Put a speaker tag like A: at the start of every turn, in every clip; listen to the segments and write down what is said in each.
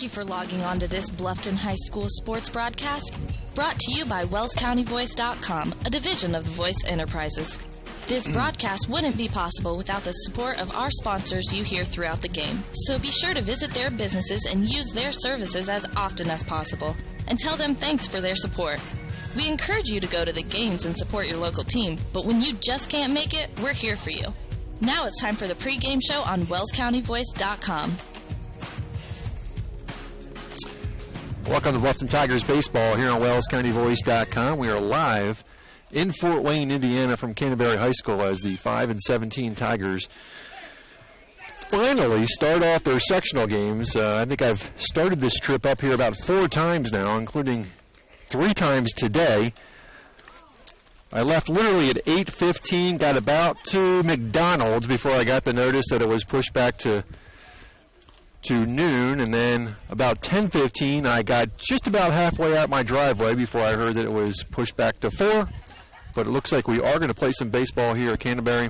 A: Thank you for logging on to this Bluffton High School sports broadcast, brought to you by WellsCountyVoice.com, a division of the Voice Enterprises. This broadcast wouldn't be possible without the support of our sponsors you hear throughout the game. So be sure to visit their businesses and use their services as often as possible, and tell them thanks for their support. We encourage you to go to the games and support your local team, but when you just can't make it, we're here for you. Now it's time for the pregame show on WellsCountyVoice.com.
B: Welcome to Bluffton Tigers baseball here on WellsCountyVoice.com. We are live in Fort Wayne, Indiana, from Canterbury High School as the 5-17 Tigers finally start off their sectional games. I think I've started this trip up here about 4 times now, including 3 times today. I left literally at 8:15, got about to McDonald's before I got the notice that it was pushed back to noon, and then about 10:15 I got just about halfway out my driveway before I heard that it was pushed back to 4. But it looks like we are going to play some baseball here at Canterbury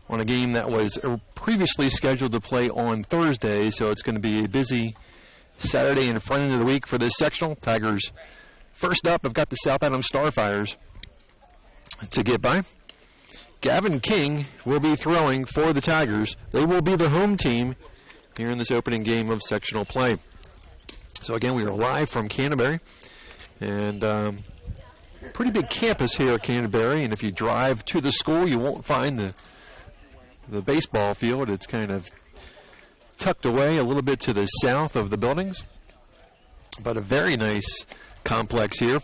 B: on a game that was previously scheduled to play on Thursday, so it's going to be a busy Saturday and front end of the week for this sectional. Tigers first up, I've got the South Adams Starfires to get by. Gavin King will be throwing for the Tigers. They will be the home team here in this opening game of sectional play. So again, we are live from Canterbury, and pretty big campus here at Canterbury, and if you drive to the school, you won't find the baseball field. It's kind of tucked away a little bit to the south of the buildings, but a very nice complex here.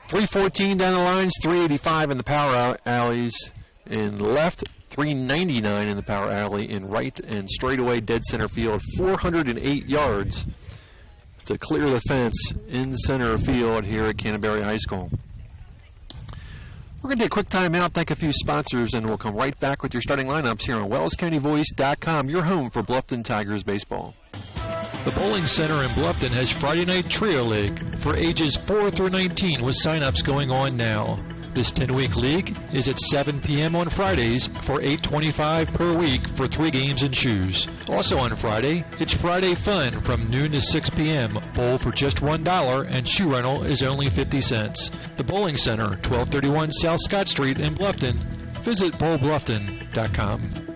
B: 314 down the lines, 385 in the power alleys in left, 399 in the power alley in right, and straightaway dead center field, 408 yards to clear the fence in center field here at Canterbury High School. We're going to take a quick time out, thank a few sponsors, and we'll come right back with your starting lineups here on WellsCountyVoice.com, your home for Bluffton Tigers baseball.
C: The Bowling Center in Bluffton has Friday Night Trio League for ages 4 through 19 with sign-ups going on now. This 10-week league is at 7 p.m. on Fridays for $8.25 per week for 3 games and shoes. Also on Friday, it's Friday Fun from noon to 6 p.m. Bowl for just $1 and shoe rental is only 50 cents. The Bowling Center, 1231 South Scott Street in Bluffton. Visit bowlbluffton.com.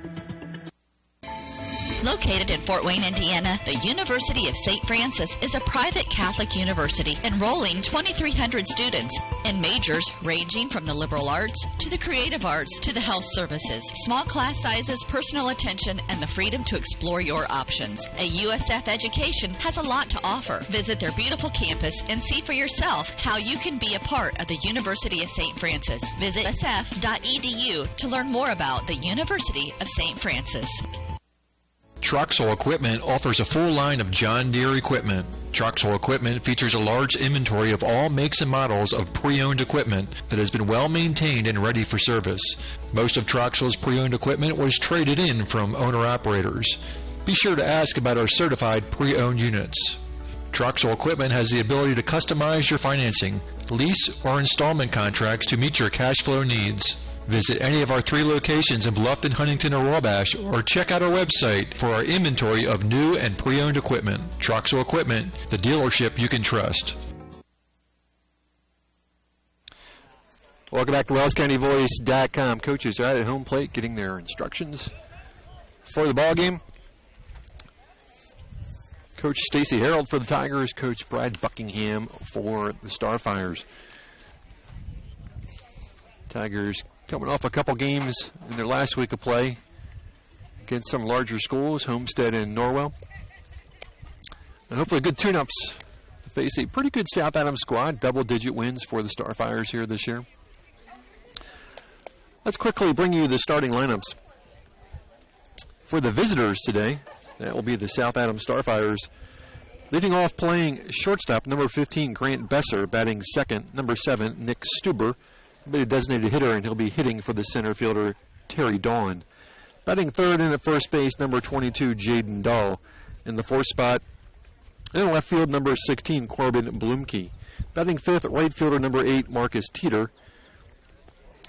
D: Located in Fort Wayne, Indiana, the University of St. Francis is a private Catholic university enrolling 2,300 students in majors ranging from the liberal arts to the creative arts to the health services. Small class sizes, personal attention, and the freedom to explore your options. A USF education has a lot to offer. Visit their beautiful campus and see for yourself how you can be a part of the University of St. Francis. Visit usf.edu to learn more about the University of St. Francis.
C: Troxel Equipment offers a full line of John Deere equipment. Troxel Equipment features a large inventory of all makes and models of pre-owned equipment that has been well maintained and ready for service. Most of Troxel's pre-owned equipment was traded in from owner-operators. Be sure to ask about our certified pre-owned units. Troxel Equipment has the ability to customize your financing, lease, or installment contracts to meet your cash flow needs. Visit any of our 3 locations in Bluffton, Huntington, or Wabash, or check out our website for our inventory of new and pre-owned equipment. Troxel Equipment, the dealership you can trust.
B: Welcome back to WellsCountyVoice.com. Coaches are out at home plate getting their instructions for the ball game. Coach Stacy Harold for the Tigers, Coach Brad Buckingham for the Starfires. Tigers coming off a couple games in their last week of play against some larger schools, Homestead and Norwell. And hopefully good tune-ups to face a pretty good South Adams squad, double-digit wins for the Starfires here this year. Let's quickly bring you the starting lineups for the visitors today. That will be the South Adams Starfires. Leading off playing shortstop, number 15, Grant Besser, batting second, number 7, Nick Stuber, a designated hitter, and he'll be hitting for the center fielder, Terry Dawn. Batting third and at first base, number 22, Jaden Dahl. In the fourth spot, in left field, number 16, Corbin Blumke. Batting fifth, right fielder, number 8, Marcus Teeter.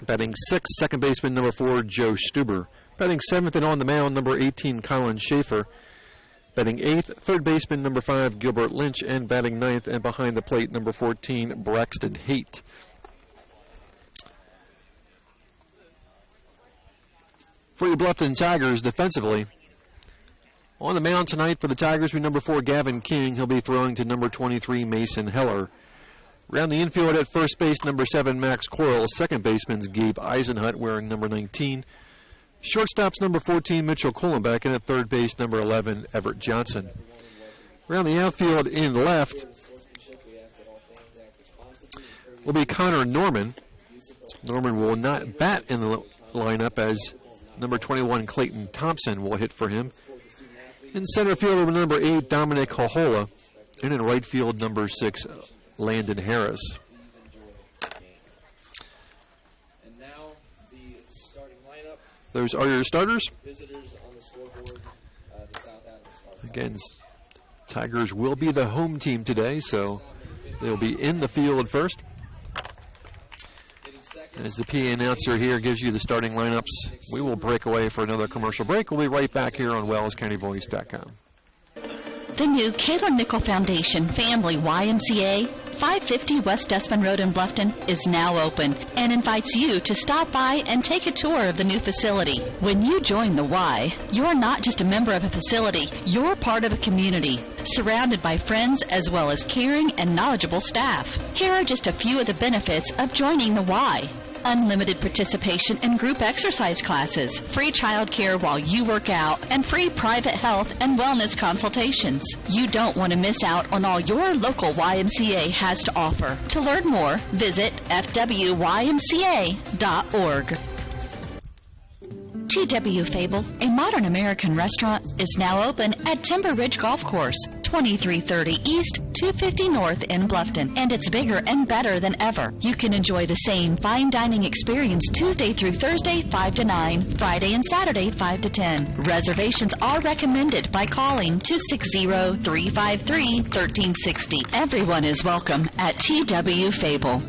B: Batting sixth, second baseman, number 4, Joe Stuber. Batting seventh and on the mound, number 18, Colin Schaefer. Batting 8th, third baseman number 5, Gilbert Lynch, and batting 9th and behind the plate, number 14, Braxton Haight. For your Bluffton Tigers defensively, on the mound tonight for the Tigers will be number 4, Gavin King. He'll be throwing to number 23, Mason Heller. Around the infield at first base, number 7, Max Coyle. Second baseman's Gabe Eisenhut, wearing number 19. Shortstop's number 14, Mitchell Kohlenbeck, and at third base, number 11, Everett Johnson. Around the outfield in left will be Connor Norman. Norman will not bat in the lineup as number 21, Clayton Thompson, will hit for him. In center field will be number 8, Dominic Hohola. And in right field, number 6, Landon Harris. Those are your starters. Again, Tigers will be the home team today, so they'll be in the field first. As the PA announcer here gives you the starting lineups, we will break away for another commercial break. We'll be right back here on WellsCountyVoice.com.
D: The new Kayla Nickel Foundation Family YMCA, 550 West Desmond Road in Bluffton, is now open and invites you to stop by and take a tour of the new facility. When you join the Y, you're not just a member of a facility, you're part of a community, surrounded by friends as well as caring and knowledgeable staff. Here are just a few of the benefits of joining the Y. Unlimited participation in group exercise classes, free child care while you work out, and free private health and wellness consultations. You don't want to miss out on all your local YMCA has to offer. To learn more, visit fwymca.org. T.W. Fable, a modern American restaurant, is now open at Timber Ridge Golf Course, 2330 East, 250 North in Bluffton, and it's bigger and better than ever. You can enjoy the same fine dining experience Tuesday through Thursday, 5 to 9, Friday and Saturday, 5 to 10. Reservations are recommended by calling 260-353-1360. Everyone is welcome at T.W. Fable.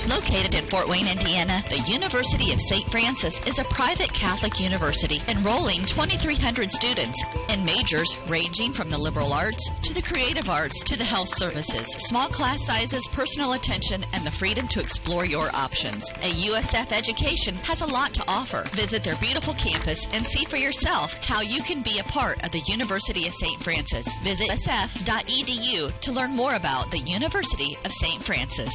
D: Located in Fort Wayne, Indiana, the University of St. Francis is a private Catholic university enrolling 2,300 students in majors ranging from the liberal arts to the creative arts to the health services. Small class sizes, personal attention, and the freedom to explore your options. A USF education has a lot to offer. Visit their beautiful campus and see for yourself how you can be a part of the University of St. Francis. Visit sf.edu to learn more about the University of St. Francis.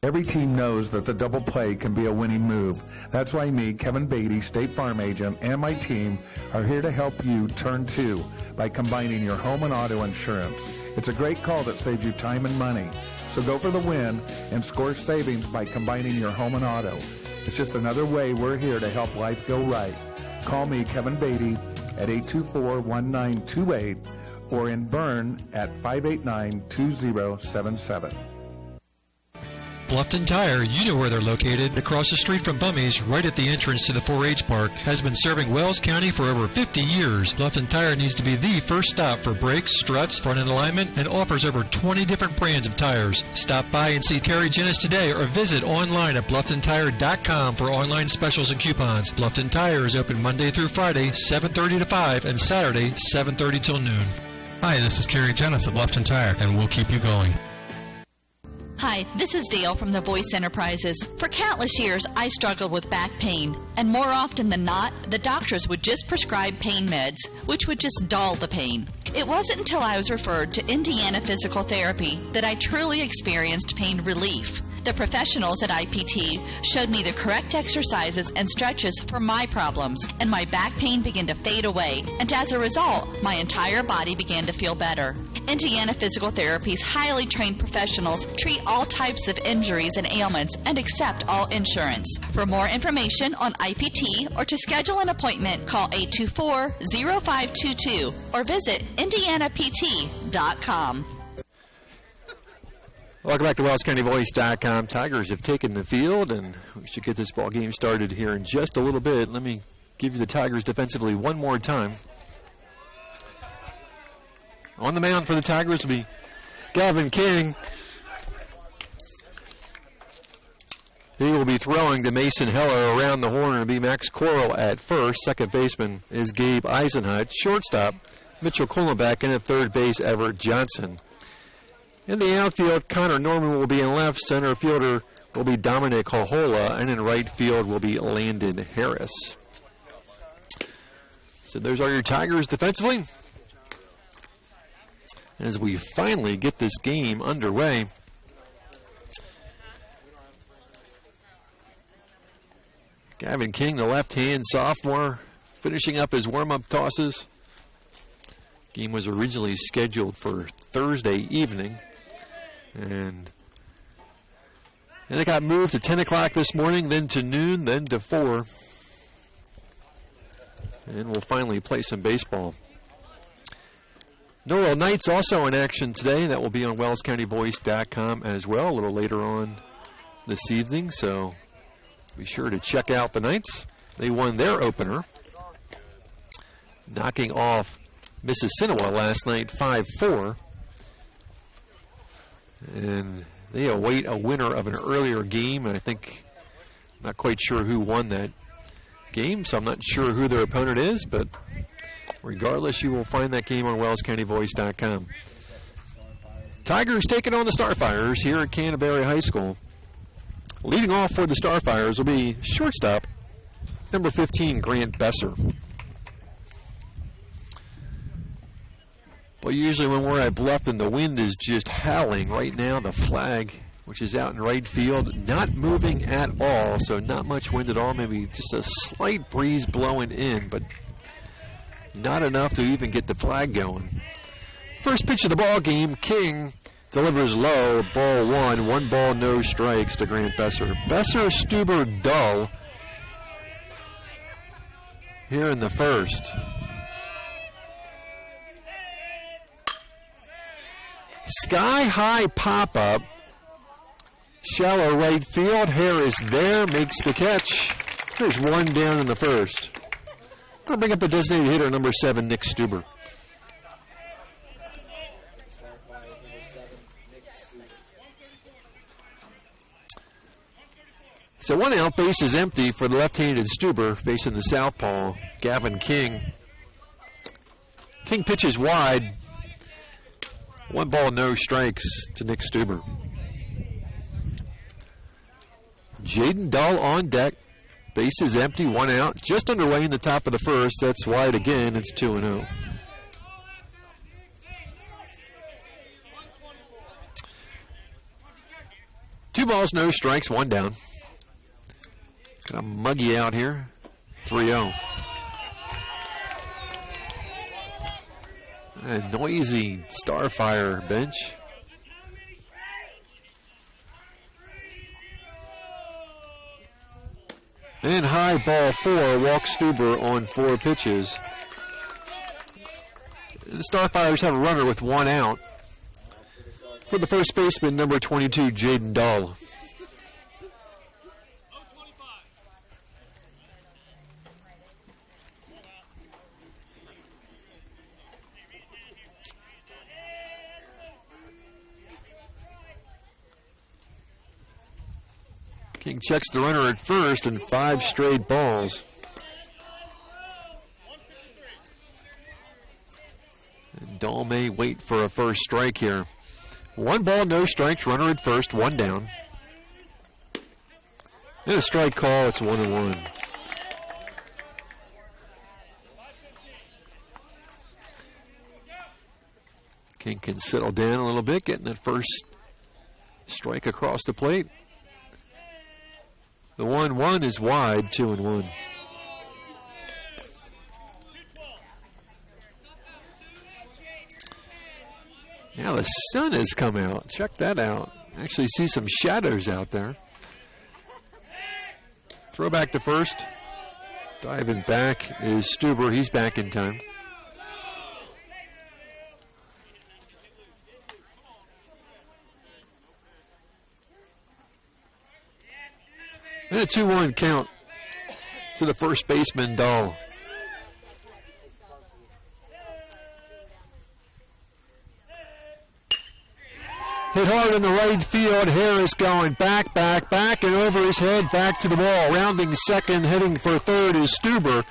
E: Every team knows that the double play can be a winning move. That's why me, Kevin Beatty, State Farm Agent, and my team are here to help you turn two by combining your home and auto insurance. It's a great call that saves you time and money. So go for the win and score savings by combining your home and auto. It's just another way we're here to help life go right. Call me, Kevin Beatty, at 824-1928 or in Bern at 589-2077.
C: Bluffton Tire, you know where they're located, across the street from Bummy's, right at the entrance to the 4-H Park, has been serving Wells County for over 50 years. Bluffton Tire needs to be the first stop for brakes, struts, front end alignment, and offers over 20 different brands of tires. Stop by and see Carrie Jennis today or visit online at BlufftonTire.com for online specials and coupons. Bluffton Tire is open Monday through Friday, 7:30 to 5, and Saturday, 7:30 till noon.
F: Hi, this is Carrie Jennis at Bluffton Tire, and we'll keep you going.
D: Hi, this is Dale from the Voice Enterprises. For countless years, I struggled with back pain, and more often than not, the doctors would just prescribe pain meds, which would just dull the pain. It wasn't until I was referred to Indiana Physical Therapy that I truly experienced pain relief. The professionals at IPT showed me the correct exercises and stretches for my problems, and my back pain began to fade away, and as a result, my entire body began to feel better. Indiana Physical Therapy's highly trained professionals treat all types of injuries and ailments and accept all insurance. For more information on IPT or to schedule an appointment, call 824-0522 or visit indianapt.com.
B: Welcome back to WellsCountyVoice.com. Tigers have taken the field, and we should get this ball game started here in just a little bit. Let me give you the Tigers defensively one more time. On the mound for the Tigers will be Gavin King. He will be throwing to Mason Heller. Around the horn to be Max Coral at first. Second baseman is Gabe Eisenhut. Shortstop, Mitchell Kohlenbeck, and at third base, Everett Johnson. In the outfield, Connor Norman will be in left. Center fielder will be Dominic Hohola, and in right field will be Landon Harris. So those are your Tigers defensively. As we finally get this game underway. Gavin King, the left-hand sophomore, finishing up his warm-up tosses. Game was originally scheduled for Thursday evening, and it got moved to 10 o'clock this morning, then to noon, then to 4. And we'll finally play some baseball. Norwell Knights also in action today. That will be on wellscountyvoice.com as well a little later on this evening, so be sure to check out the Knights. They won their opener, knocking off Mississinawa last night 5-4. And they await a winner of an earlier game, and I think, not quite sure who won that game, so I'm not sure who their opponent is, but regardless, you will find that game on wellscountyvoice.com. Tigers taking on the Starfires here at Canterbury High School. Leading off for the Starfires will be shortstop, number 15, Grant Besser. Well, usually when we're at Bluffton, the wind is just howling. Right now, the flag, which is out in right field, not moving at all, so not much wind at all. Maybe just a slight breeze blowing in, but not enough to even get the flag going. First pitch of the ball game, King delivers low, ball one. 1 ball, no strikes to Grant Besser. Besser, Stuber, Dull here in the first. Sky-high pop-up. Shallow right field. Harris there, makes the catch. There's 1 down in the first. I'll bring up the designated hitter, number 7, Nick Stuber. So 1 out, base is empty for the left-handed Stuber facing the southpaw, Gavin King. King pitches wide. 1 ball, no strikes to Nick Stuber. Jaden Dull on deck. Base is empty, 1 out. Just underway in the top of the first. That's wide again. It's 2-0. Two balls, no strikes, 1 down. Kind of muggy out here. 3-0. A noisy Starfire bench. And high ball 4, walks Stuber on 4 pitches. The Starfires have a runner with 1 out. For the first baseman, number 22, Jaden Dahl. King checks the runner at first and 5 straight balls. And Dahl may wait for a first strike here. 1 ball, no strikes, runner at first, 1 down. And a strike call, it's 1-1. King can settle down a little bit, getting that first strike across the plate. The 1-1 is wide, 2-1. Now the sun has come out. Check that out. Actually see some shadows out there. Throw back to first. Diving back is Stuber. He's back in time. And a 2-1 count to the first baseman, Dahl. Hit hard in the right field. Harris going back, and over his head, back to the wall. Rounding second, heading for third is Stuber.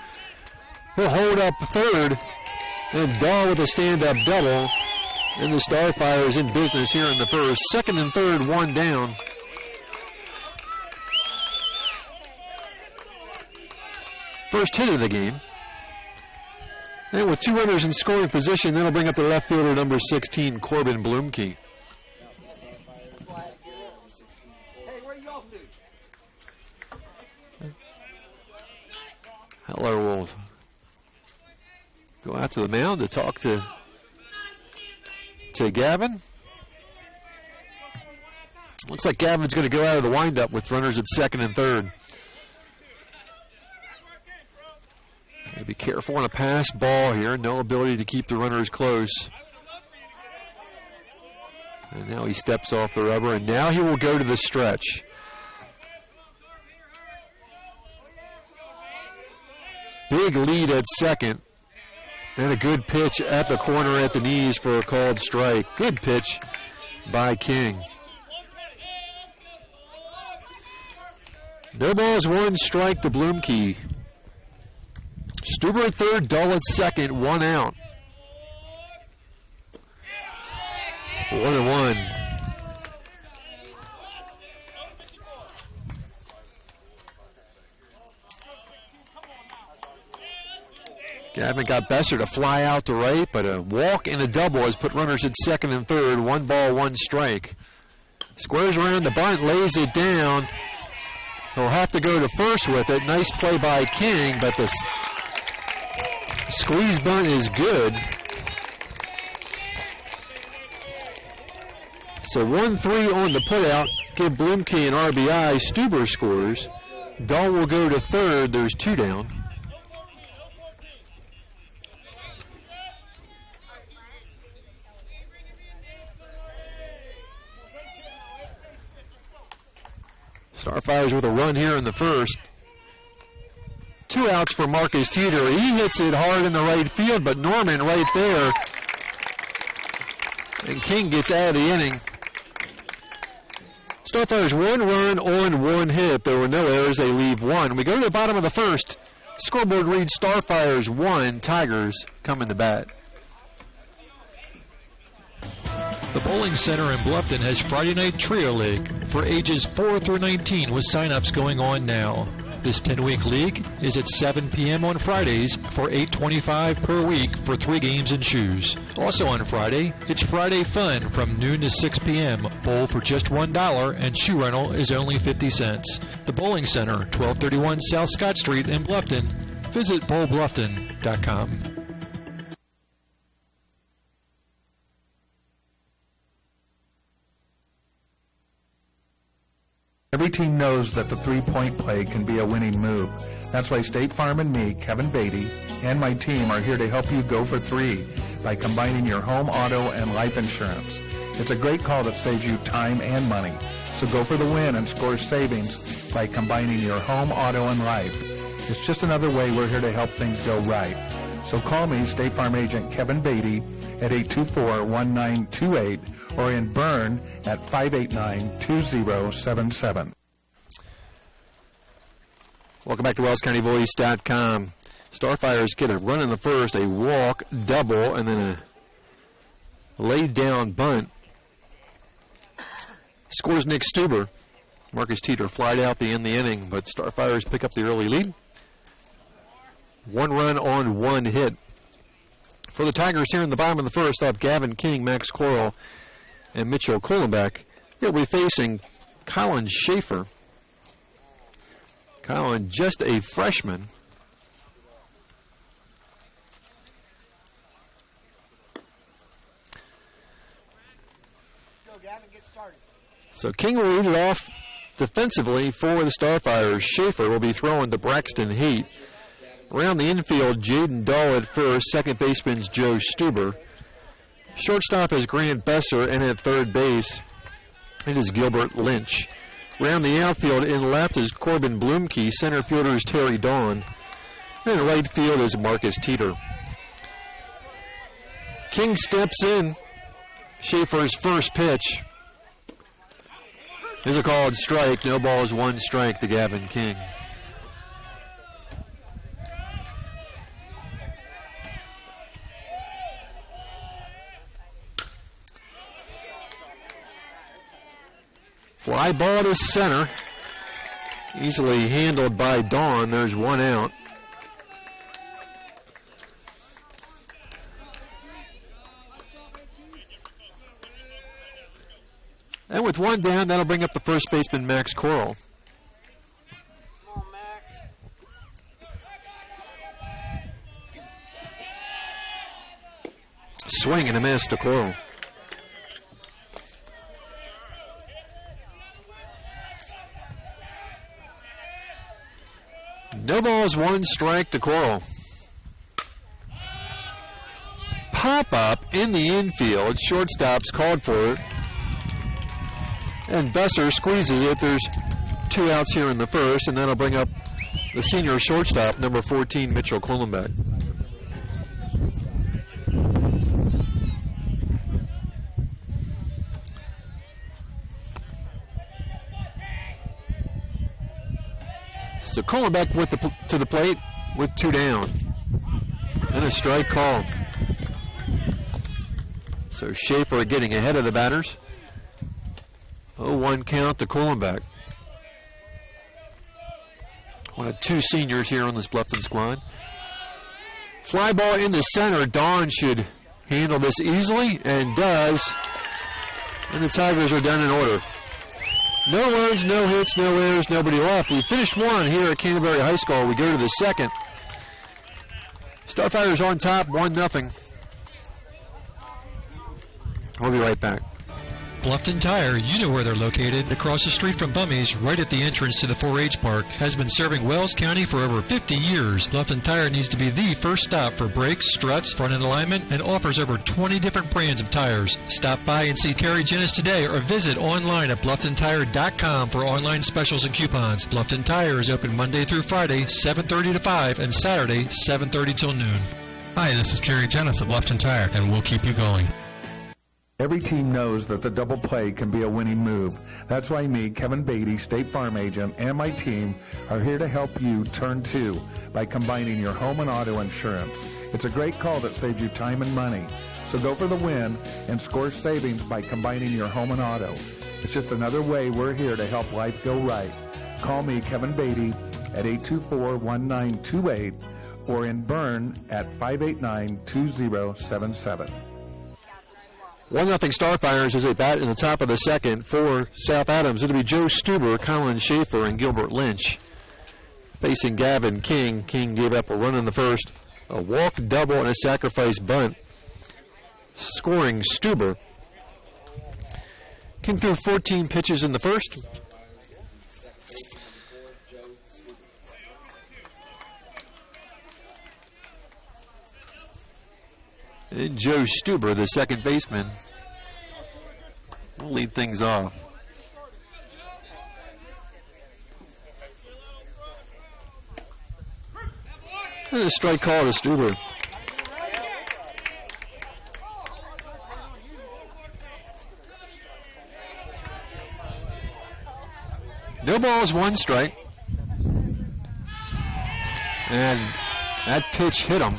B: He'll hold up third, and Dahl with a stand-up double. And the Starfires in business here in the first. Second and third, one down. First hit of the game. And with 2 runners in scoring position, that'll bring up the left fielder, number 16, Corbin Blumke. Heller will go out to the mound to talk to Gavin. Looks like Gavin's going to go out of the windup with runners at second and third. Gotta be careful on a pass ball here. No ability to keep the runners close. And now he steps off the rubber, and now he will go to the stretch. Big lead at second. And a good pitch at the corner at the knees for a called strike. Good pitch by King. No balls, 1 strike to Blumke. Stuber at third, Dahl at second, 1 out. 1-1. Gavin got Besser to fly out to right, but a walk and a double has put runners at second and third. 1 ball, 1 strike. Squares around the bunt, lays it down. He'll have to go to first with it. Nice play by King, but the squeeze bunt is good. So 1-3 on the putout. Give Blumke an RBI. Stuber scores. Dahl will go to third. There's 2 down. Starfires with a run here in the first. 2 outs for Marcus Teeter. He hits it hard in the right field, but Norman right there. And King gets out of the inning. Starfires 1 run on 1 hit. There were no errors. They leave 1. We go to the bottom of the first. Scoreboard reads Starfires 1, Tigers coming to bat.
C: The Bowling Center in Bluffton has Friday Night Trio League for ages 4 through 19 with sign-ups going on now. This 10-week league is at 7 p.m. on Fridays for $8.25 per week for 3 games and shoes. Also on Friday, it's Friday Fun from noon to 6 p.m. Bowl for just $1 and shoe rental is only 50 cents. The Bowling Center, 1231 South Scott Street in Bluffton. Visit bowlbluffton.com.
E: Every team knows that the three-point play can be a winning move. That's why State Farm and me, Kevin Beatty, and my team are here to help you go for 3 by combining your home, auto, and life insurance. It's a great call that saves you time and money. So go for the win and score savings by combining your home, auto, and life. It's just another way we're here to help things go right. So call me, State Farm Agent Kevin Beatty, at 824-1928 or in Bern at 589-2077.
B: Welcome back to WellsCountyVoice.com. Starfires get a run in the first, a walk, double, and then a laid down bunt. Scores Nick Stuber. Marcus Teeter flied out to end the inning, but Starfires pick up the early lead. 1 run on 1 hit. For the Tigers here in the bottom of the first, up Gavin King, Max Coyle, and Mitchell Kohlenbeck. They'll be facing Colin Schaefer. Colin, just a freshman. So King will lead it off defensively for the Starfires. Schaefer will be throwing to Braxton Haight. Around the infield, Jaden Dahl at first. Second baseman's Joe Stuber. Shortstop is Grant Besser, and at third base, it is Gilbert Lynch. Around the outfield, in left is Corbin Blumke. Center fielder is Terry Dawn. And in right field is Marcus Teeter. King steps in. Schaefer's first pitch. Here's a called strike. No balls, 1 strike to Gavin King. Fly ball to center. Easily handled by Dawn. There's 1 out. And with 1 down, that'll bring up the first baseman, Max Coral.
G: Come on, Max.
B: Swing and a miss to Coral. No balls, 1 strike to Coral. Pop up in the infield. Shortstop's called for it. And Besser squeezes it. There's 2 outs here in the first, and that'll bring up the senior shortstop, number 14, Mitchell Kohlenbeck. So Kohlenbeck with to the plate with 2 down. And a strike call. So Schaefer getting ahead of the batters. 0-1 count to Kohlenbeck. One of 2 seniors here on this Bluffton squad. Fly ball in the center. Dawn should handle this easily, and does. And the Tigers are done in order. No runs, no hits, no errors, nobody left. We finished 1 here at Canterbury High School. We go to the second. Starfighters on top, 1-0. We'll be right back.
C: Bluffton Tire, you know where they're located. Across the street from Bummy's, right at the entrance to the 4-H park, has been serving Wells County for over 50 years. Bluffton Tire needs to be the first stop for brakes, struts, front end alignment, and offers over 20 different brands of tires. Stop by and see Carrie Jennis today or visit online at BlufftonTire.com for online specials and coupons. Bluffton Tire is open Monday through Friday, 7:30 to 5, and Saturday, 7:30 till noon.
F: Hi, this is Kerry Jennis at Bluffton Tire, and we'll keep you going.
E: Every team knows that the double play can be a winning move. That's why me, Kevin Beatty, State Farm Agent, and my team are here to help you turn 2 by combining your home and auto insurance. It's a great call that saves you time and money. So go for the win and score savings by combining your home and auto. It's just another way we're here to help life go right. Call me, Kevin Beatty, at 824-1928 or in Bern at 589-2077.
B: 1-0 Starfighters as they bat in the top of the second for South Adams. It'll be Joe Stuber, Colin Schaefer, and Gilbert Lynch facing Gavin King. King gave up a run in the first, a walk, double, and a sacrifice bunt, scoring Stuber. King threw 14 pitches in the first. And Joe Stuber, the second baseman, will lead things off. And a strike call to Stuber. No balls, 1 strike. And that pitch hit him.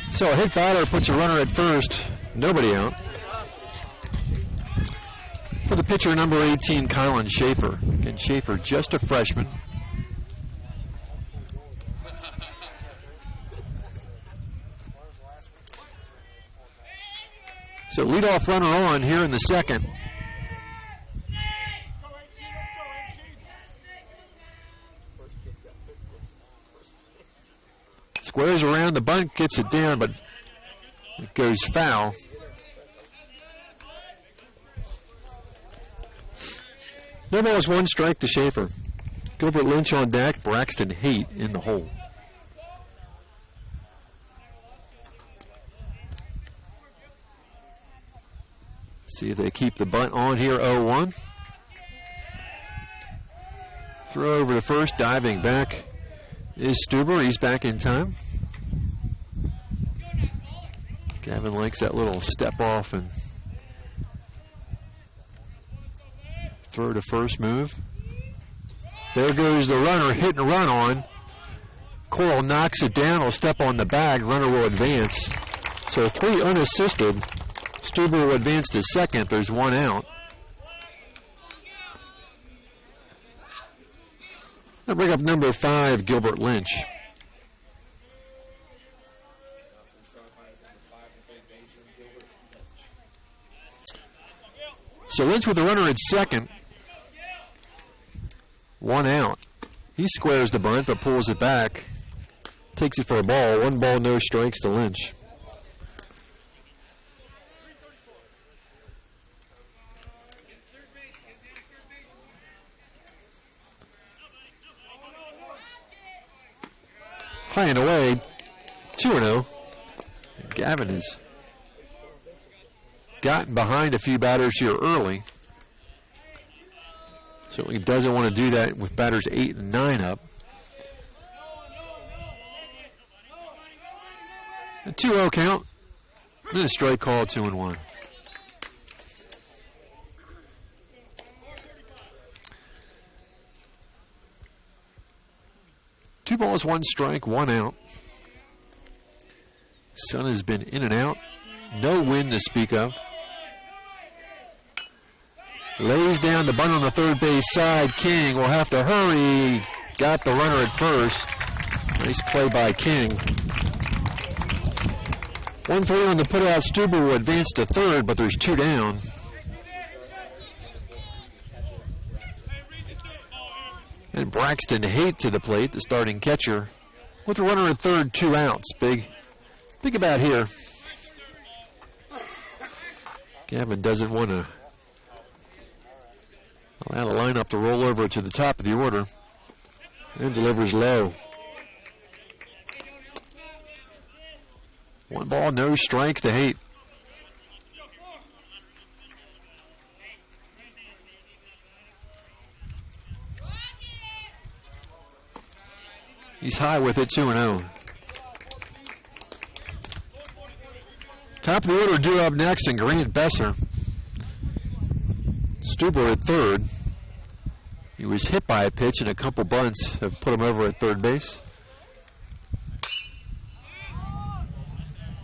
B: So a hit batter puts a runner at first, nobody out. For the pitcher, number 18, Colin Schaefer. Again, Schaefer, just a freshman. So leadoff runner on here in the second. Squares around, the bunt gets it down, but it goes foul. No balls, 1 strike to Schaefer. Gilbert Lynch on deck, Braxton Haight in the hole. See if they keep the bunt on here, 0-1. Throw over to first, diving back is Stuber. He's back in time. Gavin likes that little step off and throw to first move. There goes the runner, hit and run on. Coral knocks it down, will step on the bag, runner will advance. So 3 unassisted. Stuber will advance to second, there's 1 out. I'll bring up number 5, Gilbert Lynch. So Lynch with the runner at second. 1 out. He squares the bunt but pulls it back. Takes it for a ball. 1 ball, no strikes to Lynch. High and away, 2-0. Gavin has gotten behind a few batters here early. Certainly doesn't want to do that with batters 8 and 9 up. A 2-0 count. And a strike call, 2-1. Two balls, 1 strike, 1 out. Sun has been in and out. No wind to speak of. Lays down the bunt on the third base side. King will have to hurry. Got the runner at first. Nice play by King. 1-3 on the putout. Stuber will advance to third, but there's 2 down. And Braxton Haight to the plate, the starting catcher, with the runner at third, 2 outs. Big about here. Gavin doesn't want to allow the lineup to roll over to the top of the order, and delivers low. 1 ball, no strikes to Haight. He's high with it, 2-0. Top of the order due up next, and Grant Besser. Stuber at third. He was hit by a pitch, and a couple bunts have put him over at third base.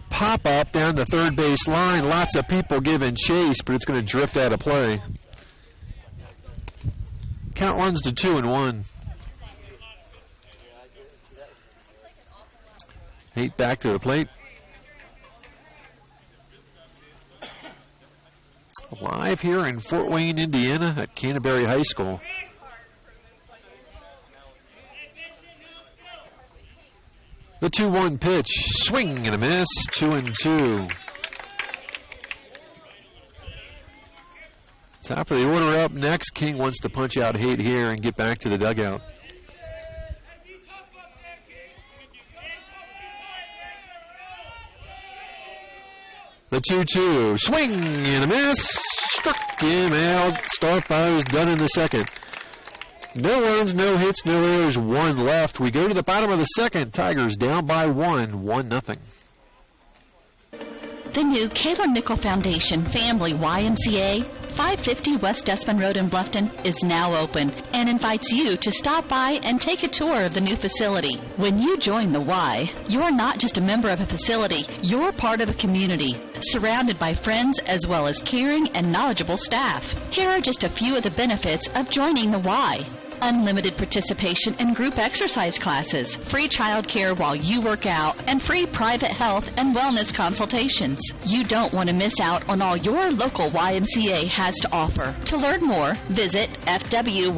B: Pop up down the third base line. Lots of people giving chase, but it's going to drift out of play. Count runs to 2-1. Haight back to the plate. Live here in Fort Wayne, Indiana at Canterbury High School. The 2-1 pitch, swing and a miss, 2-2. Top of the order up next. King wants to punch out Haight here and get back to the dugout. The 2-2, swing and a miss, struck him out. Start is done in the second. No runs, no hits, no errors, 1 left. We go to the bottom of the second. Tigers down by 1-0.
D: The new Kayla Nickel Foundation Family YMCA, 550 West Desmond Road in Bluffton, is now open and invites you to stop by and take a tour of the new facility. When you join the Y, you're not just a member of a facility, you're part of a community, surrounded by friends as well as caring and knowledgeable staff. Here are just a few of the benefits of joining the Y. Unlimited participation in group exercise classes, free child care while you work out, and free private health and wellness consultations. You don't want to miss out on all your local YMCA has to offer. To learn more, visit fwymca.org.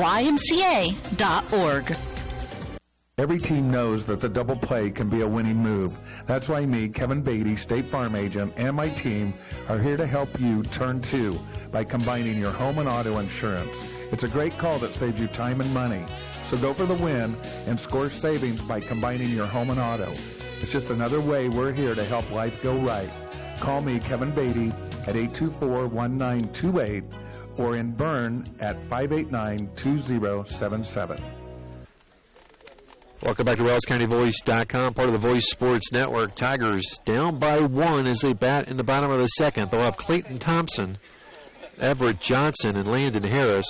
E: Every team knows that the double play can be a winning move. That's why me, Kevin Beatty, State Farm Agent, and my team are here to help you turn 2 by combining your home and auto insurance. It's a great call that saves you time and money. So go for the win and score savings by combining your home and auto. It's just another way we're here to help life go right. Call me, Kevin Beatty, at 824-1928 or in Bern at 589-2077.
B: Welcome back to WellsCountyVoice.com, part of the Voice Sports Network. Tigers down by 1 as they bat in the bottom of the second. They'll have Clayton Thompson, Everett Johnson, and Landon Harris.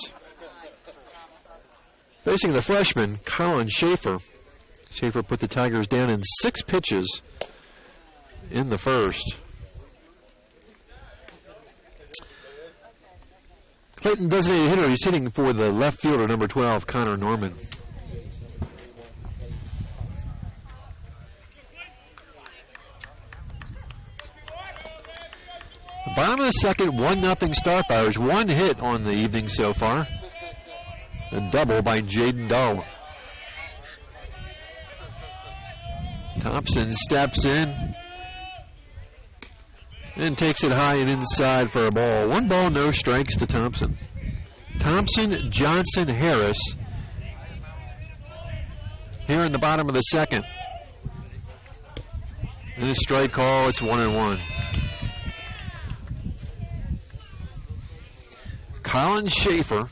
B: Facing the freshman, Colin Schaefer. Schaefer put the Tigers down in 6 pitches in the first. Clayton designated hitter. He's hitting for the left fielder, number 12, Connor Norman. Bottom of the second, 1-0 Starfires. 1 hit on the evening so far. A double by Jaden Dahl. Thompson steps in and takes it high and inside for a ball. 1 ball, no strikes to Thompson. Thompson, Johnson, Harris here in the bottom of the second. And a strike call, it's 1-1. Colin Schaefer,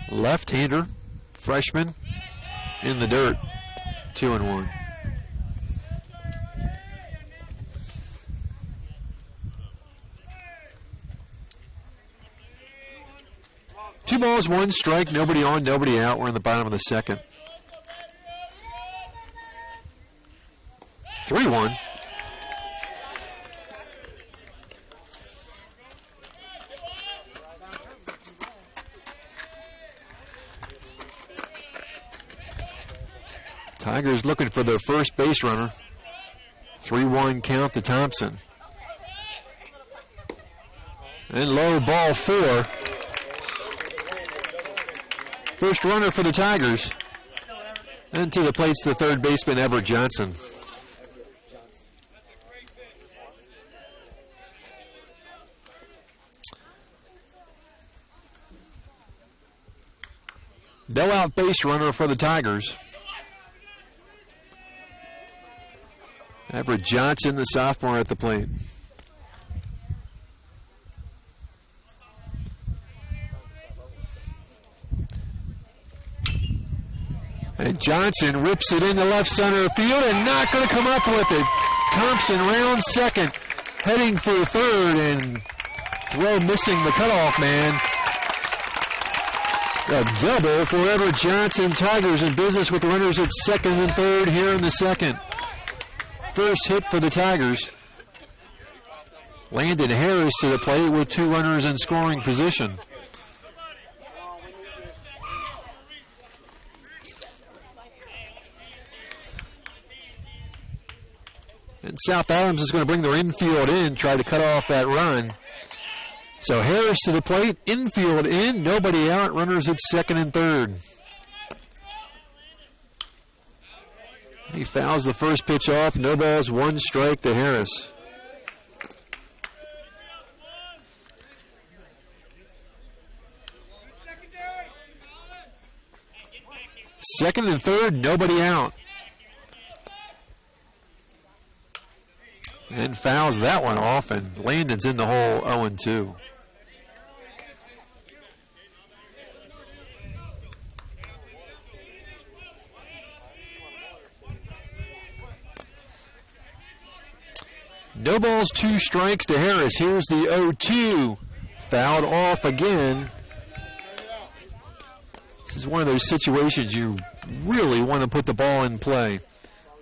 B: left-hander, freshman, in the dirt, 2-1. Two balls, 1 strike, nobody on, nobody out. We're in the bottom of the second. 3-1. Tigers looking for their first base runner. 3-1 count to Thompson. And low, ball 4. First runner for the Tigers. And to the plate's the third baseman, Everett Johnson. No out base runner for the Tigers. Everett Johnson, the sophomore, at the plate. And Johnson rips it into left center field and not going to come up with it. Thompson round second, heading for third, and throw missing the cutoff man. A double for Everett Johnson. Tigers in business with runners at second and third here in the second. First hit for the Tigers. Landon Harris to the plate with 2 runners in scoring position. And South Adams is going to bring their infield in, try to cut off that run. So Harris to the plate, infield in, nobody out, runners at second and third. He fouls the first pitch off. No balls, 1 strike to Harris. Second and third, nobody out. And fouls that one off, and Landon's in the hole, 0-2. No balls, 2 strikes to Harris. Here's the 0-2. Fouled off again. This is one of those situations you really want to put the ball in play.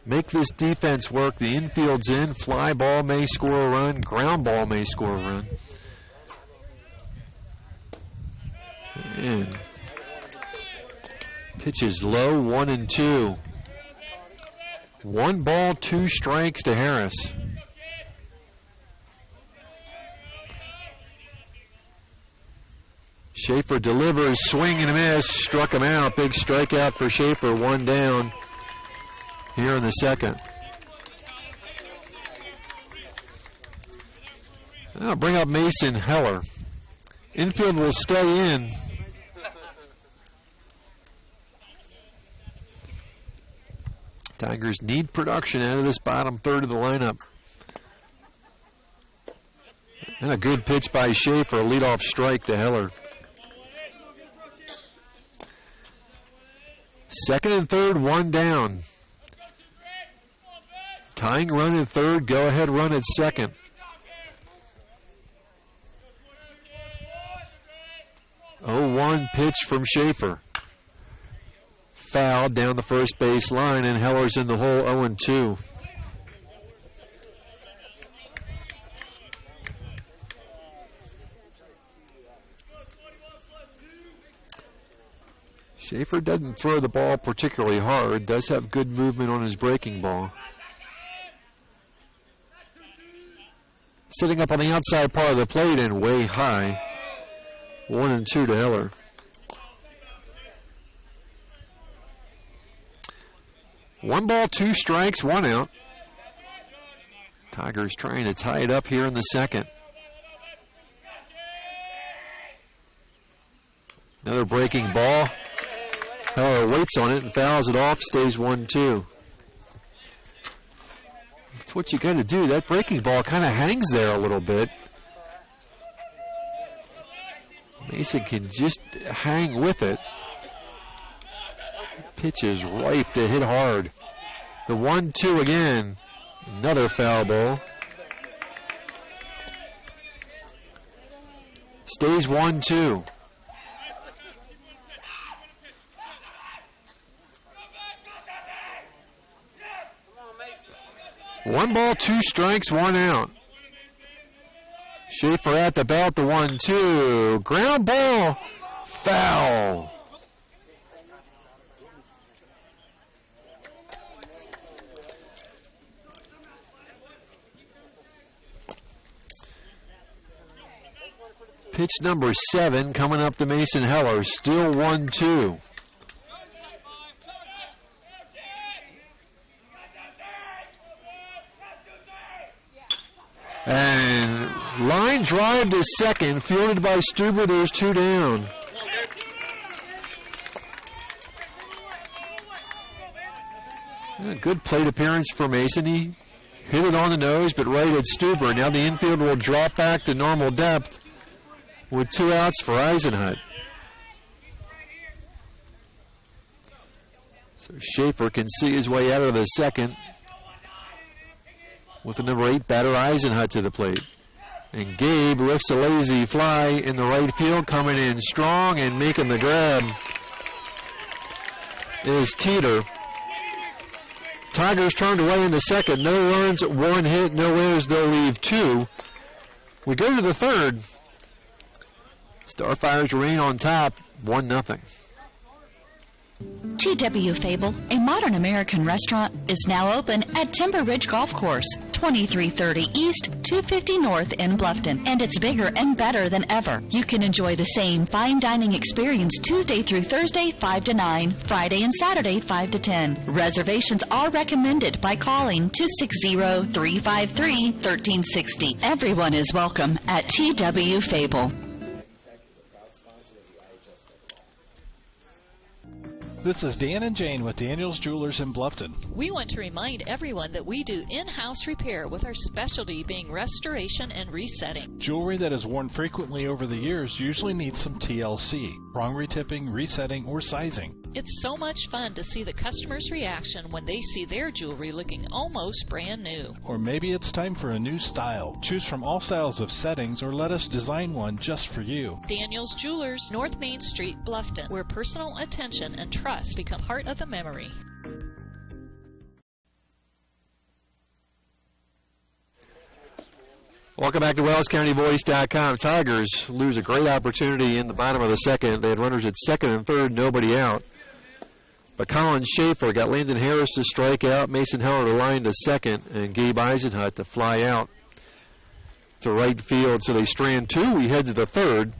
B: Make this defense work. The infield's in. Fly ball may score a run. Ground ball may score a run. And pitch is low, 1-2. 1 ball, 2 strikes to Harris. Schaefer delivers, swing and a miss, struck him out. Big strikeout for Schaefer, 1 down here in the second. I'll bring up Mason Heller. Infield will stay in. Tigers need production out of this bottom third of the lineup. And a good pitch by Schaefer, a leadoff strike to Heller. Second and third, one down. Tying run at third, go-ahead run at second. Oh, 1 pitch from Schaefer. Foul down the first base line, and Heller's in the hole 0-2. Schaefer doesn't throw the ball particularly hard, does have good movement on his breaking ball. Sitting up on the outside part of the plate and way high. 1-2 to Heller. One ball, 2 strikes, 1 out. Tigers trying to tie it up here in the second. Another breaking ball. Heller waits on it and fouls it off, stays 1-2. That's what you got to do. That breaking ball kind of hangs there a little bit. Mason can just hang with it. Pitch is ripe to hit hard. The 1-2 again. Another foul ball. Stays 1-2. One ball, 2 strikes, 1 out. Schaefer at the bat, the 1-2. Ground ball, foul. Pitch number 7 coming up to Mason Heller, still 1-2. And line drive to second, fielded by Stuber. There's 2 down. A good plate appearance for Mason. He hit it on the nose, but right at Stuber. Now the infield will drop back to normal depth with 2 outs for Eisenhut. So Schaefer can see his way out of the second with the number 8 batter, Eisenhut, to the plate. And Gabe lifts a lazy fly in the right field, coming in strong and making the grab is Teeter. Tigers turned away in the second. No runs, 1 hit, no errors. They'll leave 2. We go to the third. Starfires remain on top, 1-0.
D: TW Fable, a modern American restaurant, is now open at Timber Ridge Golf Course, 2330 East, 250 North in Bluffton, and it's bigger and better than ever. You can enjoy the same fine dining experience Tuesday through Thursday, 5 to 9, Friday and Saturday, 5 to 10. Reservations are recommended by calling 260-353-1360. Everyone is welcome at TW Fable.
H: This is Dan and Jane with Daniel's Jewelers in Bluffton.
I: We want to remind everyone that we do in-house repair with our specialty being restoration and resetting.
H: Jewelry that is worn frequently over the years usually needs some TLC, prong retipping, resetting, or sizing.
I: It's so much fun to see the customer's reaction when they see their jewelry looking almost brand new.
H: Or maybe it's time for a new style. Choose from all styles of settings or let us design one just for you.
I: Daniel's Jewelers, North Main Street, Bluffton, where personal attention and trust become part of the memory.
B: Welcome back to WellsCountyVoice.com. Tigers lose a great opportunity in the bottom of the second. They had runners at second and third, nobody out. But Colin Schaefer got Landon Harris to strike out, Mason Heller to line to second, and Gabe Eisenhut to fly out to right field. So they strand 2. We head to the third.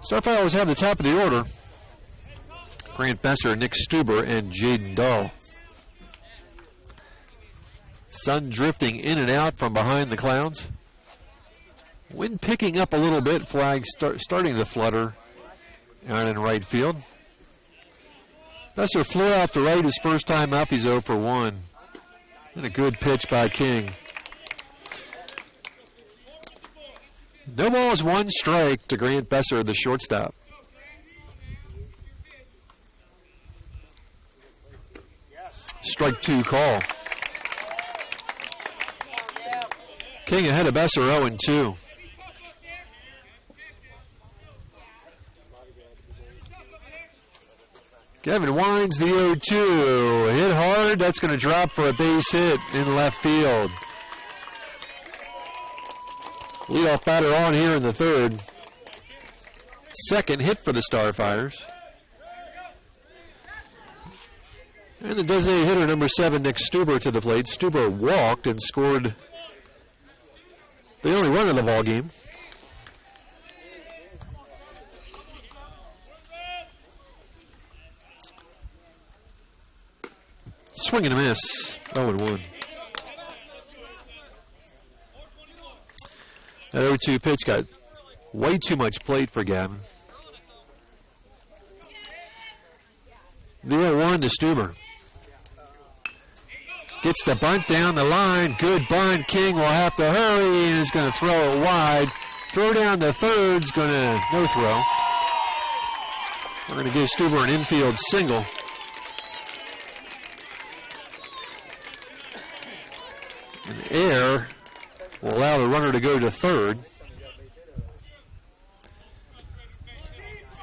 B: Starfires have the top of the order. Grant Besser, Nick Stuber, and Jaden Dahl. Sun drifting in and out from behind the clouds. Wind picking up a little bit. Flags starting to flutter out in right field. Besser flew out to right his first time up. He's 0 for 1. And a good pitch by King. No balls, 1 strike to Grant Besser, the shortstop. strike two call. King ahead of Besser 0-2. Kevin winds the 0-2. Hit hard. That's going to drop for a base hit in left field. Leadoff batter on here in the third. Second hit for the Starfires. And the designated hitter, number 7, Nick Stuber, to the plate. Stuber walked and scored the only run of the ball game. Swing and a miss. 0-1. That 0-2 pitch got way too much plate for Gavin. The 0-1 to Stuber. Gets the bunt down the line. Good bunt. King will have to hurry and is going to throw it wide. Throw down the third's going to no throw. We're going to give Stuber an infield single. An error will allow the runner to go to third.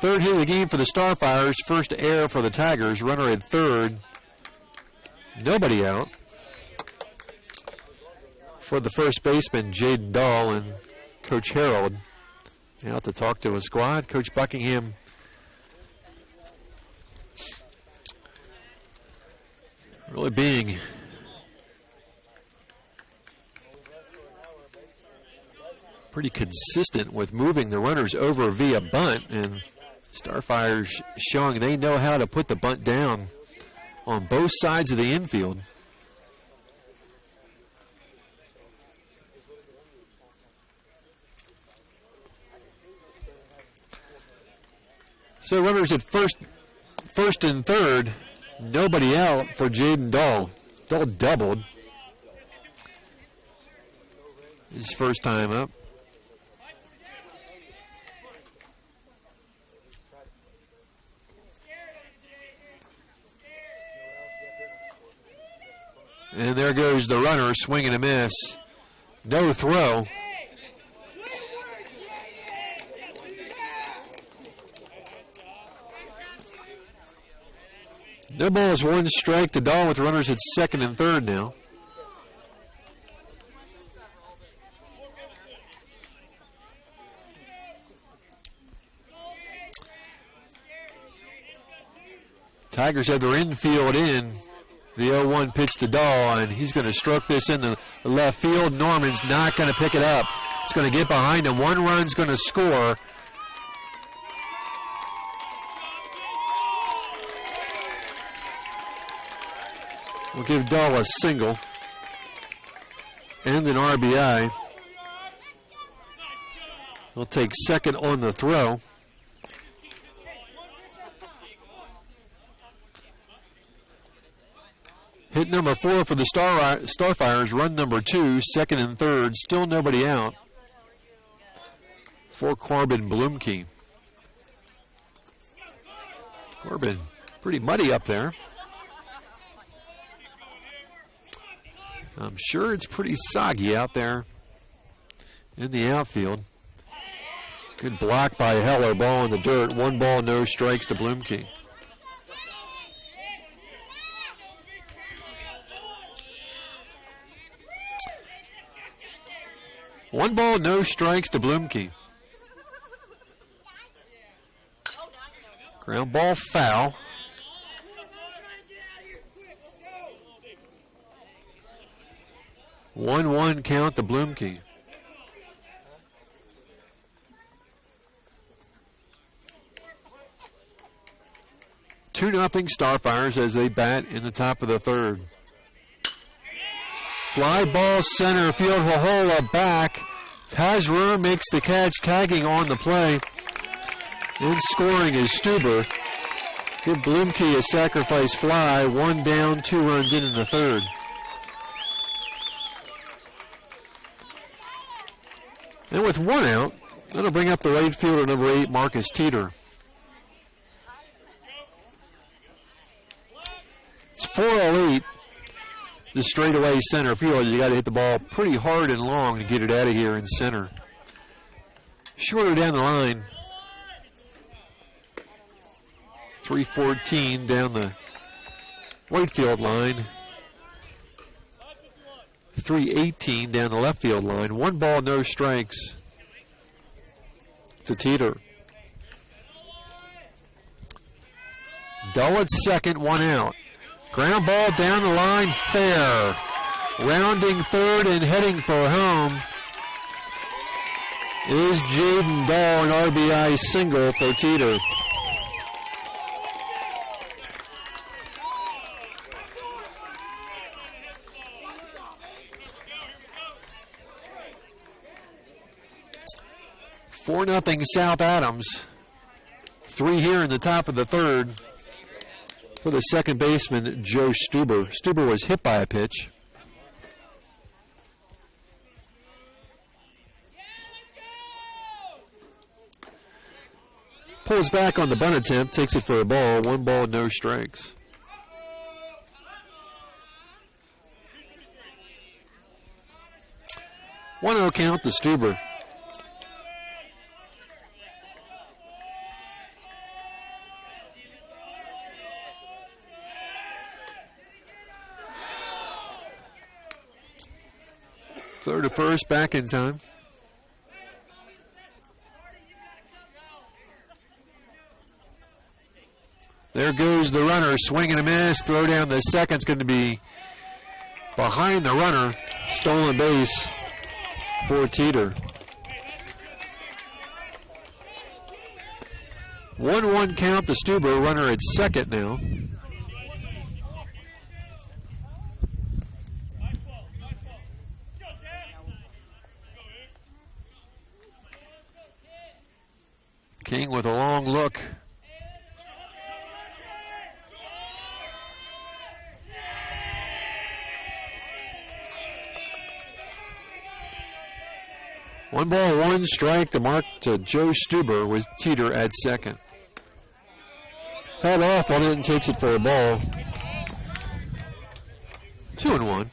B: Third hit of the game for the Starfires. First error for the Tigers. Runner at third. Nobody out. For the first baseman, Jaden Dahl and Coach Harold out to talk to his squad. Coach Buckingham really being pretty consistent with moving the runners over via bunt, and Starfires showing they know how to put the bunt down on both sides of the infield. So runners at first and third, nobody out for Jaden Dahl. Dahl doubled his first time up. And there goes the runner, swing and a miss. No throw. No balls, one strike to Dahl with runners at second and third now. Tigers have their infield in. The 0-1 pitch to Dahl, and he's going to stroke this in the left field. Norman's not going to pick it up. It's going to get behind him. One run's going to score. We'll give Dahl a single and an RBI. He'll take second on the throw. Hit number 4 for the Starfires, run number 2, second and third, still nobody out for Corbin Blumke. Corbin, pretty muddy up there. I'm sure it's pretty soggy out there in the outfield. Good block by Heller, ball in the dirt. 1 ball, no strikes to Blumke. One ball, no strikes to Blumke. Ground ball foul. One count to Blumke. Two nothing Starfires as they bat in the top of the third. Fly ball center field, Wahola back. Has room, makes the catch, tagging on the play. And scoring is Stuber. Give Blumke a sacrifice fly. 1 down, 2 runs in the third. And with 1 out, that'll bring up the right fielder, number 8, Marcus Teeter. It's 4:08 the straightaway center field. You got to hit the ball pretty hard and long to get it out of here in center. Shorter down the line. 314 down the right field line. 318 down the left field line. 1 ball, no strikes to Teeter. Dull at second, 1 out. Ground ball down the line, fair. Rounding third and heading for home is Jaden Dahl, an RBI single for Teeter. Four nothing South Adams. 3 here in the top of the third for the second baseman, Joe Stuber. Stuber was hit by a pitch. Pulls back on the bunt attempt, takes it for a ball. 1 ball, no strikes. One 0 count to Stuber. Third to first, back in time. There goes the runner, swing and a miss. Throw down the second's going to be behind the runner. Stolen base for Teeter. 1-1 count to Stuber, runner at second now. King with a long look. One ball, 1 strike to mark to Joe Stuber with Teeter at second. Held off on it and takes it for a ball. 2-1.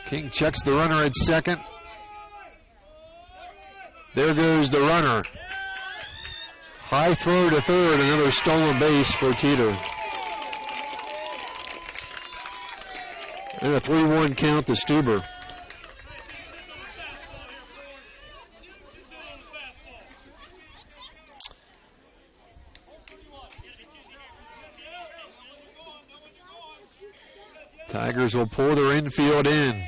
B: King checks the runner at second. There goes the runner. High throw to third, another stolen base for Teeter. And a 3-1 count to Stuber. Tigers will pull their infield in.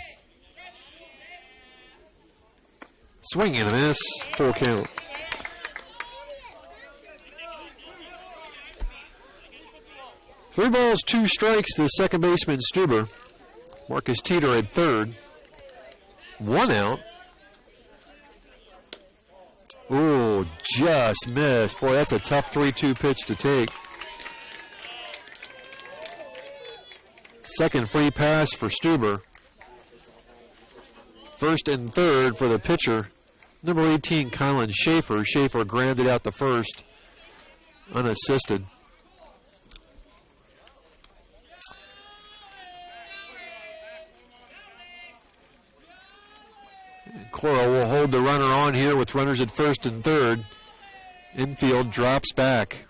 B: Swing and a miss, full count. Three balls, 2 strikes to second baseman Stuber. Marcus Teeter at third. 1 out. Ooh, just missed. Boy, that's a tough 3-2 pitch to take. Second free pass for Stuber. First and third for the pitcher, number 18, Colin Schaefer. Schaefer grounded out the first, unassisted. Cora will hold the runner on here with runners at first and third. Infield drops back.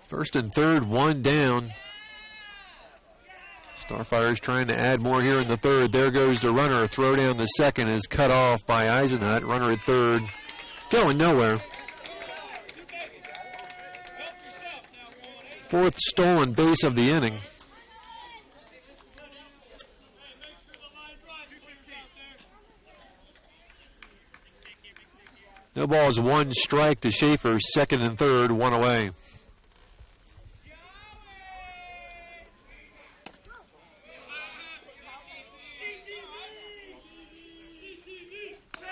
B: First and third, 1 down. Starfighters trying to add more here in the third. There goes the runner. A throw down the second is cut off by Eisenhut. Runner at third, going nowhere. 4th stolen base of the inning. No balls, 1 strike to Schaefer. Second and third, 1 away.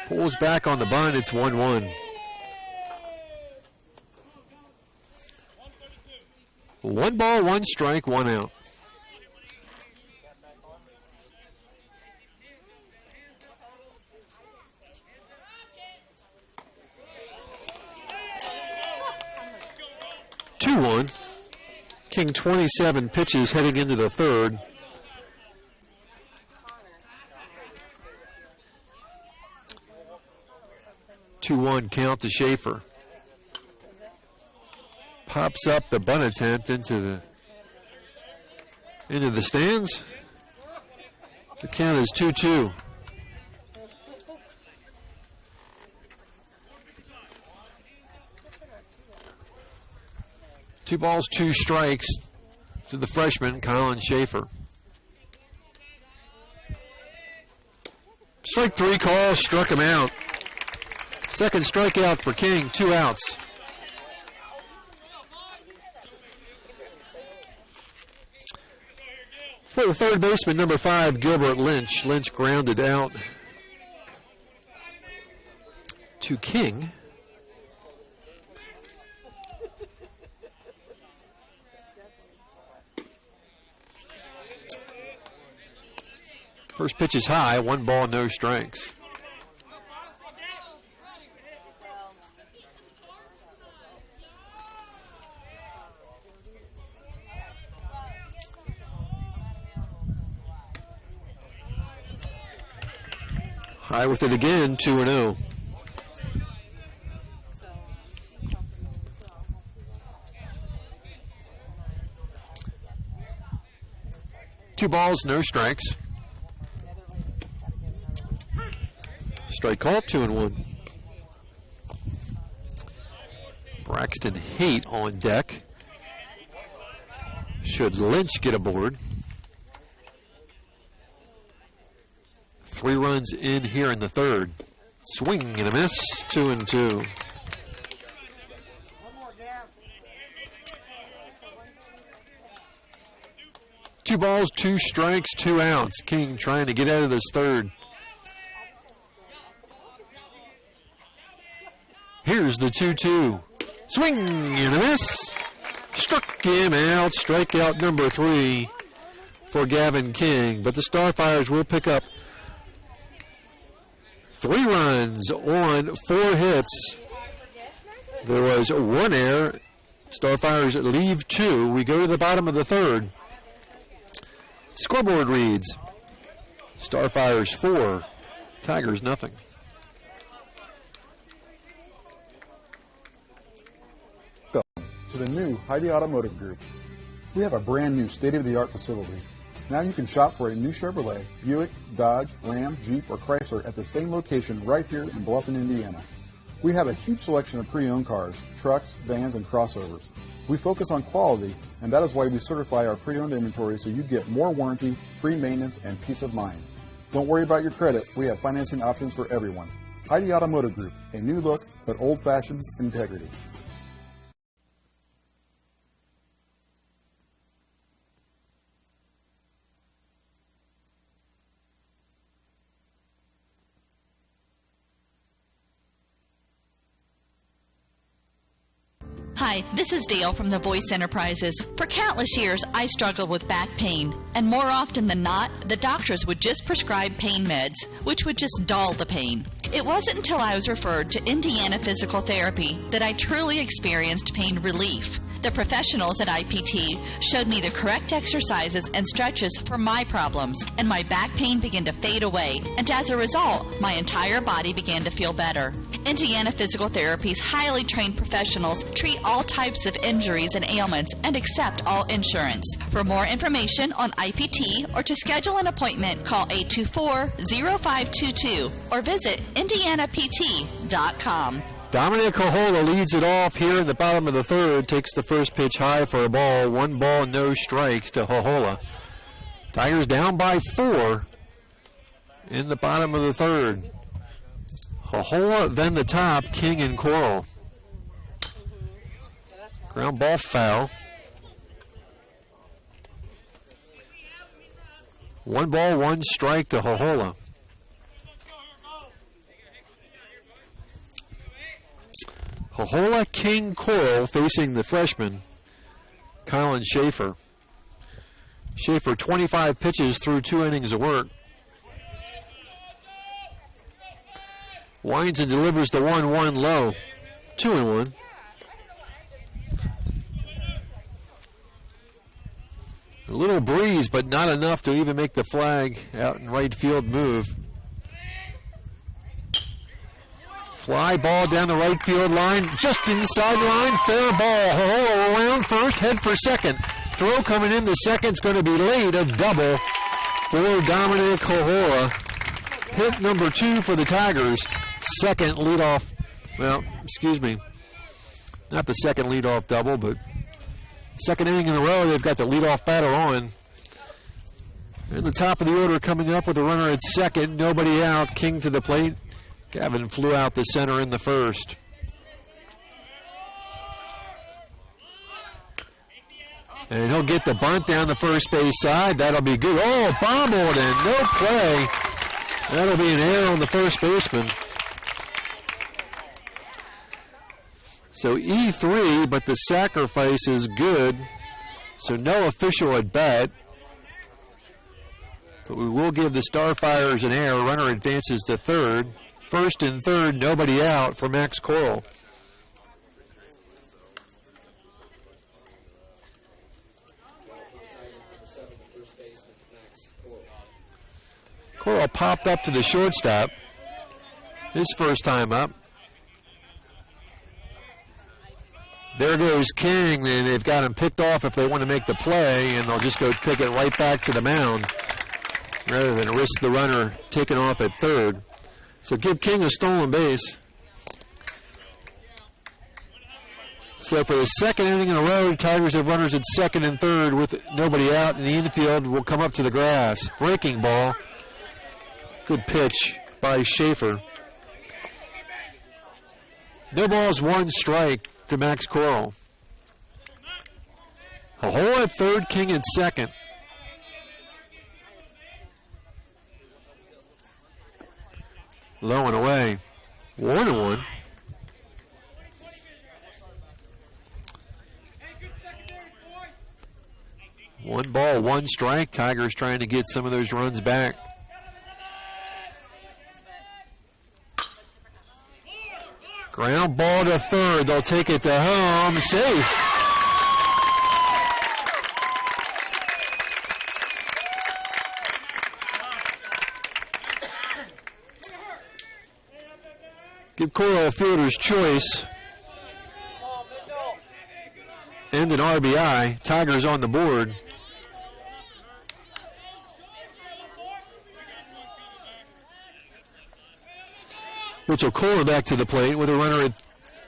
B: Pulls back on the bunt. It's 1-1. 1 ball, 1 strike, 1 out. Two-one. King 27 pitches heading into the third. Two-one count to Schaefer. Pops up the bunt attempt into the stands. The count is 2-2. Two balls, 2 strikes to the freshman, Colin Schaefer. Strike 3 call, struck him out. Second strikeout for King, 2 outs. For the third baseman, number 5, Gilbert Lynch. Lynch grounded out to King. First pitch is high, 1 ball, no strikes. High with it again, 2-0. Two balls, no strikes. Strike call, 2-1. Braxton Haight on deck. Should Lynch get aboard. 3 runs in here in the third. Swing and a miss, 2-2. Two balls, 2 strikes, 2 outs. King trying to get out of this third. Here's the 2-2. Swing and a miss. Struck him out. Strikeout number 3 for Gavin King. But the Starfires will pick up 3 runs on 4 hits. There was 1 error. Starfires leave 2. We go to the bottom of the third. Scoreboard reads Starfires 4, Tigers nothing.
J: To the new Heidi Automotive Group. We have a brand new state-of-the-art facility. Now you can shop for a new Chevrolet, Buick, Dodge, Ram, Jeep, or Chrysler at the same location right here in Bluffton, Indiana. We have a huge selection of pre-owned cars, trucks, vans, and crossovers. We focus on quality, and that is why we certify our pre-owned inventory so you get more warranty, free maintenance, and peace of mind. Don't worry about your credit. We have financing options for everyone. Heidi Automotive Group, a new look, but old-fashioned integrity.
D: Hi, this is Dale from the Voice Enterprises. For countless years, I struggled with back pain, and more often than not, the doctors would just prescribe pain meds, which would just dull the pain. It wasn't until I was referred to Indiana Physical Therapy that I truly experienced pain relief. The professionals at IPT showed me the correct exercises and stretches for my problems, and my back pain began to fade away, and as a result, my entire body began to feel better. Indiana Physical Therapy's highly trained professionals treat all types of injuries and ailments and accept all insurance. For more information on IPT or to schedule an appointment, call 824-0522 or visit indianapt.com.
B: Dominic Hohola leads it off here in the bottom of the third, takes the first pitch high for a ball. 1 ball, no strikes to Hohola. Tigers down by 4 in the bottom of the third. Hohola, then the top, King and Coral. Ground ball foul. 1 ball, 1 strike to Hohola. Hohola, King, Coral facing the freshman, Colin Schaefer. Schaefer, 25 pitches through 2 innings of work. Winds and delivers the 1-1 low. 2-1. A little breeze, but not enough to even make the flag out in right field move. Fly ball down the right field line, just inside line, fair ball. Ho around first, head for second. Throw coming in the second's going to be late, a double for Dominic Hohora. Hit number 2 for the Tigers. Second leadoff, well, excuse me, not the second leadoff double, but second inning in a row, they've got the leadoff batter on. In the top of the order coming up with a runner at second, nobody out, King to the plate. Gavin flew out the center in the first. And he'll get the bunt down the first base side. That'll be good. Oh, bobbled and no play. That'll be an error on the first baseman. So E3, but the sacrifice is good. So no official at bat. But we will give the Starfires an error. Runner advances to third. First and third, nobody out for Max Coral. Coral popped up to the shortstop. His first time up. There goes King, and they've got him picked off if they want to make the play, and they'll just go take it right back to the mound rather than risk the runner taking off at third. So give King a stolen base. So for the second inning in a row, Tigers have runners at second and third with nobody out, and the infield will come up to the grass. Breaking ball. Good pitch by Schaefer. No balls, 1 strike to Max Coral. A hole at third, King at second. Low and away. 1-1. One ball, 1 strike. Tigers trying to get some of those runs back. Ground ball to third. They'll take it to home. Safe. Give Coral a fielder's choice. And an RBI. Tigers on the board. Mitchell Kohler back to the plate with a runner at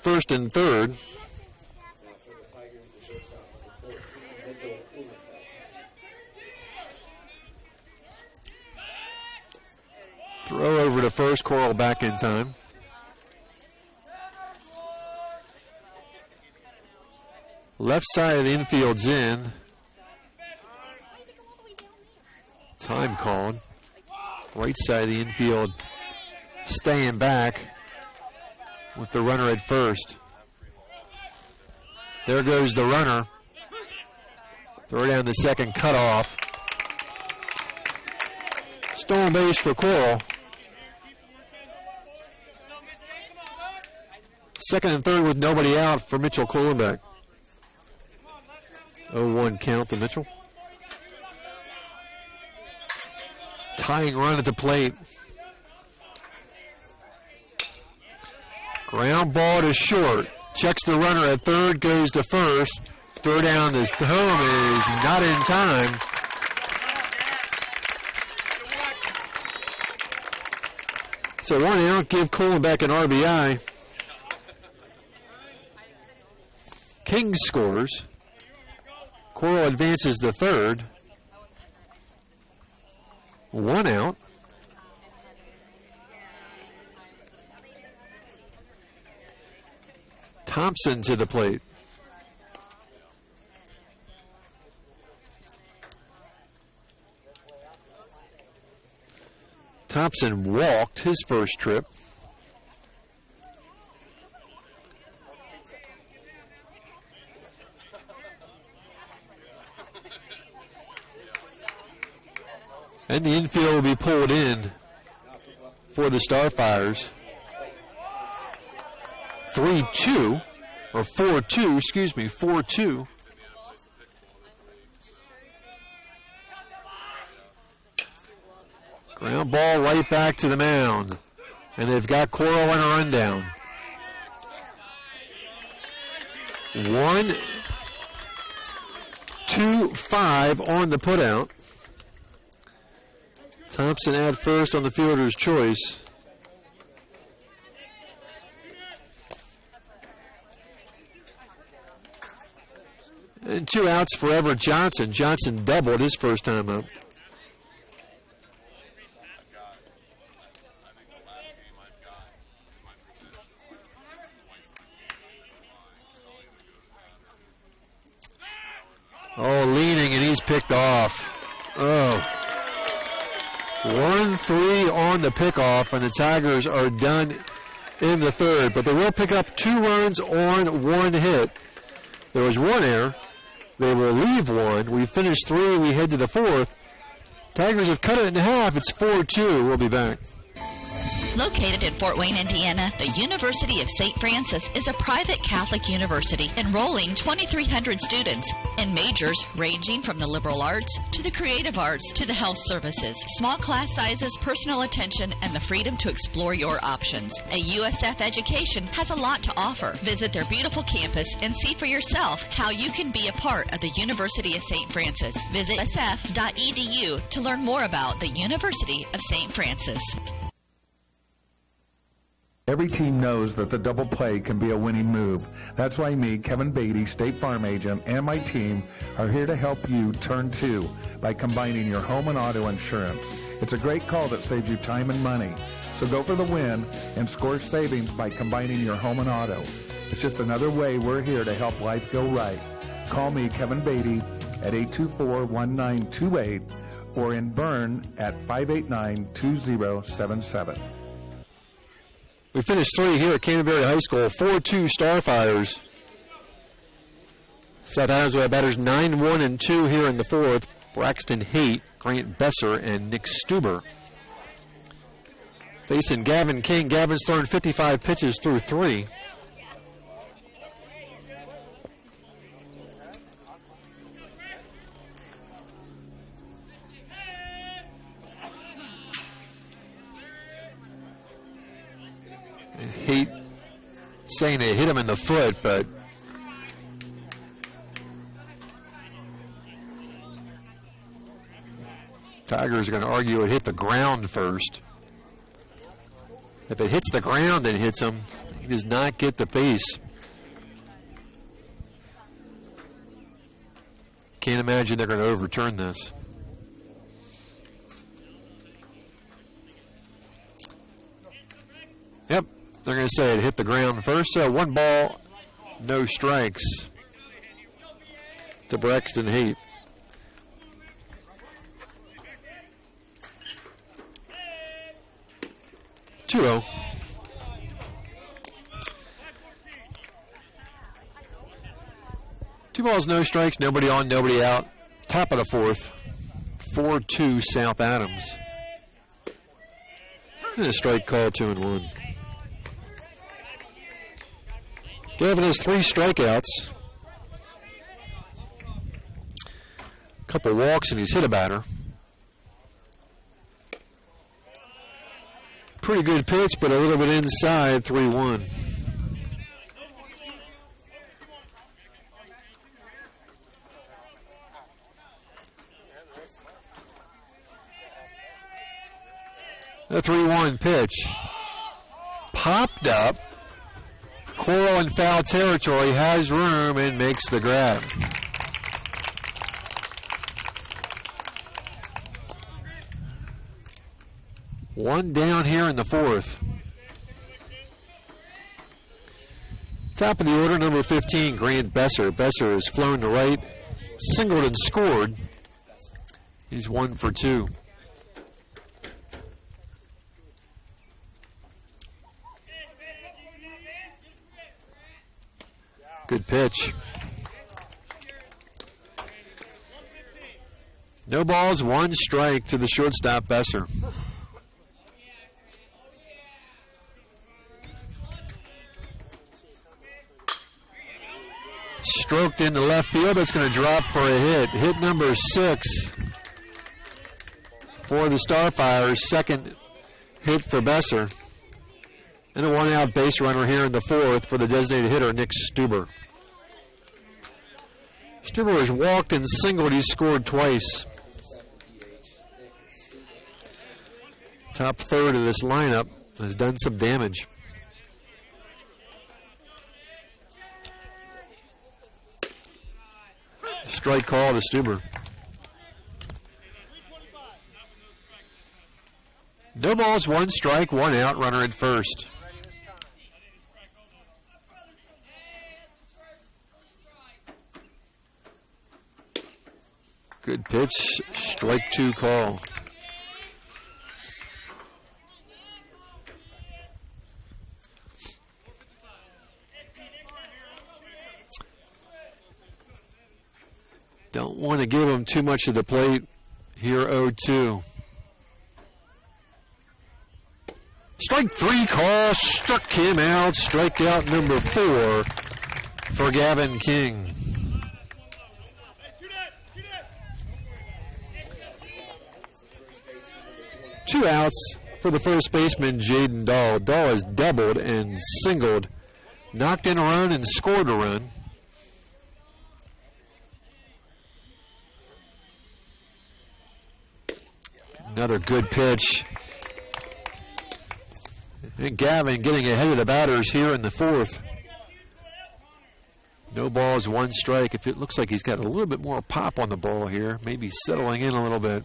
B: first and third. Throw over to first, Coral back in time. Left side of the infield's in. Time called. Right side of the infield staying back with the runner at first. There goes the runner. Throw down the second cutoff. Stolen base for Coral. Second and third with nobody out for Mitchell Kohlenbeck. 0-1 count to Mitchell. Tying run at the plate. Ground ball to short. Checks the runner at third, goes to first. Throw down to home is not in time. So 1 out, give Kohlenbeck an RBI. King scores. Coral advances to third. 1 out. Thompson to the plate. Thompson walked his first trip. And the infield will be pulled in for the Starfires. 3-2, or 4-2, excuse me, 4-2. Ground ball right back to the mound. And they've got Coral on a rundown. 1-2-5 on the putout. Thompson at first on the fielder's choice. And 2 outs for Everett Johnson. Johnson doubled his first time up. Oh, leaning, and he's picked off. Oh. 1-3 on the pickoff, and the Tigers are done in the third. But they will pick up 2 runs on 1 hit. There was 1 error. They will leave 1. We finished 3. We head to the 4th. Tigers have cut it in half. It's 4-2. We'll be back.
D: Located in Fort Wayne, Indiana, the University of St. Francis is a private Catholic university enrolling 2,300 students in majors ranging from the liberal arts to the creative arts to the health services. Small class sizes, personal attention, and the freedom to explore your options. A USF education has a lot to offer. Visit their beautiful campus and see for yourself how you can be a part of the University of St. Francis. Visit usf.edu to learn more about the University of St. Francis.
E: Every team knows that the double play can be a winning move. That's why me, Kevin Beatty, State Farm agent, and my team are here to help you turn 2 by combining your home and auto insurance. It's a great call that saves you time and money. So go for the win and score savings by combining your home and auto. It's just another way we're here to help life go right. Call me, Kevin Beatty, at 824-1928 or in Bern at 589-2077.
B: We finished 3 here at Canterbury High School. 4-2 Starfires. South Adams with batters 9-1-2 here in the 4th. Braxton Haight, Grant Besser, and Nick Stuber. Facing Gavin King. Gavin's thrown 55 pitches through 3. Haight saying they hit him in the foot, but Tigers are going to argue it hit the ground first. If it hits the ground and hits him, he does not get the base. Can't imagine they're going to overturn this. Yep, they're going to say it hit the ground first. So 1 ball, no strikes to Braxton Haight. Two-0. Two balls, no strikes, nobody on, nobody out. Top of the 4th. 4-2 South Adams. And a strike call, 2-1. Gavin has 3 strikeouts. A couple walks, and he's hit a batter. Pretty good pitch, but a little bit inside, 3-1. The 3-1 pitch. Popped up. Coral in foul territory, has room, and makes the grab. One down here in the 4th. Top of the order, number 15, Grant Besser. Besser has flown to right, singled and scored. He's 1 for 2. Good pitch. No balls, 1 strike to the shortstop, Besser. Stroked into left field. It's going to drop for a hit. Hit number 6 for the Starfires. Second hit for Besser. And a 1-out base runner here in the 4th for the designated hitter, Nick Stuber. Stuber has walked and singled. He's scored twice. Top third of this lineup has done some damage. Strike call to Stuber. No balls, 1 strike, 1 out, runner at first. Good pitch, strike 2 call. Don't want to give him too much of the plate here, 0-2. Strike 3 call, struck him out. Strikeout number 4 for Gavin King. Two outs for the first baseman, Jaden Dahl. Dahl has doubled and singled, knocked in a run and scored a run. Another good pitch. And Gavin getting ahead of the batters here in the 4th. No balls, 1 strike. If it looks like he's got a little bit more pop on the ball here, maybe settling in a little bit.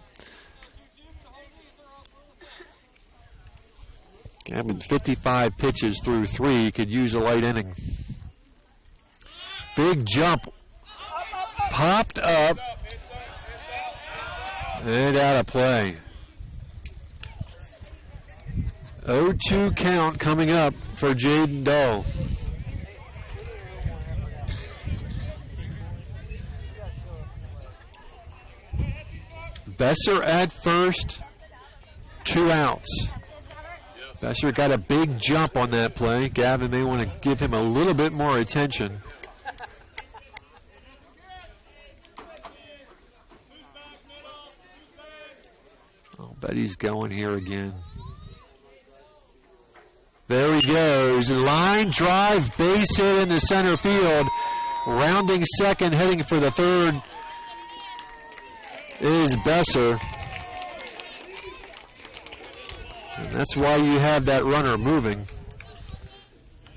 B: Gavin, 55 pitches through 3, could use a light inning. Big jump. Popped up. And out of play. 0-2 count coming up for Jaden Dahl. Besser at first, 2 outs. Besser got a big jump on that play. Gavin may want to give him a little bit more attention. I'll bet he's going here again. There he goes. Line drive, base hit in the center field. Rounding second, heading for the 3rd is Besser. And that's why you have that runner moving.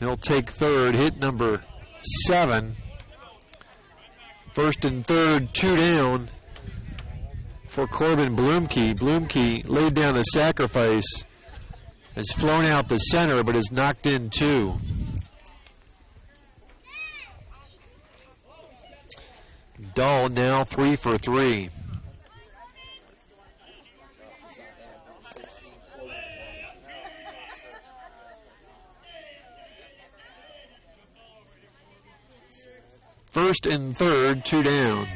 B: He'll take 3rd, hit number 7. 1st and 3rd, 2 down for Corbin Blumke. Blumke laid down a sacrifice. Has flown out the center, but is knocked in 2. Dahl now 3 for 3. First and 3rd, 2 down.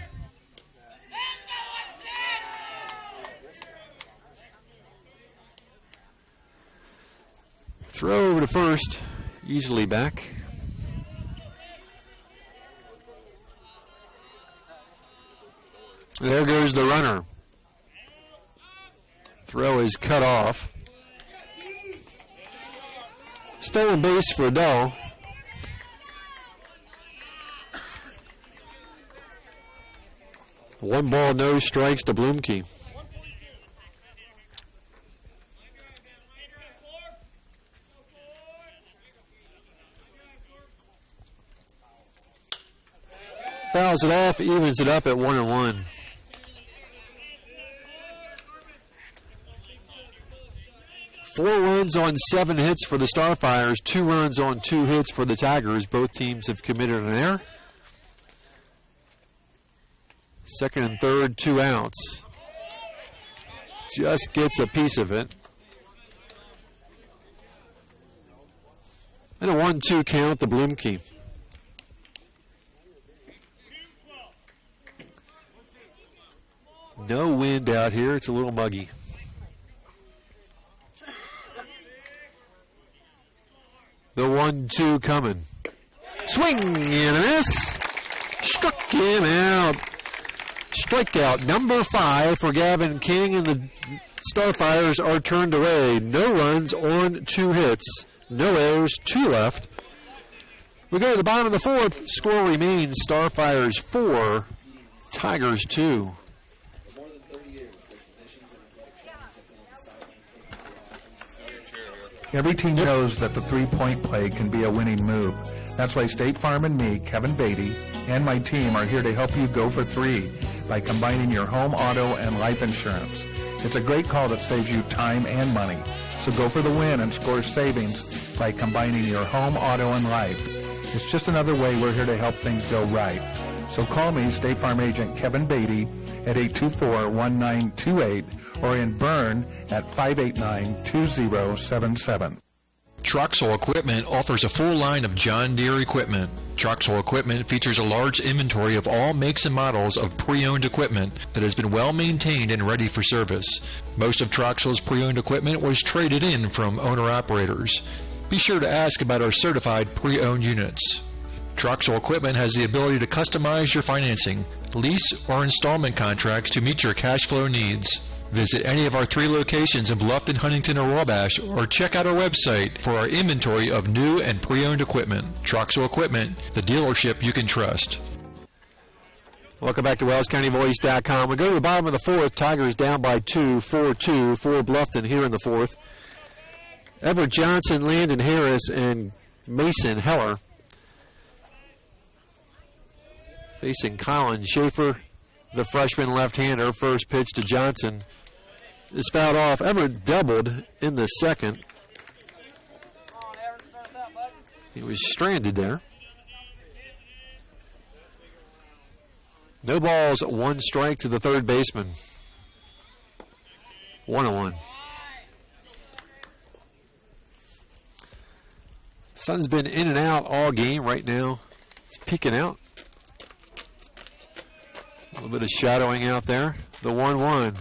B: Throw over to first, easily back. There goes the runner. Throw is cut off. Stolen base for Dahl. One ball, no strikes to Blumke. Fouls it off, evens it up at 1-1. Four runs on 7 hits for the Starfires, 2 runs on 2 hits for the Tigers. Both teams have committed an error. 2nd and 3rd, 2 outs. Just gets a piece of it. And a 1-2 count to Blumke. No win out here. It's a little muggy. The 1-2 coming. Swing and a miss. Struck him out. Strikeout number 5 for Gavin King, and the Starfires are turned away. No runs on 2 hits. No errors, 2 left. We go to the bottom of the 4th. Score remains Starfires 4, Tigers 2.
E: Every team knows that the three-point play can be a winning move. That's why State Farm and me, Kevin Beatty, and my team are here to help you go for 3 by combining your home, auto, and life insurance. It's a great call that saves you time and money. So go for the win and score savings by combining your home, auto, and life. It's just another way we're here to help things go right. So call me, State Farm Agent Kevin Beatty, at 824-1928 or in Bern at 589-2077.
C: Troxel Equipment offers a full line of John Deere equipment. Troxel Equipment features a large inventory of all makes and models of pre-owned equipment that has been well maintained and ready for service. Most of Troxel's pre-owned equipment was traded in from owner-operators. Be sure to ask about our certified pre-owned units. Troxel Equipment has the ability to customize your financing, lease, or installment contracts to meet your cash flow needs. Visit any of our 3 locations in Bluffton, Huntington, or Wabash, or check out our website for our inventory of new and pre-owned equipment. Troxel Equipment, the dealership you can trust.
B: Welcome back to WellsCountyVoice.com. We go to the bottom of the 4th. Tigers down by 2, 4-2 for Bluffton here in the 4th. Everett Johnson, Landon Harris, and Mason Heller facing Colin Schaefer, the freshman left-hander. First pitch to Johnson is fouled off. Everett doubled in the second. He was stranded there. No balls, 1 strike to the third baseman. 1-1. Sun's been in and out all game. Right now it's peeking out. A little bit of shadowing out there. The 1-1.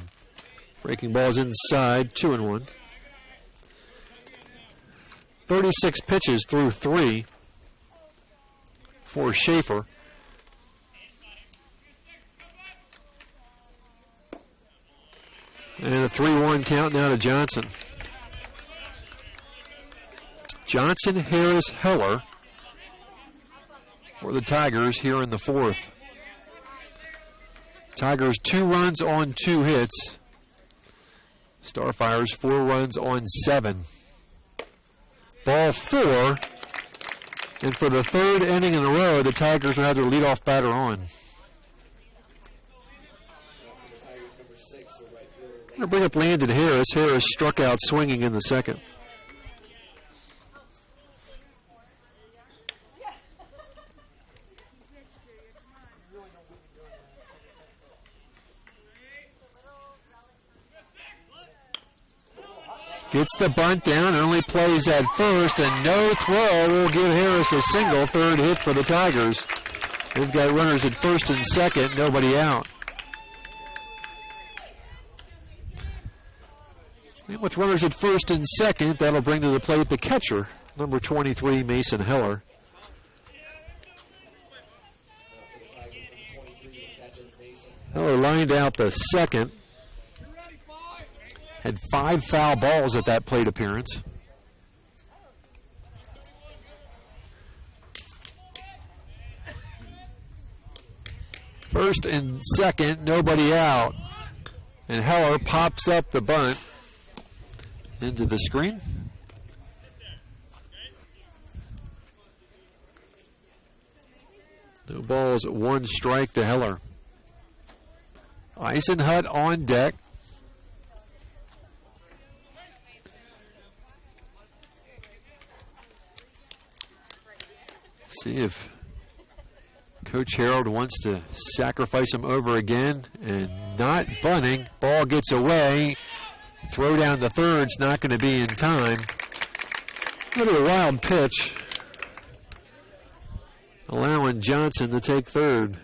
B: Breaking balls inside, 2-1. 36 pitches through 3 for Schaefer. And a 3-1 count now to Johnson. Johnson, Harris, Heller for the Tigers here in the 4th. Tigers 2 runs on 2 hits. Starfires 4 runs on 7. Ball 4. And for the 3rd inning in a row, the Tigers will have their leadoff batter on. I'm going to bring up Landon Harris. Harris struck out swinging in the second. Gets the bunt down, only plays at first, and no throw will give Harris a single. 3rd hit for the Tigers. They've got runners at first and second, nobody out. And with runners at first and second, that'll bring to the plate the catcher, number 23, Mason Heller. Heller lined out the second. Had 5 foul balls at that plate appearance. First and second, nobody out. And Heller pops up the bunt into the screen. No balls, 1 strike to Heller. Eisenhut on deck. See if Coach Harold wants to sacrifice him over again, and not bunting. Ball gets away. Throw down the third's not going to be in time. Look at a wild pitch, allowing Johnson to take third.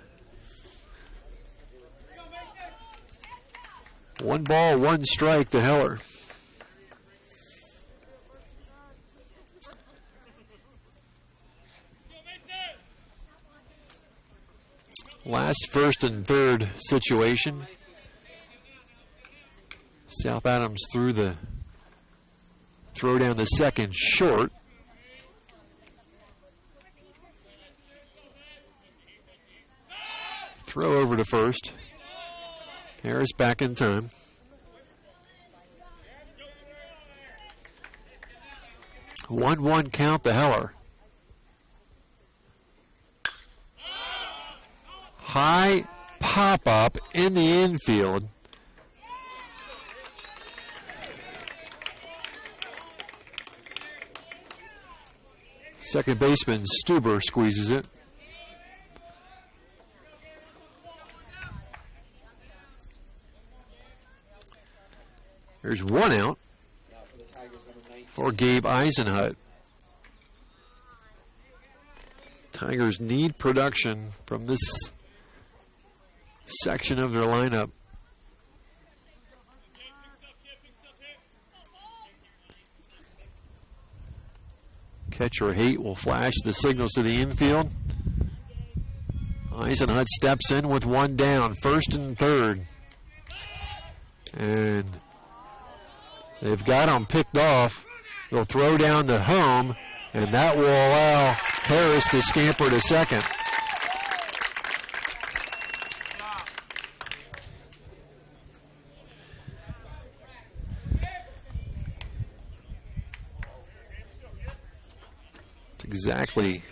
B: 1 ball, 1 strike to Heller. Last first and third situation. South Adams threw the throw down the second short. Throw over to first. Harris back in time. One count to Heller. High pop-up in the infield. Second baseman Stuber squeezes it. There's 1 out for Gabe Eisenhut. Tigers need production from this section of their lineup. Catcher Haight will flash the signals to the infield. Eisenhut steps in with 1 down, first and third. And they've got him picked off. They'll throw down to home, and that will allow Harris to scamper to second. It's exactly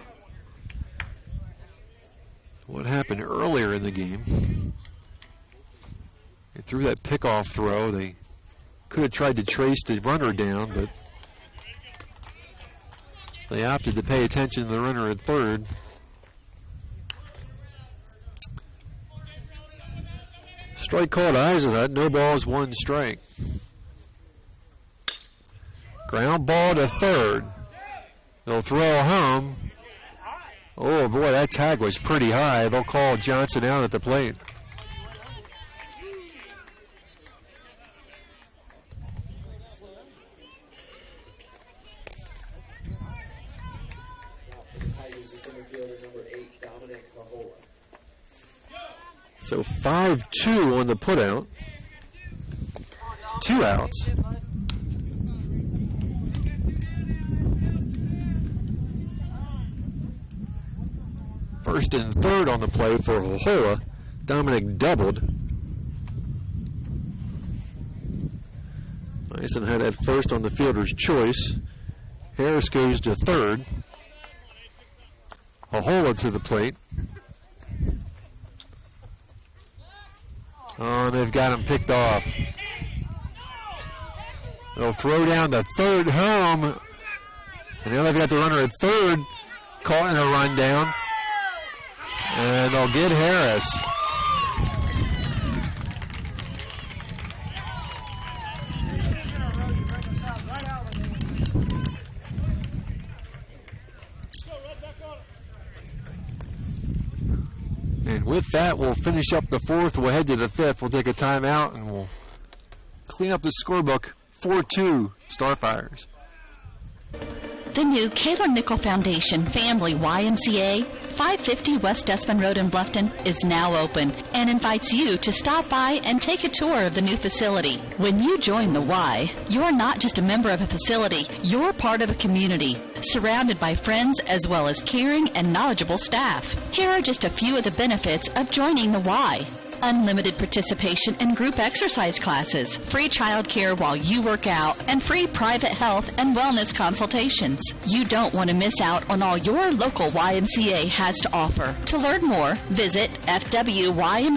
B: what happened earlier in the game. They threw that pickoff throw. They could have tried to trace the runner down, but they opted to pay attention to the runner at third. Strike called Eisenhut. No balls, 1 strike. Ground ball to third. They'll throw home. Oh boy, that tag was pretty high. They'll call Johnson out at the plate. So 5-2 on the putout. 2 outs. First and third on the play for Hohola. Dominic doubled. Mason had at first on the fielder's choice. Harris goes to third. Hohola to the plate. Oh, and they've got him picked off. They'll throw down the third home. And now they've got the runner at third caught in a run down. And they'll get Harris. And with that, we'll finish up the fourth. We'll head to the fifth. We'll take a timeout and we'll clean up the scorebook. 4-2 Starfires.
D: The new Kayla Nickel Foundation Family YMCA, 550 West Desmond Road in Bluffton, is now open and invites you to stop by and take a tour of the new facility. When you join the Y, you're not just a member of a facility, you're part of a community, surrounded by friends as well as caring and knowledgeable staff. Here are just a few of the benefits of joining the Y. Unlimited participation in group exercise classes, free child care while you work out, and free private health and wellness consultations. You don't want to miss out on all your local YMCA has to offer. To learn more, visit fwymca.org.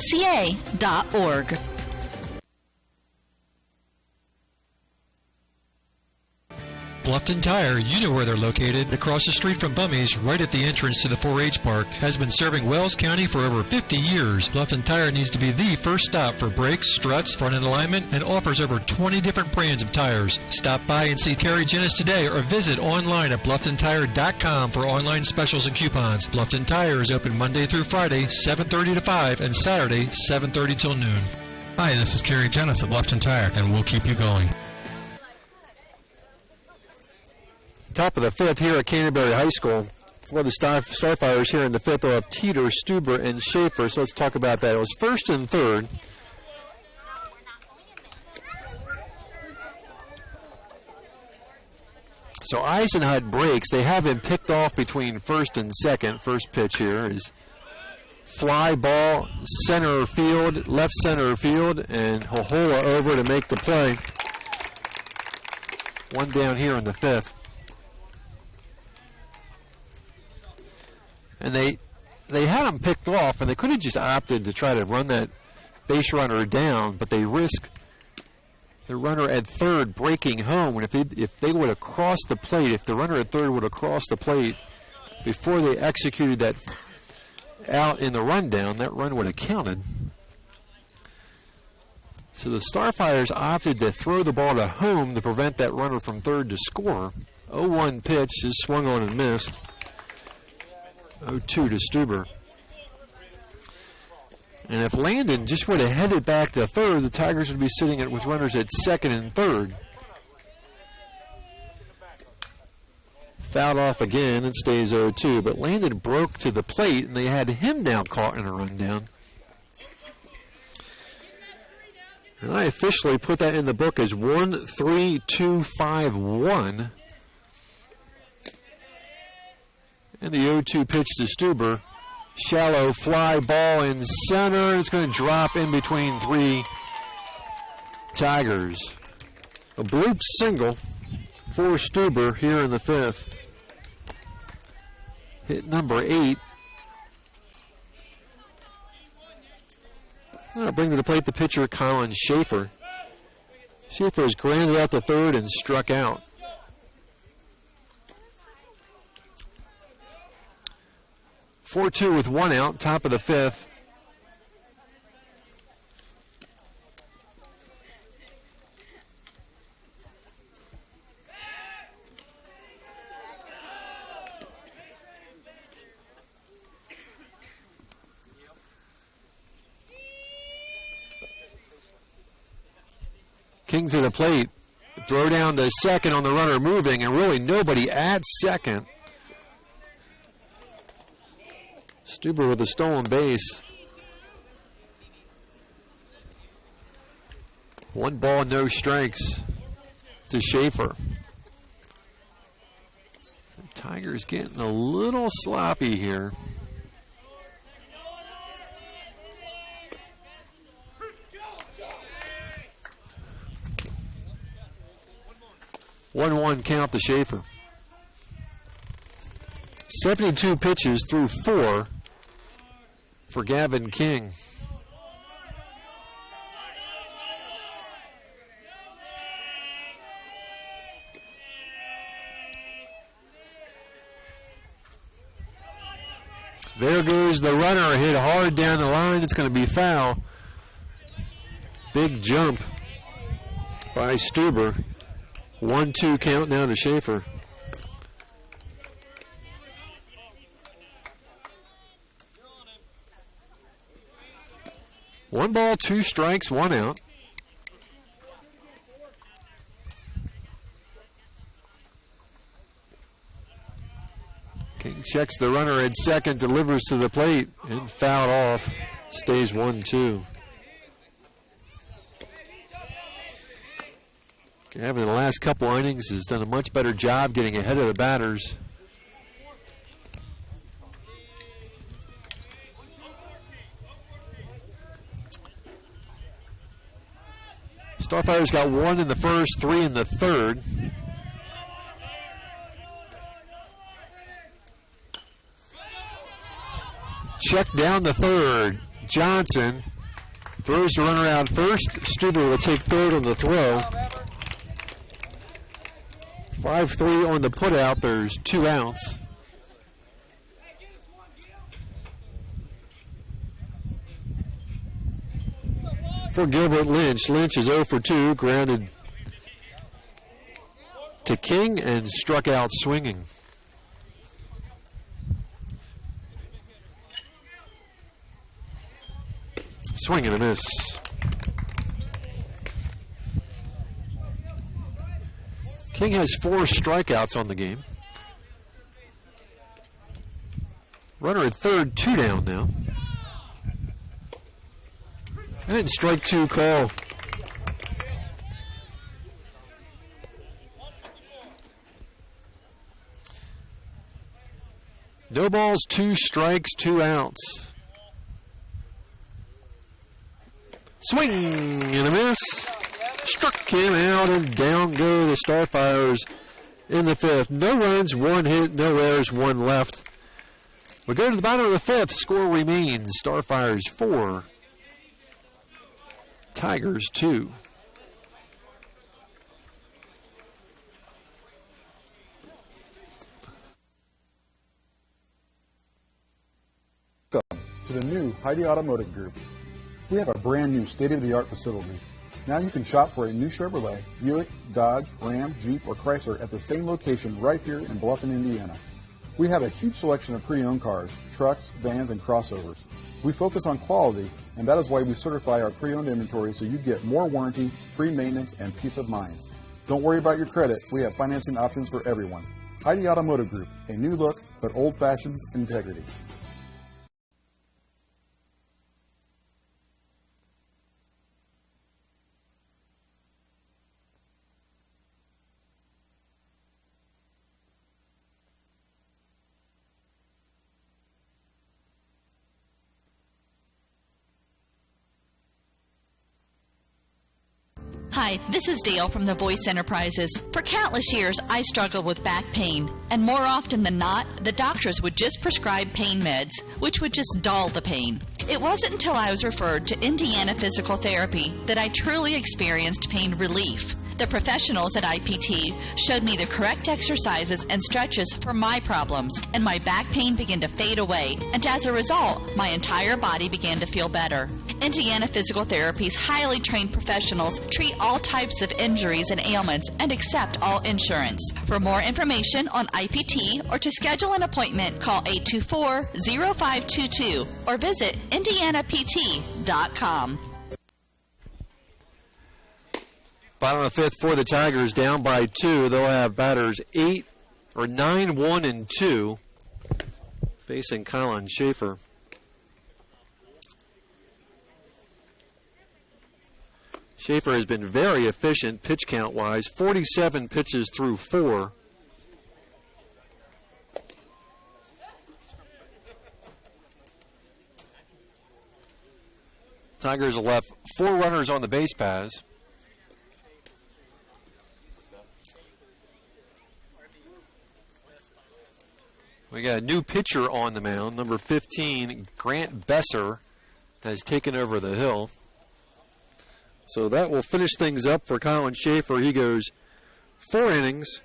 C: Bluffton Tire, you know where they're located. Across the street from Bummy's, right at the entrance to the 4-H park, has been serving Wells County for over 50 years. Bluffton Tire needs to be the first stop for brakes, struts, front end alignment, and offers over 20 different brands of tires. Stop by and see Terry Jennis today or visit online at BlufftonTire.com for online specials and coupons. Bluffton Tire is open Monday through Friday, 7:30 to 5, and Saturday, 7:30 till noon.
F: Hi, this is Kerry Jennis at Bluffton Tire, and we'll keep you going.
B: Top of the fifth here at Canterbury High School. For the Starfires here in the fifth are Teeter, Stuber, and Schaefer. So let's talk about that. It was first and third. So Eisenhut breaks. They have him picked off between first and second. First pitch here is fly ball, center field, left center field, and Hohola over to make the play. One down here in the fifth. And they had him picked off, and they could have just opted to try to run that base runner down, but they risk the runner at third breaking home. And if they would have crossed the plate, if the runner at third would have crossed the plate before they executed that out in the rundown, that run would have counted. So the Starfires opted to throw the ball to home to prevent that runner from third to score. 0-1 pitch is swung on and missed. 0-2 to Stuber. And if Landon just would have headed back to third, the Tigers would be sitting with runners at second and third. Fouled off again and stays 0-2. But Landon broke to the plate, and they had him now caught in a rundown. And I officially put that in the book as 1-3-2-5-1. And the 0-2 pitch to Stuber. Shallow fly ball in center. It's going to drop in between three Tigers. A bloop single for Stuber here in the fifth. Hit number 8. I'll bring to the plate the pitcher, Colin Schaefer. Schaefer has grounded out the third and struck out. 4-2 with one out, top of the fifth. King to the plate. Throw down to second on the runner moving, and really nobody at second. Stuber with a stolen base. 1 ball, no strikes to Schaefer. The Tigers getting a little sloppy here. One count to Schaefer. 72 pitches through 4 for Gavin King. There goes the runner, hit hard down the line. It's going to be foul. Big jump by Stuber. 1-2 count now to Schaefer. One ball, 2 strikes, 1 out. King checks the runner at second, delivers to the plate, and fouled off. Stays 1-2. Gavin, in the last couple innings, has done a much better job getting ahead of the batters. Starfire's got 1 in the first, 3 in the third. Check down the third. Johnson throws the runner out first. Stuber will take third on the throw. 5-3 on the putout. There's 2 outs. For Gilbert Lynch. Lynch is 0 for 2, grounded to King and struck out swinging. Swing and a miss. King has 4 strikeouts on the game. Runner at third, 2 down now. And strike 2 call. No balls, 2 strikes, 2 outs. Swing and a miss. Struck him out, and down go the Starfires in the 5th. No runs, 1 hit, no errors, 1 left. We go to the bottom of the 5th. Score remains Starfires 4, Tigers 2.
J: Welcome to the new Heidi Automotive Group. We have a brand new state-of-the-art facility. Now you can shop for a new Chevrolet, Buick, Dodge, Ram, Jeep, or Chrysler at the same location right here in Bluffton, Indiana. We have a huge selection of pre-owned cars, trucks, vans, and crossovers. We focus on quality, and that is why we certify our pre-owned inventory so you get more warranty, free maintenance, and peace of mind. Don't worry about your credit. We have financing options for everyone. Heidi Automotive Group, a new look, but old-fashioned integrity.
D: Hi, this is Dale from the Voice Enterprises. For countless years, I struggled with back pain, and more often than not, the doctors would just prescribe pain meds, which would just dull the pain. It wasn't until I was referred to Indiana Physical Therapy that I truly experienced pain relief. The professionals at IPT showed me the correct exercises and stretches for my problems, and my back pain began to fade away, and as a result, my entire body began to feel better. Indiana Physical Therapy's highly trained professionals treat all types of injuries and ailments and accept all insurance. For more information on IPT or to schedule an appointment, call 824-0522 or visit indianapt.com.
B: Bottom of the 5th for the Tigers, down by 2. They'll have batters 9, 1, and 2 facing Colin Schaefer. Schaefer has been very efficient pitch count-wise, 47 pitches through 4. Tigers have left 4 runners on the base paths. We got a new pitcher on the mound, number 15, Grant Besser, has taken over the hill. So that will finish things up for Colin Schaefer. He goes 4 innings,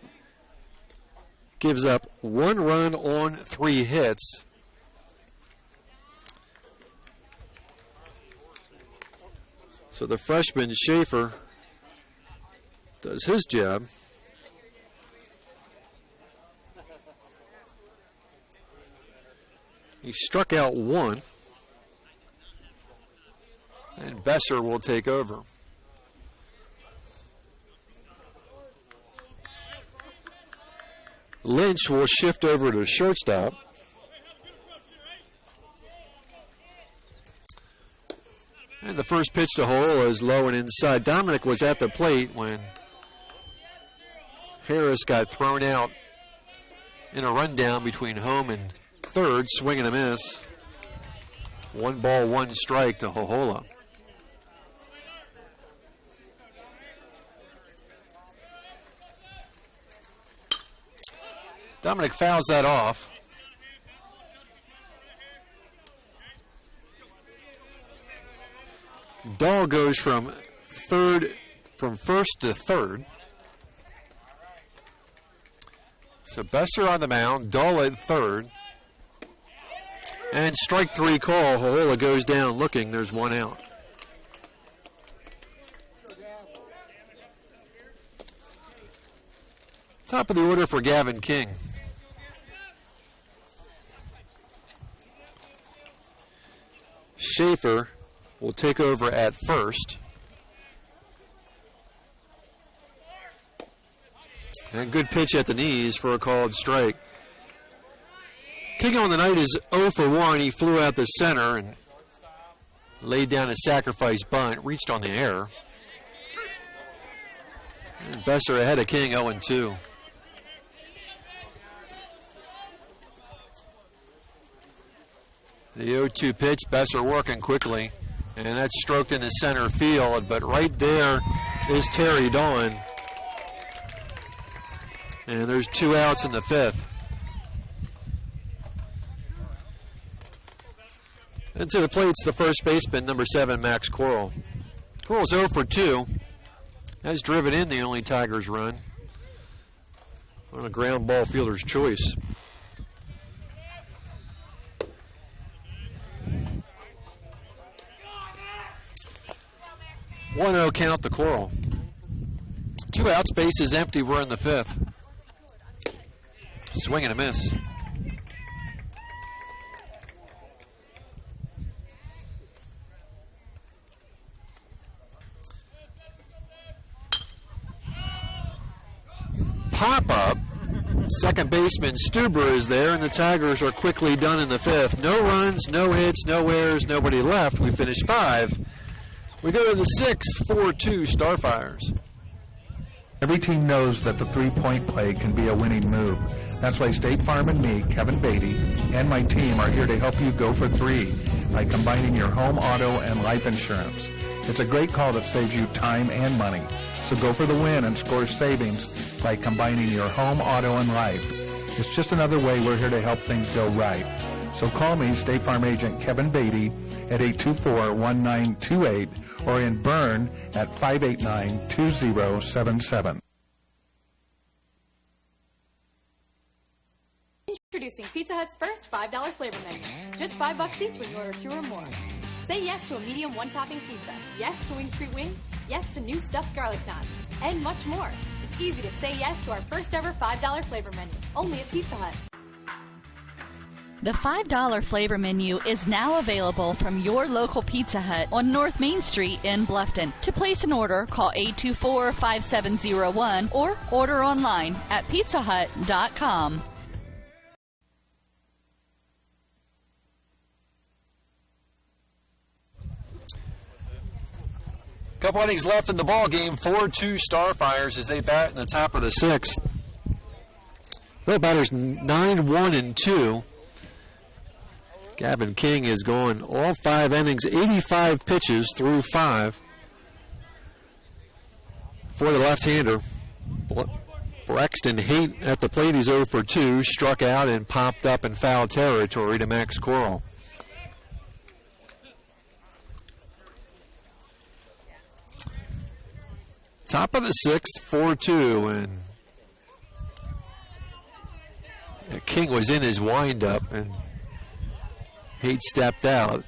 B: gives up 1 run on 3 hits. So the freshman Schaefer does his job. He struck out 1. And Besser will take over. Lynch will shift over to shortstop. And the first pitch to Hole is low and inside. Dominic was at the plate when Harris got thrown out in a rundown between home and third. Swing and a miss. 1 ball, 1 strike to Hohola. Dominic fouls that off. Dahl goes from first to third. So Besser on the mound, Dahl at third. And strike 3 call. Hohola goes down looking. There's 1 out. Top of the order for Gavin King. Schaefer will take over at first. And a good pitch at the knees for a called strike. King on the night is 0 for 1. He flew out the center and laid down a sacrifice bunt, reached on the air. And Besser ahead of King 0-2. The 0-2 pitch, Besser working quickly, and that's stroked into center field, but right there is Terry Dawn. And there's 2 outs in the 5th. And to the plate's the first baseman, number 7, Max Corral. Corral's 0 for 2. Has driven in the only Tigers run on a ground ball fielder's choice. One 0 count to Corral. 2 outs, base is empty. We're in the 5th. Swing and a miss. Pop-up. Second baseman Stuber is there, and the Tigers are quickly done in the 5th. No runs, no hits, no errors, nobody left. We finished 5. We go to the 6th, 4-2 Starfires.
E: Every team knows that the three-point play can be a winning move. That's why State Farm and me, Kevin Beatty, and my team are here to help you go for 3 by combining your home, auto, and life insurance. It's a great call that saves you time and money. So go for the win and score savings by combining your home, auto, and life. It's just another way we're here to help things go right. So call me, State Farm Agent Kevin Beatty, at 824-1928 or in Bern at 589-2077.
K: Introducing Pizza Hut's first $5 flavor menu. Just $5 each when you order 2 or more. Say yes to a medium one-topping pizza. Yes to Wing Street Wings. Yes to new stuffed garlic knots. And much more. It's easy to say yes to our first ever $5 flavor menu. Only at Pizza Hut.
D: The $5 flavor menu is now available from your local Pizza Hut on North Main Street in Bluffton. To place an order, call 824-5701 or order online at pizzahut.com.
B: Couple innings left in the ball game. 4-2 Starfires as they bat in the top of the 6th. The batters 9-1-2. Gavin King has gone all 5 innings, 85 pitches through 5 for the left-hander. Braxton Haight at the plate. He's 0 for 2, struck out and popped up in foul territory to Max Corral. Top of the 6th, 4-2, and King was in his windup, and Haight stepped out.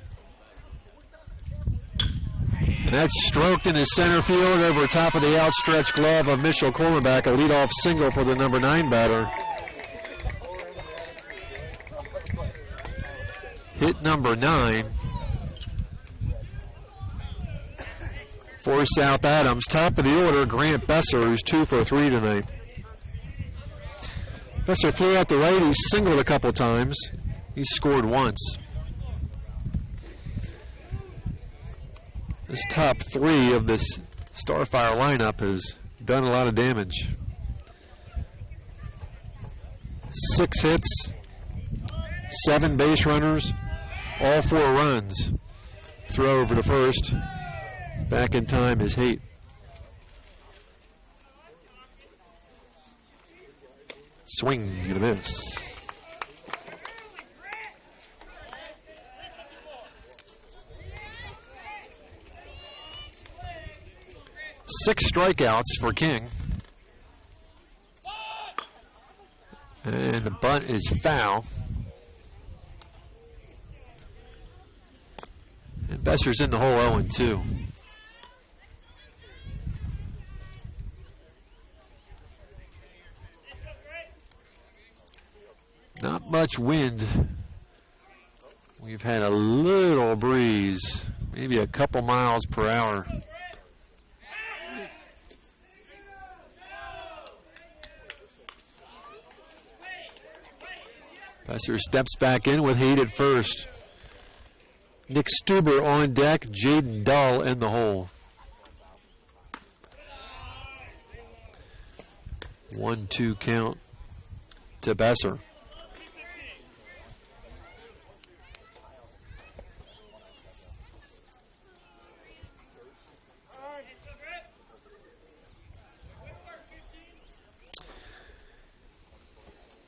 B: And that's stroked in his center field over top of the outstretched glove of Mitchell Cornerback, a leadoff single for the number 9 batter. Hit number 9. For South Adams, top of the order, Grant Besser, who's 2 for 3 tonight. Besser flew out the right. He's singled a couple times. He's scored once. This top 3 of this Starfire lineup has done a lot of damage. 6 hits, 7 base runners, all 4 runs. Throw over to first. Back in time is Haight. Swing and a miss. Six strikeouts for King. And the bunt is foul. And Besser's in the hole 0-2. Not much wind. We've had a little breeze, maybe a couple miles per hour. Besser steps back in with Haight at first. Nick Stuber on deck, Jaden Dahl in the hole. 1-2 count to Besser.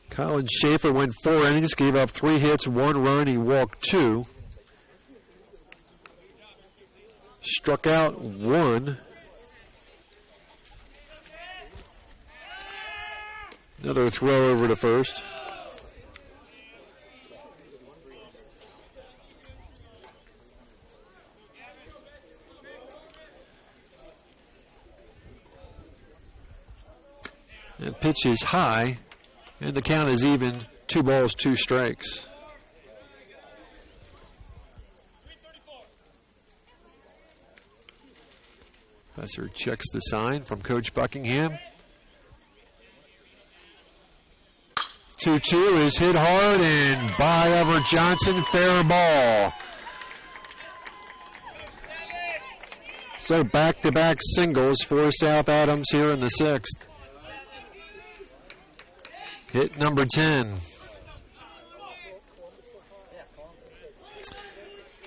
B: Colin Schaefer went 4 innings, gave up 3 hits, 1 run. He walked 2. Struck out 1. Another throw over to first. And pitch is high, and the count is even. 2 balls, 2 strikes. Besser checks the sign from Coach Buckingham. 2-2 is hit hard and by Everett Johnson, fair ball. So back-to-back singles for South Adams here in the 6th. Hit number 10.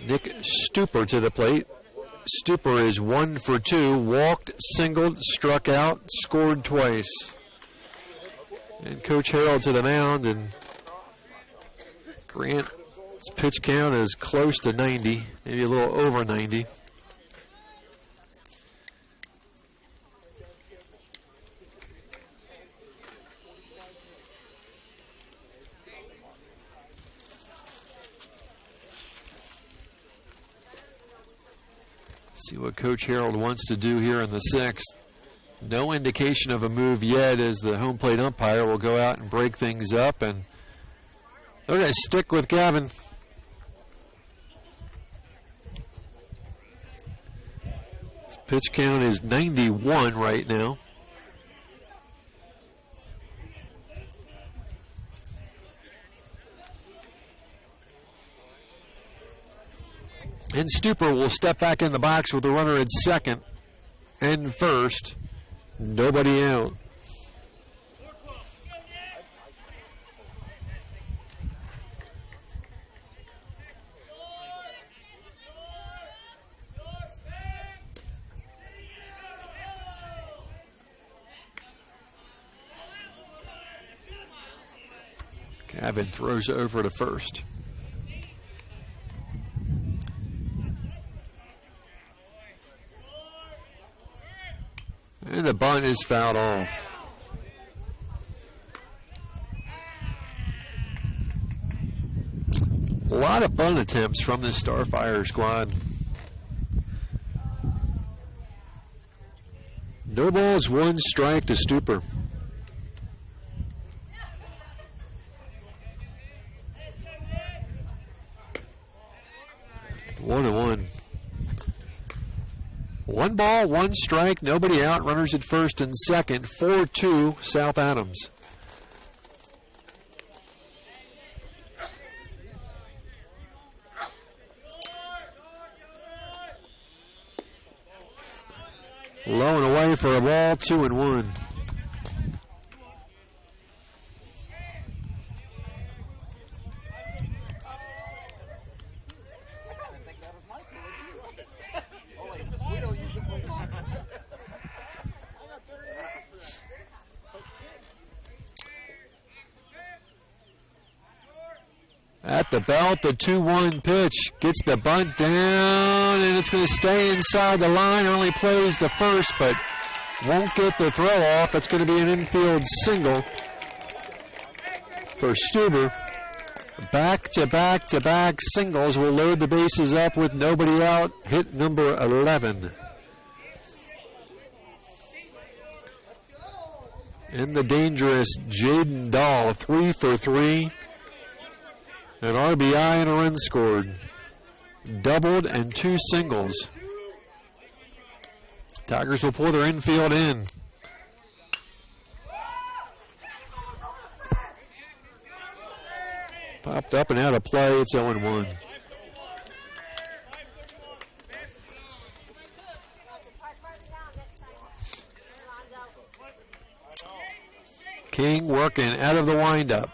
B: Nick Stuper to the plate. Stuper is 1 for 2, walked, singled, struck out, scored twice. And Coach Harold to the mound, and Grant's pitch count is close to 90, maybe a little over 90. See what Coach Harold wants to do here in the 6th. No indication of a move yet, as the home plate umpire will go out and break things up, and they're going to stick with Gavin. His pitch count is 91 right now. And Stuper will step back in the box with the runner at second and first. Nobody out. Gavin throws over to first. And the bunt is fouled off. A lot of bunt attempts from the Starfire squad. No balls, 1 strike to Stuper. One and one. 1 ball, 1 strike, nobody out. Runners at first and second. 4-2 South Adams. Low and away for a ball, 2-1. At the belt, the 2-1 pitch gets the bunt down, and it's going to stay inside the line. Only plays the first, but won't get the throw off. It's going to be an infield single for Stuber. Back-to-back-to-back singles will load the bases up with nobody out. Hit number 11. And the dangerous Jaden Dahl, 3 for 3. An RBI and a run scored. Doubled and 2 singles. Tigers will pull their infield in. Popped up and out of play. It's 0-1. King working out of the windup.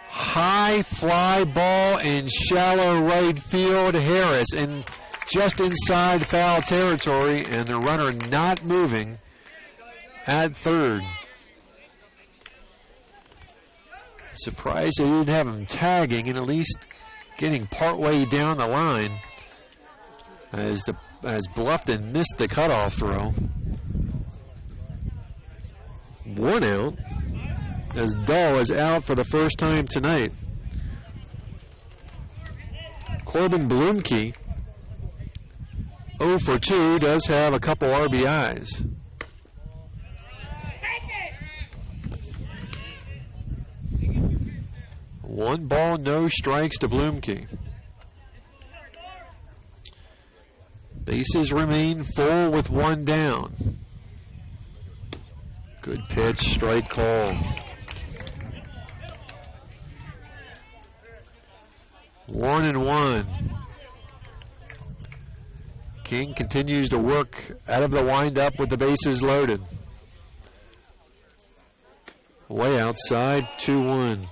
B: High fly ball in shallow right field. Harris and just inside foul territory, and the runner not moving at third. Surprised they didn't have him tagging and at least getting partway down the line as Bluffton missed the cutoff throw. 1 out as Dahl is out for the first time tonight. Corbin Blumke, 0 for 2, does have a couple RBIs. One ball, no strikes to Blumke. Bases remain full with one down. Good pitch, strike call. 1-1. King continues to work out of the windup with the bases loaded. Way outside, 2-1.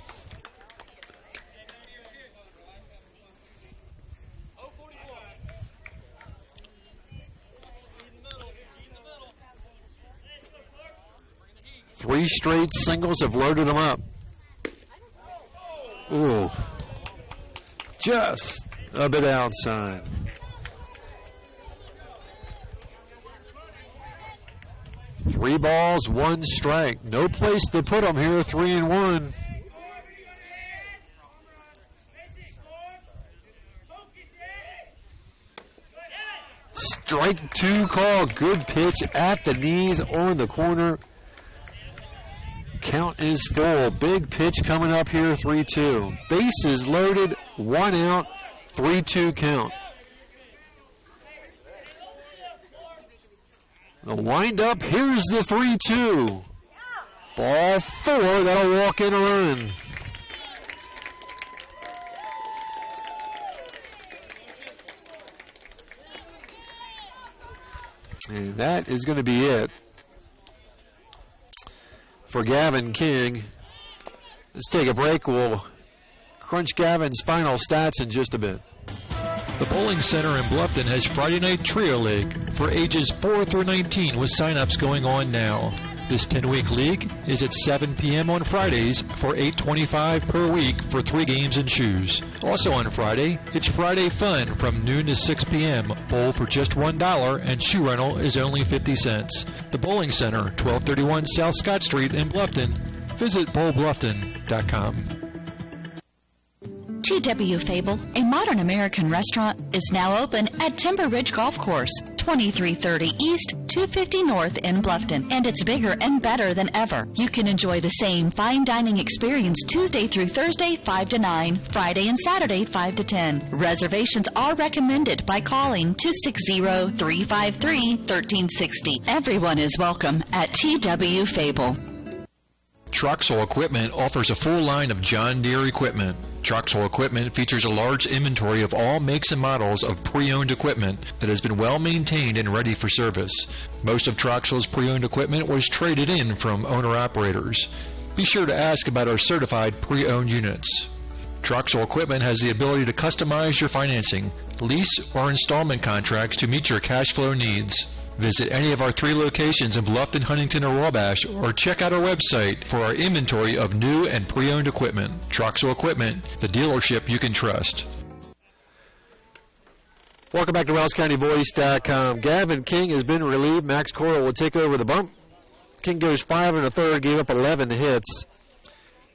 B: Three straight singles have loaded them up. Ooh. Just a bit outside. Three balls, one strike. No place to put them here, 3-1. Strike two call. Good pitch at the knees on the corner. Count is full. Big pitch coming up here, 3-2. Bases loaded, 1 out, 3-2 count. The windup, here's the 3-2. Ball 4, that'll walk in a run. And that is going to be it for Gavin King. Let's take a break. We'll crunch Gavin's final stats in just a bit.
C: The Bowling Center in Bluffton has Friday Night Trio League for ages 4 through 19 with sign-ups going on now. This 10-week league is at 7 p.m. on Fridays for $8.25 per week for 3 games and shoes. Also on Friday, it's Friday Fun from noon to 6 p.m. Bowl for just $1 and shoe rental is only 50 cents. The Bowling Center, 1231 South Scott Street in Bluffton. Visit bowlbluffton.com.
D: T.W. Fable, a modern American restaurant, is now open at Timber Ridge Golf Course, 2330 East, 250 North in Bluffton, and it's bigger and better than ever. You can enjoy the same fine dining experience Tuesday through Thursday, 5 to 9, Friday and Saturday, 5 to 10. Reservations are recommended by calling 260-353-1360. Everyone is welcome at T.W. Fable.
C: Troxel Equipment offers a full line of John Deere equipment. Troxel Equipment features a large inventory of all makes and models of pre-owned equipment that has been well maintained and ready for service. Most of Troxel's pre-owned equipment was traded in from owner-operators. Be sure to ask about our certified pre-owned units. Troxel Equipment has the ability to customize your financing, lease, or installment contracts to meet your cash flow needs. Visit any of our 3 locations in Bluffton, Huntington, or Wabash, or check out our website for our inventory of new and pre-owned equipment. Troxel Equipment, the dealership you can trust.
B: Welcome back to WellsCountyVoice.com. Gavin King has been relieved. Max Coral will take over the bump. King goes 5 1/3, gave up 11 hits.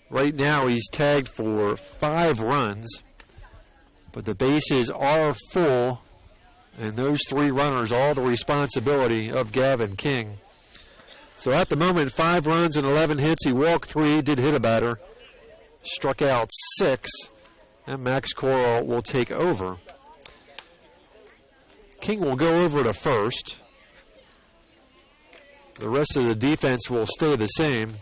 B: Right now he's tagged for 5 runs, but the bases are full. And those 3 runners, all the responsibility of Gavin King. So at the moment, 5 runs and 11 hits. He walked 3, did hit a batter, struck out 6, and Max Coral will take over. King will go over to first. The rest of the defense will stay the same.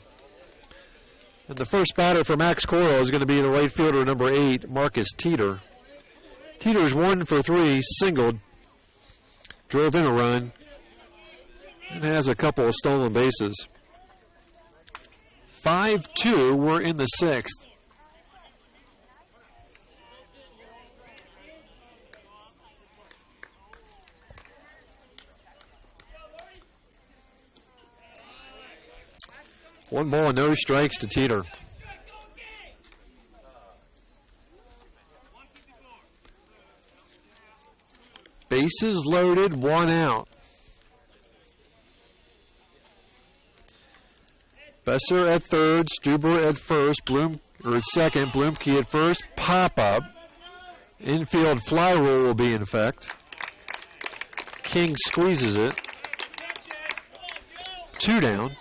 B: And the first batter for Max Coyle is going to be the right fielder, number 8, Marcus Teeter. Teeter's 1 for 3, singled, drove in a run, and has a couple of stolen bases. 5-2, we're in the 6th. One ball, no strikes to Teeter. Bases loaded, 1 out. Besser at third, Stuber at first, at second, Blumke at first, pop up. Infield fly rule will be in effect. King squeezes it. 2 down.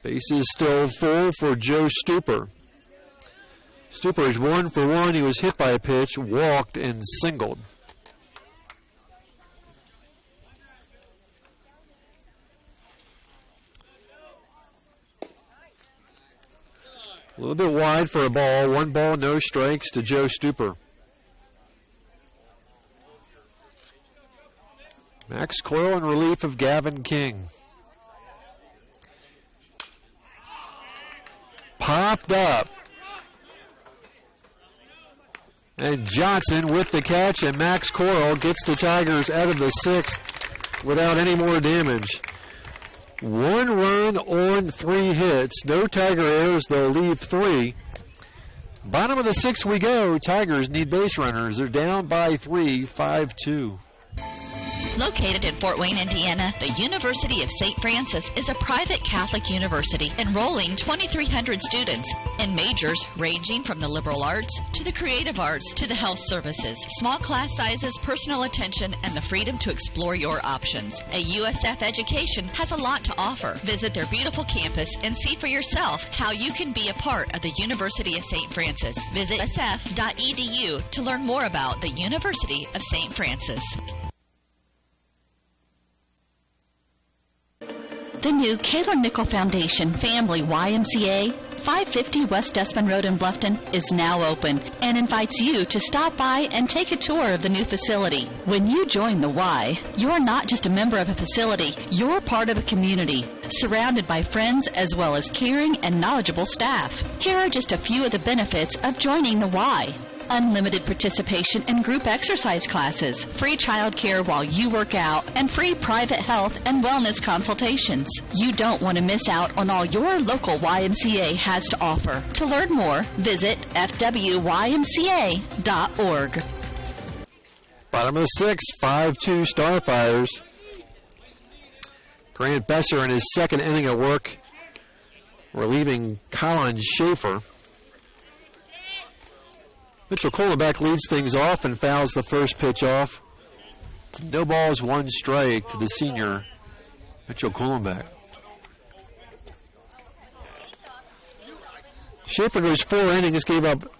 B: Bases still full for Joe Stuper. Stuper is 1 for 1. He was hit by a pitch, walked, and singled. A little bit wide for a ball. 1 ball, no strikes to Joe Stuper. Max Coyle in relief of Gavin King. Popped up. And Johnson with the catch, and Max Coyle gets the Tigers out of the 6th without any more damage. 1 run on 3 hits. No Tiger errors. They'll leave 3. Bottom of the 6th we go. Tigers need base runners. They're down by 3, 5-2.
D: Located in Fort Wayne, Indiana, the University of St. Francis is a private Catholic university enrolling 2,300 students in majors ranging from the liberal arts to the creative arts to the health services. Small class sizes, personal attention, and the freedom to explore your options. A USF education has a lot to offer. Visit their beautiful campus and see for yourself how you can be a part of the University of St. Francis. Visit usf.edu to learn more about the University of St. Francis.
L: The new Kayla Nickel Foundation Family YMCA, 550 West Desmond Road in Bluffton, is now open and invites you to stop by and take a tour of the new facility. When you join the Y, you're not just a member of a facility, you're part of a community, surrounded by friends as well as caring and knowledgeable staff. Here are just a few of the benefits of joining the Y. Unlimited participation in group exercise classes, free child care while you work out, and free private health and wellness consultations. You don't want to miss out on all your local YMCA has to offer. To learn more, visit fwymca.org.
B: Bottom of the 6th, 5-2 Starfires. Grant Besser in his 2nd inning of work, relieving Colin Schaefer. Mitchell Kohlenbeck leads things off and fouls the first pitch off. No balls, 1 strike to the senior, Mitchell Kohlenbeck. Schaefer goes 4 innings, gave up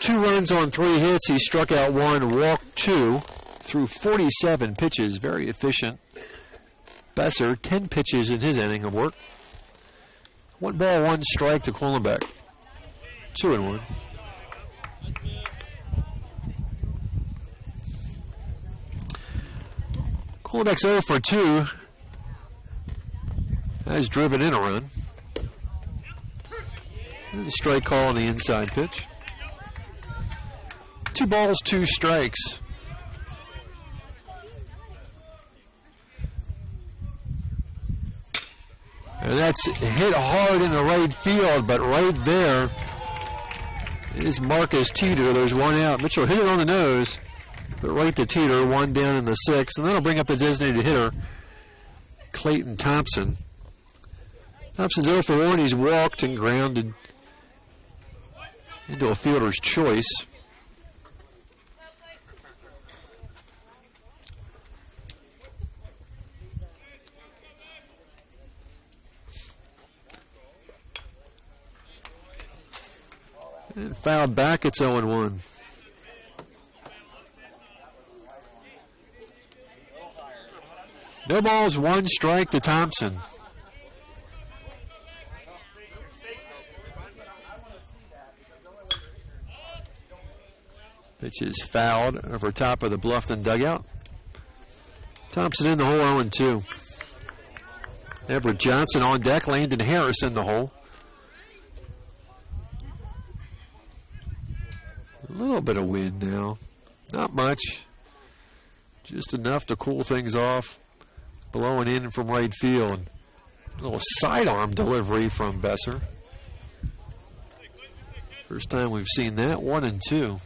B: 2 runs on 3 hits. He struck out 1, walked 2, threw 47 pitches, very efficient. Besser, 10 pitches in his inning of work. 1 ball, 1 strike to Kohlenbeck. 2-1. Kohlenbeck's 0 for 2. Has driven in a run. And a strike call on the inside pitch. 2 balls, 2 strikes. And that's hit hard in the right field, but right there is Marcus Teeter. There's 1 out. Mitchell hit it on the nose, but right to Teeter, 1 down in the 6th. And that'll bring up the designated hitter, Clayton Thompson. Thompson's 0 for 1. He's walked and grounded into a fielder's choice. And fouled back, it's 0-1. No balls, 1 strike to Thompson. Pitch is fouled over top of the Bluffton dugout. Thompson in the hole, 0-2. Everett Johnson on deck, Landon Harris in the hole. A little bit of wind now. Not much. Just enough to cool things off. Blowing in from right field. A little sidearm delivery from Besser. First time we've seen that, 1-2.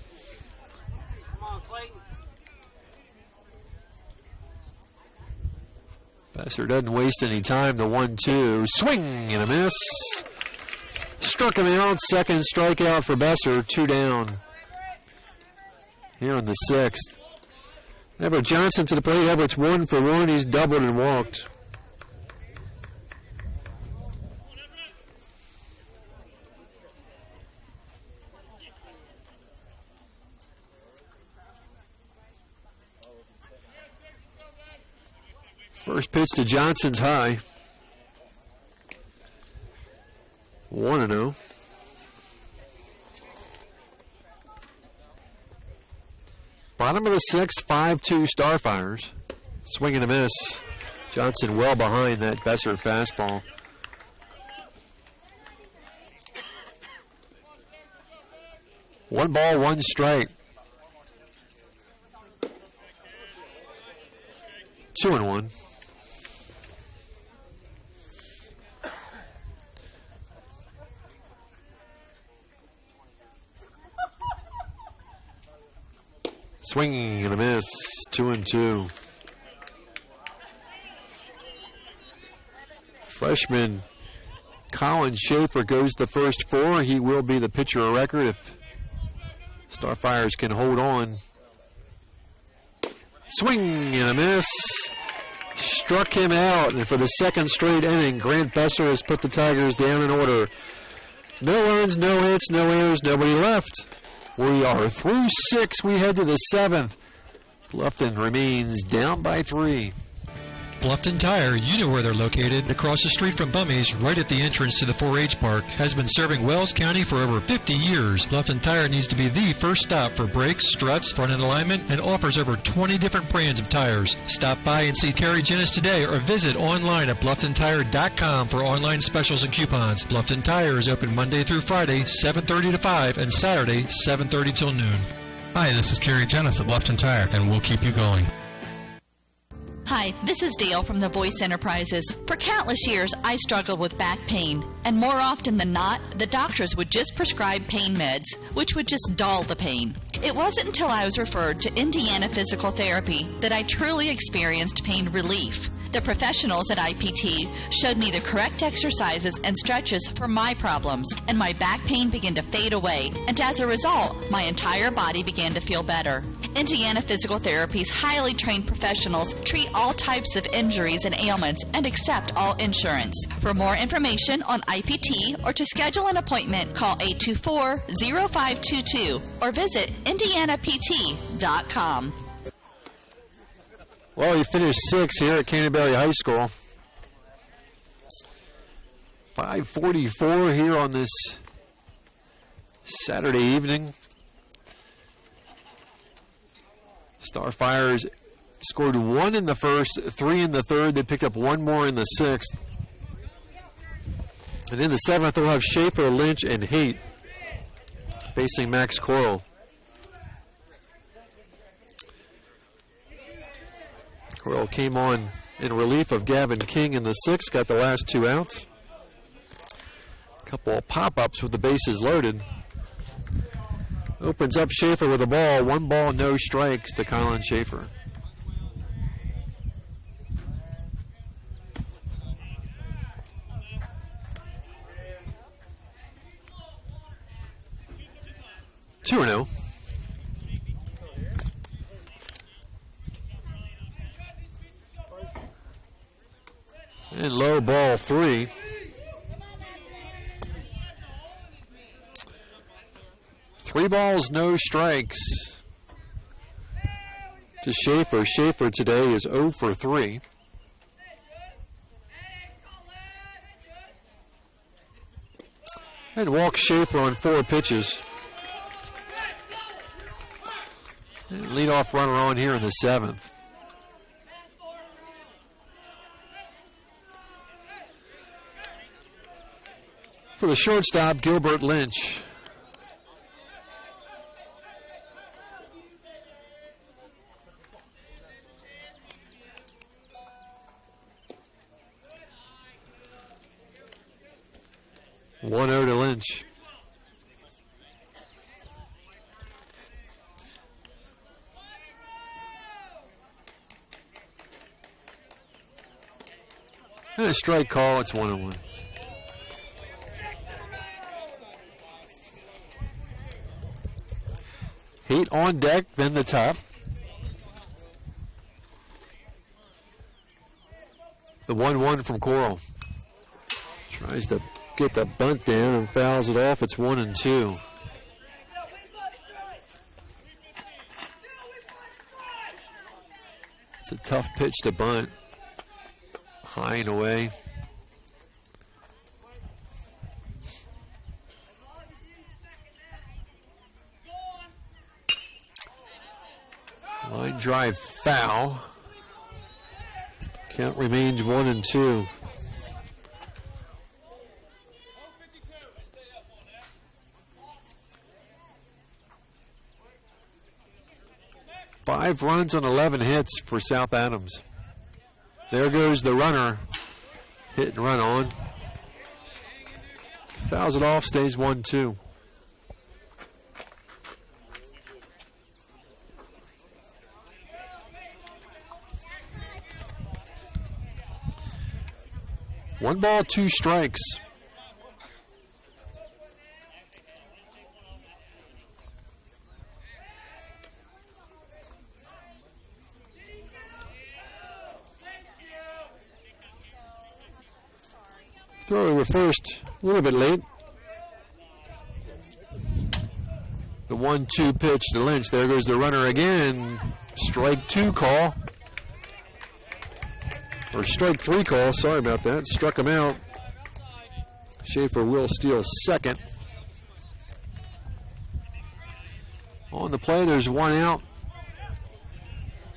B: Besser doesn't waste any time. The 1-2. Swing and a miss. Struck him out. Second strikeout for Besser. 2 down. Here in the 6th. Everett Johnson to the plate. Everett's 1 for 1. He's doubled and walked. First pitch to Johnson's high. 1-0. Bottom of the 6th, 5-2 Starfires. Swing and a miss. Johnson well behind that Besser fastball. One ball, one strike. 2-1. Swinging and a miss. 2-2. Freshman Colin Schaefer goes the first 4. He will be the pitcher of record if Starfires can hold on. Swing and a miss. Struck him out. And for the second straight inning, Grant Besser has put the Tigers down in order. No runs, no hits, no errors, nobody left. We are through 6. We head to the 7th. Bluffton remains down by 3.
C: Bluffton Tire, you know where they're located. Across the street from Bummy's, right at the entrance to the 4-H Park, has been serving Wells County for over 50 years. Bluffton Tire needs to be the first stop for brakes, struts, front-end alignment, and offers over 20 different brands of tires. Stop by and see Carrie Jennis today or visit online at BlufftonTire.com for online specials and coupons. Bluffton Tire is open Monday through Friday, 7:30 to 5, and Saturday, 7:30 till noon.
F: Hi, this is Carrie Jennis at Bluffton Tire, and we'll keep you going.
L: Hi, this is Dale from the Voice Enterprises. For countless years, I struggled with back pain, and more often than not, the doctors would just prescribe pain meds, which would just dull the pain. It wasn't until I was referred to Indiana Physical Therapy that I truly experienced pain relief. The professionals at IPT showed me the correct exercises and stretches for my problems, and my back pain began to fade away, and as a result, my entire body began to feel better. Indiana Physical Therapy's highly trained professionals treat all types of injuries and ailments and accept all insurance. For more information on IPT or to schedule an appointment, call 824-0522 or visit indianapt.com.
B: Well, he finished 6th here at Canterbury High School. 5:44 here on this Saturday evening. Starfires scored 1 in the first, 3 in the third. They picked up 1 more in the 6th. And in the 7th, they'll have Schaefer, Lynch, and Haight facing Max Coral. Coral came on in relief of Gavin King in the 6th, got the last 2 outs. A couple of pop-ups with the bases loaded. Opens up Schaefer with a ball. 1 ball, no strikes to Colin Schaefer. Two and 0. And low ball 3. Three balls, no strikes to Schaefer. Schaefer today is 0 for 3. And walks Schaefer on 4 pitches. Leadoff runner on here in the 7th. For the shortstop, Gilbert Lynch. One 0 to Lynch. And a strike call, it's 1-1. Heat on deck, then the top. The 1-1 from Coral. Tries to get the bunt down and fouls it off. It's 1-2. It's a tough pitch to bunt. High and away. Line drive foul. Count remains 1-2. Five runs on 11 hits for South Adams. There goes the runner. Hit and run on. Fouls it off, stays 1-2. One ball, two strikes. Throw over first, a little bit late. The 1-2 pitch to Lynch. There goes the runner again. Strike two call. Or strike three call, sorry about that. Struck him out. Schaefer will steal second. On the play, there's one out.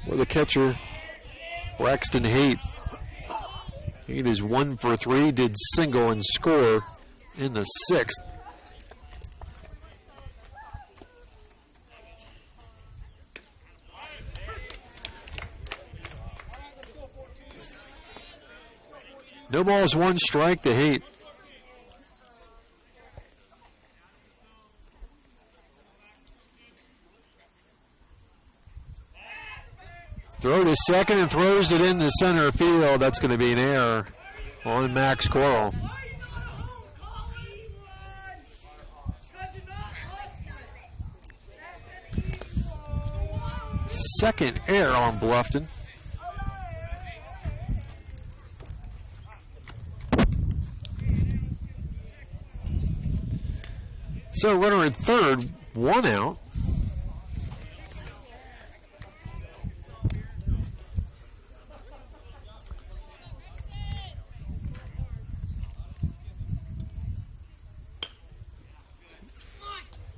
B: For the catcher, Braxton Haight. Haight is 1 for 3, did single and score in the 6th. No balls, one strike to Haight. Throw to second and throws it in the center field. That's going to be an error on Max Coral. Second error on Bluffton. So runner at third, one out.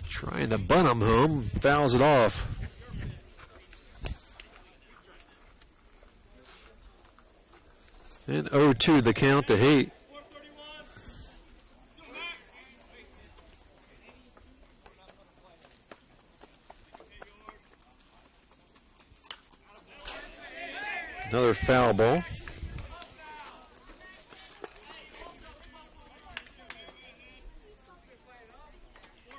B: Trying to bunt him home, fouls it off. And 0-2 the count to Haight. Another foul ball.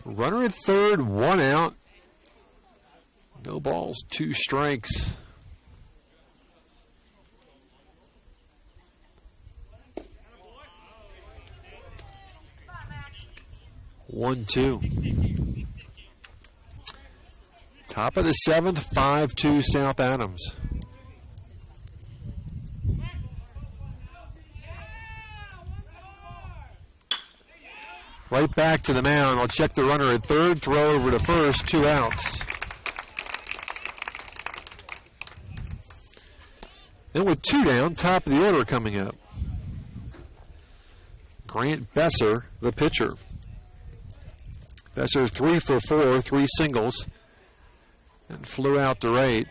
B: Runner at third, one out. No balls, two strikes. One, two. Top of the 7th, 5-2 South Adams. Right back to the mound. I'll check the runner at third. Throw over to first. 2 outs. And with 2 down, top of the order coming up. Grant Besser, the pitcher. Besser 3 for 4, 3 singles. and flew out to right.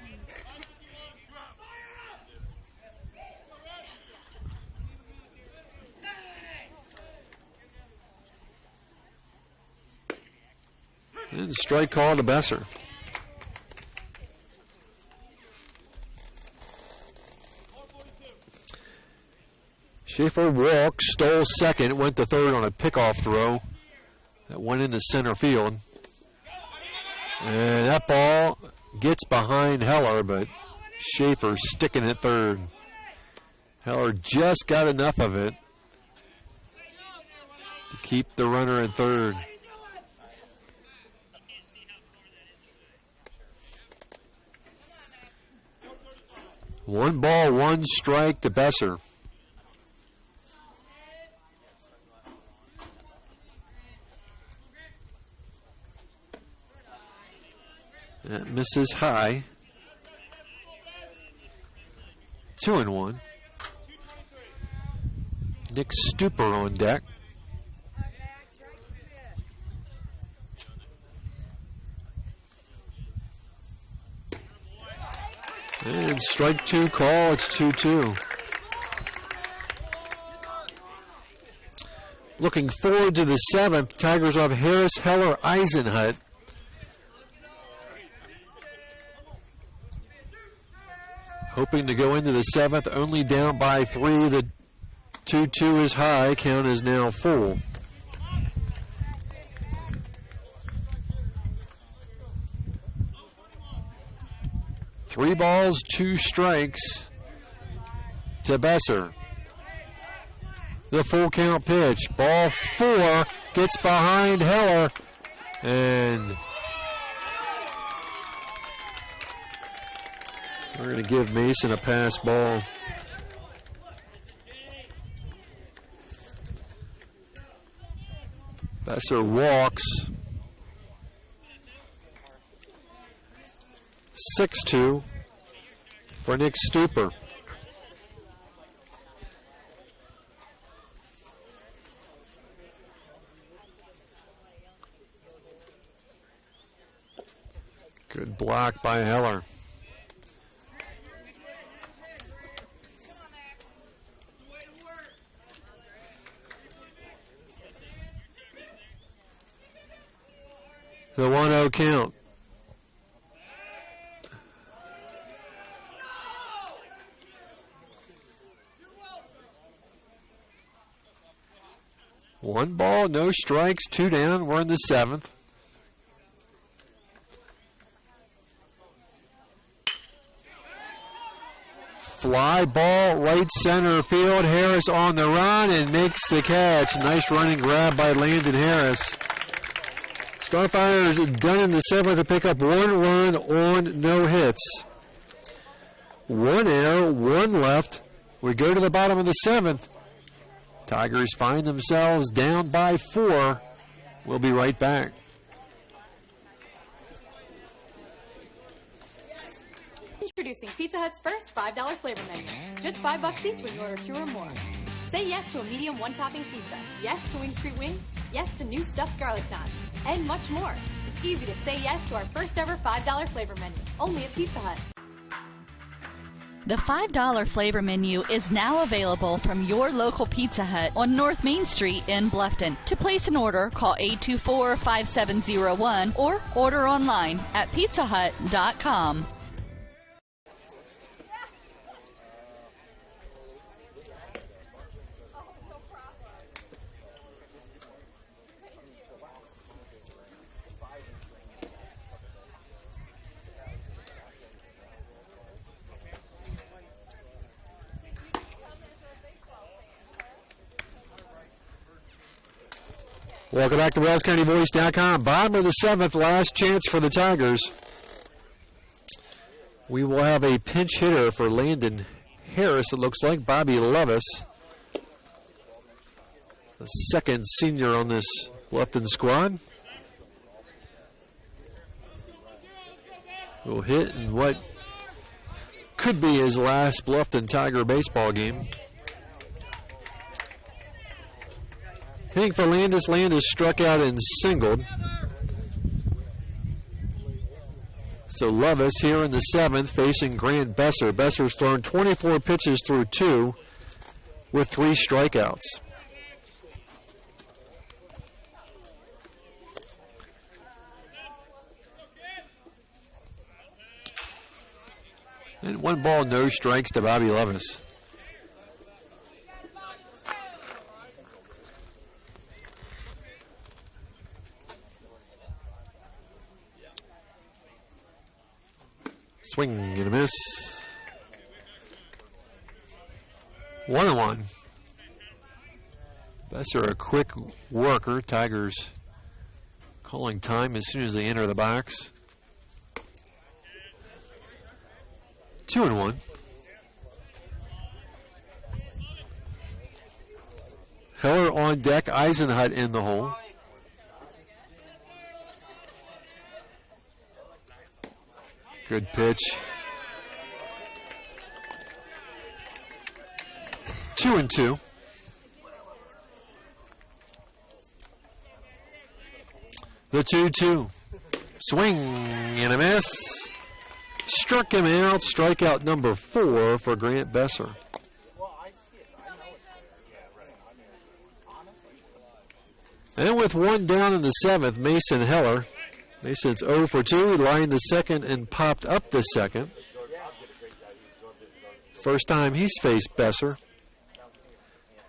B: And strike call to Besser. Schaefer walked, stole second, went to third on a pickoff throw that went into center field. And that ball gets behind Heller, but Schaefer sticking at third. Heller just got enough of it to keep the runner at third. One ball, one strike to Besser. That misses high. 2-1. Nick Stuper on deck. And strike two call, it's 2-2. Looking forward to the seventh, Tigers will have Harris, Heller, Eisenhut. Hoping to go into the seventh, only down by 3. The 2-2 is high, count is now full. Three balls, two strikes to Besser. The full count pitch. Ball 4 gets behind Heller. And we're going to give Mason a pass ball. Besser walks. 6-2 for Nick Stuper. Good block by Heller. The 1-0 count. One ball, no strikes, 2 down. We're in the seventh. Fly ball, right center field. Harris on the run and makes the catch. Nice running grab by Landon Harris. Starfire is done in the seventh to pick up 1 run on no hits. 1 error, 1 left. We go to the bottom of the seventh. Tigers find themselves down by 4. We'll be right back.
K: Introducing Pizza Hut's first $5 flavor menu. Just $5 each when you order 2 or more. Say yes to a medium 1-topping pizza. Yes to Wing Street Wings. Yes to new stuffed garlic knots. And much more. It's easy to say yes to our first ever $5 flavor menu. Only at Pizza Hut.
L: The $5 flavor menu is now available from your local Pizza Hut on North Main Street in Bluffton. To place an order, call 824-5701 or order online at pizzahut.com.
B: Welcome back to WellsCountyVoice.com. Bottom of the seventh, last chance for the Tigers. We will have a pinch hitter for Landon Harris, it looks like. Bobby Levis, the second senior on this Bluffton squad, will hit in what could be his last Bluffton Tiger baseball game. Hitting for Landis. Landis struck out and singled. So Levis here in the 7th facing Grant Besser. Besser's thrown 24 pitches through 2 with 3 strikeouts. And 1 ball, no strikes to Bobby Levis. Swing and a miss. 1-1. Besser a quick worker. Tigers calling time as soon as they enter the box. 2-1. Heller on deck. Eisenhut in the hole. Good pitch. 2-2. The 2-2. Swing and a miss. Struck him out. Strikeout number 4 for Grant Besser. And with 1 down in the 7th, Mason Heller. Mason's 0 for 2. He lined the 2nd and popped up the 2nd. First time he's faced Besser,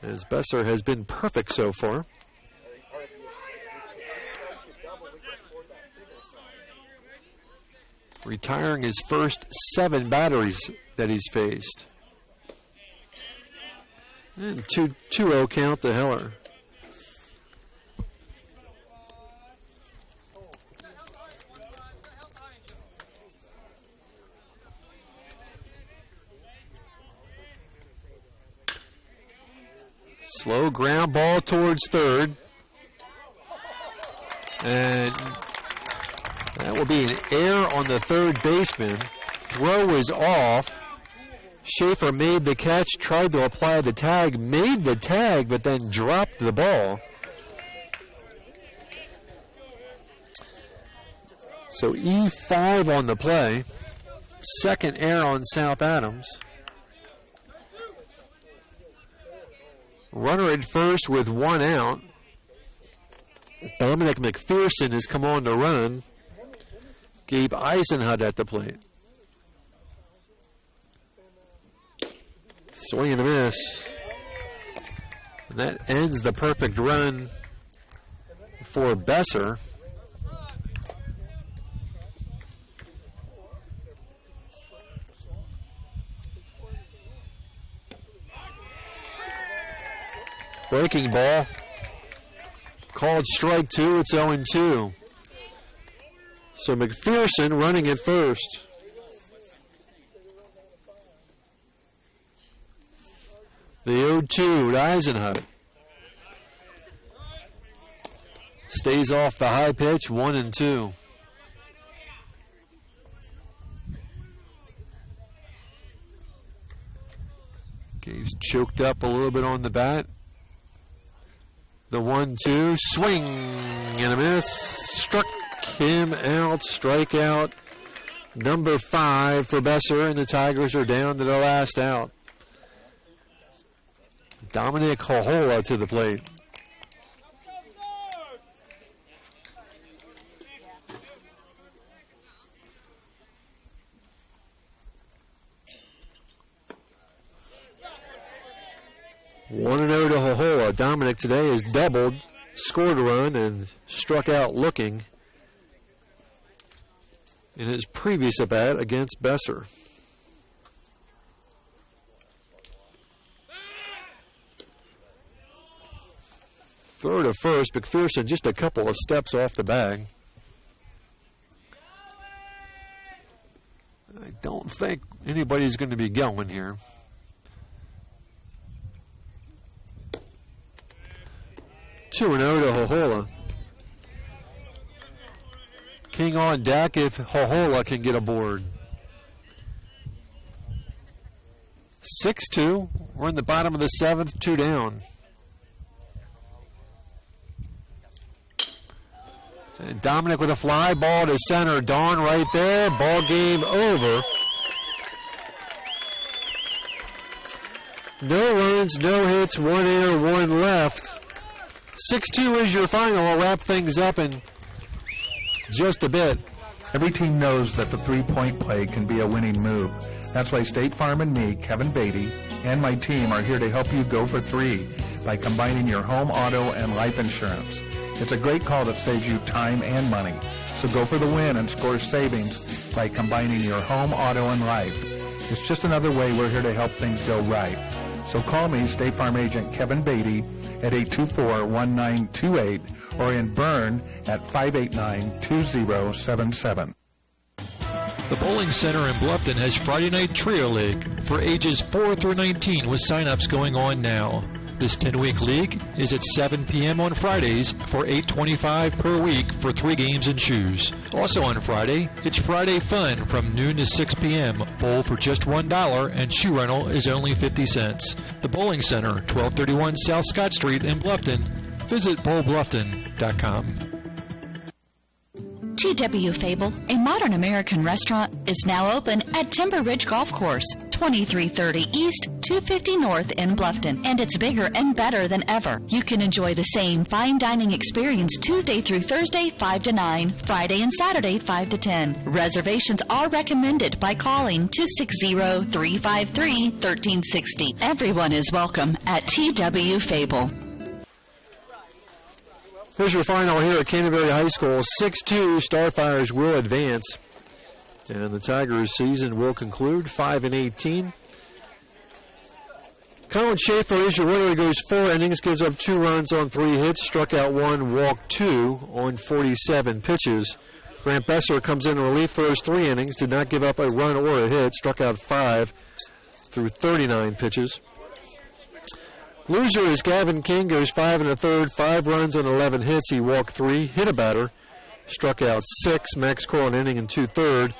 B: as Besser has been perfect so far. Retiring his first 7 batteries that he's faced. And 2-0 count to Heller. Slow ground ball towards third. And that will be an error on the third baseman. Throw is off. Schaefer made the catch, tried to apply the tag, made the tag, but then dropped the ball. So E5 on the play. Second error on South Adams. Runner at first with 1 out. Dominic McPherson has come on to run. Gabe Eisenhut at the plate. Swing and a miss. And that ends the perfect run for Besser. Breaking ball. Called strike 2. It's 0-2. So McPherson running at first. The 0-2 to Eisenhut. Stays off the high pitch, 1-2. Gabe's choked up a little bit on the bat. The 1-2, swing and a miss. Struck him out, strikeout number 5 for Besser, and the Tigers are down to the last out. Dominic Hohola to the plate. One and 0 to Hohola. Dominic today has doubled, scored a run, and struck out looking in his previous at-bat against Besser. Throw to first. McPherson just a couple of steps off the bag. I don't think anybody's going to be going here. Two and 0 to Hohola. King on deck if Hohola can get aboard. 6-2. We're in the bottom of the 7th, 2 down. And Dominic with a fly ball to center. Dawn right there. Ball game over. No runs, no hits, 1 error, 1 left. 6-2 is your final. I'll wrap things up in just a bit.
E: Every team knows that the three-point play can be a winning move. That's why State Farm and me, Kevin Beatty, and my team are here to help you go for 3 by combining your home, auto, and life insurance. It's a great call that saves you time and money. So go for the win and score savings by combining your home, auto, and life. It's just another way we're here to help things go right. So call me, State Farm Agent Kevin Beatty, at 824-1928 or in Bern at 589-2077.
C: The Bowling Center in Bluffton has Friday Night Trio League for ages 4 through 19 with sign-ups going on now. This 10-week league is at 7 p.m. on Fridays for $8.25 per week for 3 games and shoes. Also on Friday, it's Friday Fun from noon to 6 p.m. Bowl for just $1 and shoe rental is only 50 cents. The Bowling Center, 1231 South Scott Street in Bluffton. Visit bowlbluffton.com.
L: T.W. Fable, a modern American restaurant, is now open at Timber Ridge Golf Course, 2330 East, 250 North in Bluffton, and it's bigger and better than ever. You can enjoy the same fine dining experience Tuesday through Thursday, 5 to 9, Friday and Saturday, 5 to 10. Reservations are recommended by calling 260-353-1360. Everyone is welcome at T.W. Fable.
B: Here's your final here at Canterbury High School. 6-2, Starfires will advance. And the Tigers' season will conclude 5-18. Colin Schaefer is your winner. He goes 4 innings, gives up 2 runs on 3 hits, struck out 1, walked 2 on 47 pitches. Grant Besser comes in relief for his 3 innings, did not give up a run or a hit, struck out 5 through 39 pitches. Loser is Gavin King, goes 5 1/3, 5 runs on 11 hits. He walked 3, hit a batter, struck out 6. Max Cole an inning and 2/3.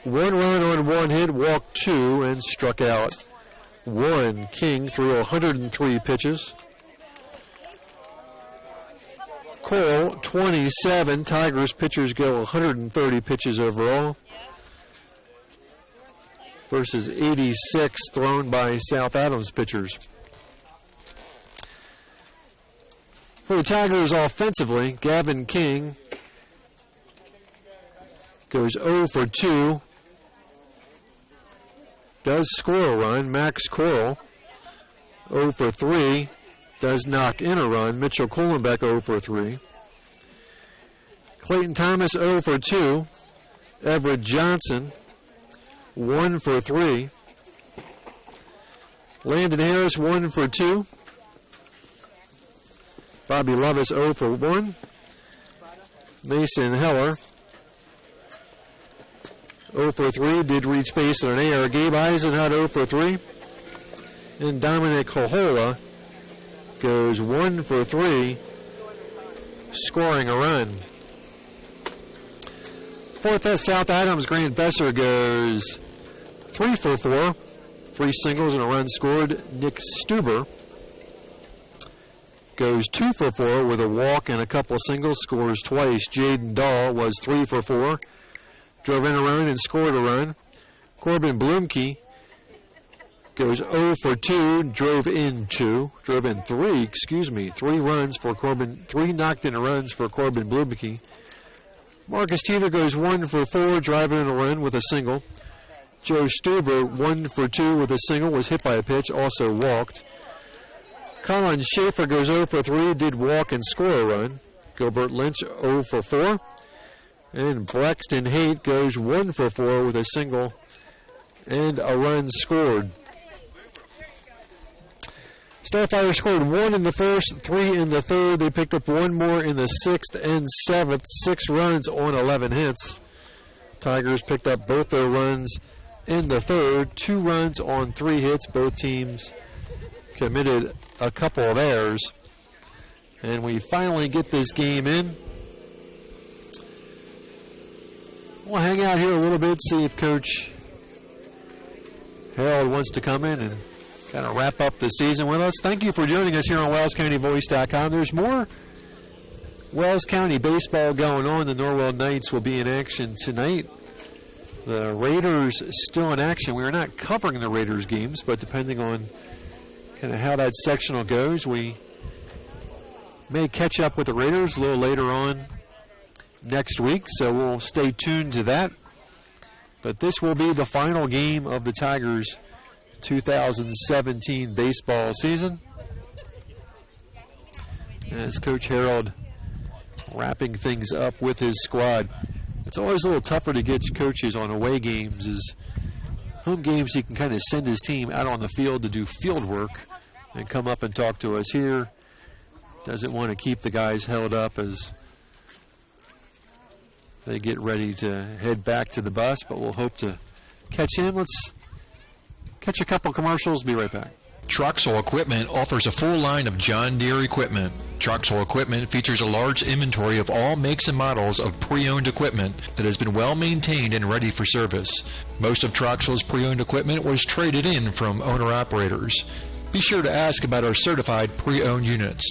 B: 1 run on 1 hit, walked 2, and struck out 1. King threw 103 pitches. Cole, 27. Tigers pitchers go 130 pitches overall versus 86 thrown by South Adams pitchers. For the Tigers offensively, Gavin King goes 0 for 2. Does score a run. Max Coral 0 for 3. Does knock in a run. Mitchell Kohlenbeck 0 for 3. Clayton Thomas 0 for 2. Everett Johnson 1 for 3. Landon Harris 1 for 2. Bobby Lovis 0 for 1. Mason Heller 0 for 3. Did reach base on an error. Gabe Eisenhut 0 for 3. And Dominic Hohola goes 1 for 3, scoring a run. Fourth, South Adams, Grant Besser goes 3 for 4. 3 singles and a run scored. Nick Stuber goes 2 for 4 with a walk and a couple of singles, scores twice. Jaden Dahl was 3 for 4, drove in a run and scored a run. Corbin Blumke goes 0 for 2, drove in 3, 3 runs for Corbin, 3 knocked in runs for Corbin Blumke. Marcus Teeter goes 1 for 4, driving in a run with a single. Joe Stuber 1 for 2 with a single, was hit by a pitch, also walked. Colin Schaefer goes 0 for 3, did walk and score a run. Gilbert Lynch 0 for 4. And Braxton Haight goes 1 for 4 with a single and a run scored. Starfire scored 1 in the first, 3 in the third. They picked up 1 more in the 6th and 7th. 6 runs on 11 hits. Tigers picked up both their runs in the third. 2 runs on 3 hits. Both teams committed a couple of errors. And we finally get this game in. We'll hang out here a little bit, see if Coach Harold wants to come in and kind of wrap up the season with us. Thank you for joining us here on WellsCountyVoice.com. There's more Wells County baseball going on. The Norwell Knights will be in action tonight. The Raiders still in action. We are not covering the Raiders games, but depending on kind of how that sectional goes, we may catch up with the Raiders a little later on next week, so we'll stay tuned to that. But this will be the final game of the Tigers' 2017 baseball season. As Coach Harold wrapping things up with his squad. It's always a little tougher to get coaches on away games. As home games, he can kind of send his team out on the field to do field work and come up and talk to us here. Doesn't want to keep the guys held up as they get ready to head back to the bus, but we'll hope to catch him. Let's catch a couple commercials. Be right back.
C: Troxel Equipment offers a full line of John Deere equipment. Troxel Equipment features a large inventory of all makes and models of pre-owned equipment that has been well maintained and ready for service. Most of Troxel's pre-owned equipment was traded in from owner-operators. Be sure to ask about our certified pre-owned units.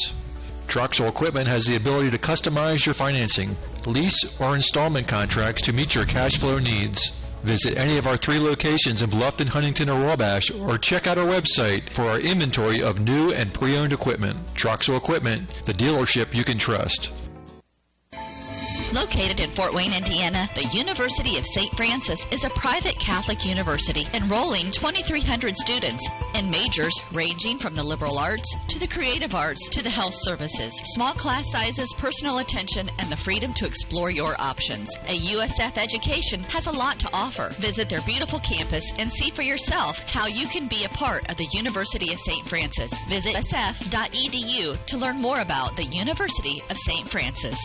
C: Troxel Equipment has the ability to customize your financing, lease, or installment contracts to meet your cash flow needs. Visit any of our 3 locations in Bluffton, Huntington, or Wabash, or check out our website for our inventory of new and pre-owned equipment. Troxel Equipment, the dealership you can trust.
D: Located in Fort Wayne, Indiana, the University of St. Francis is a private Catholic university enrolling 2,300 students in majors ranging from the liberal arts to the creative arts to the health services. Small class sizes, personal attention, and the freedom to explore your options. A USF education has a lot to offer. Visit their beautiful campus and see for yourself how you can be a part of the University of St. Francis. Visit usf.edu to learn more about the University of St. Francis.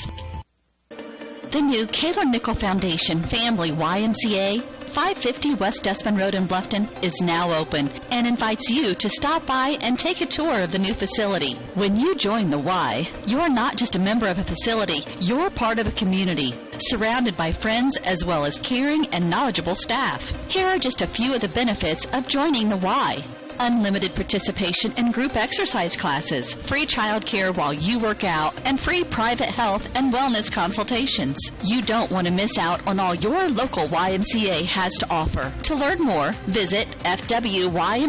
L: The new Kayla Nickel Foundation Family YMCA, 550 West Desmond Road in Bluffton, is now open and invites you to stop by and take a tour of the new facility. When you join the Y, you're not just a member of a facility, you're part of a community, surrounded by friends as well as caring and knowledgeable staff. Here are just a few of the benefits of joining the Y. Unlimited participation in group exercise classes, free child care while you work out, and free private health and wellness consultations. You don't want to miss out on all your local YMCA has to offer. To learn more, visit fwymca.org.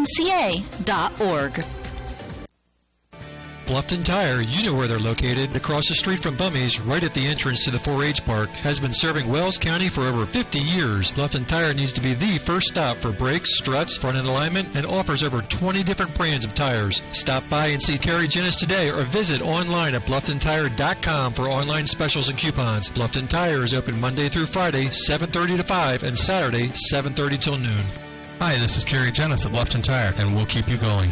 C: Bluffton Tire, you know where they're located, across the street from Bummy's, right at the entrance to the 4-H park, has been serving Wells County for over 50 years. Bluffton Tire needs to be the first stop for brakes, struts, front-end alignment, and offers over 20 different brands of tires. Stop by and see Terry Jennis today or visit online at BlufftonTire.com for online specials and coupons. Bluffton Tire is open Monday through Friday, 7:30 to 5, and Saturday, 7:30 till noon.
F: Hi, this is Kerry Jennis at Bluffton Tire, and we'll keep you going.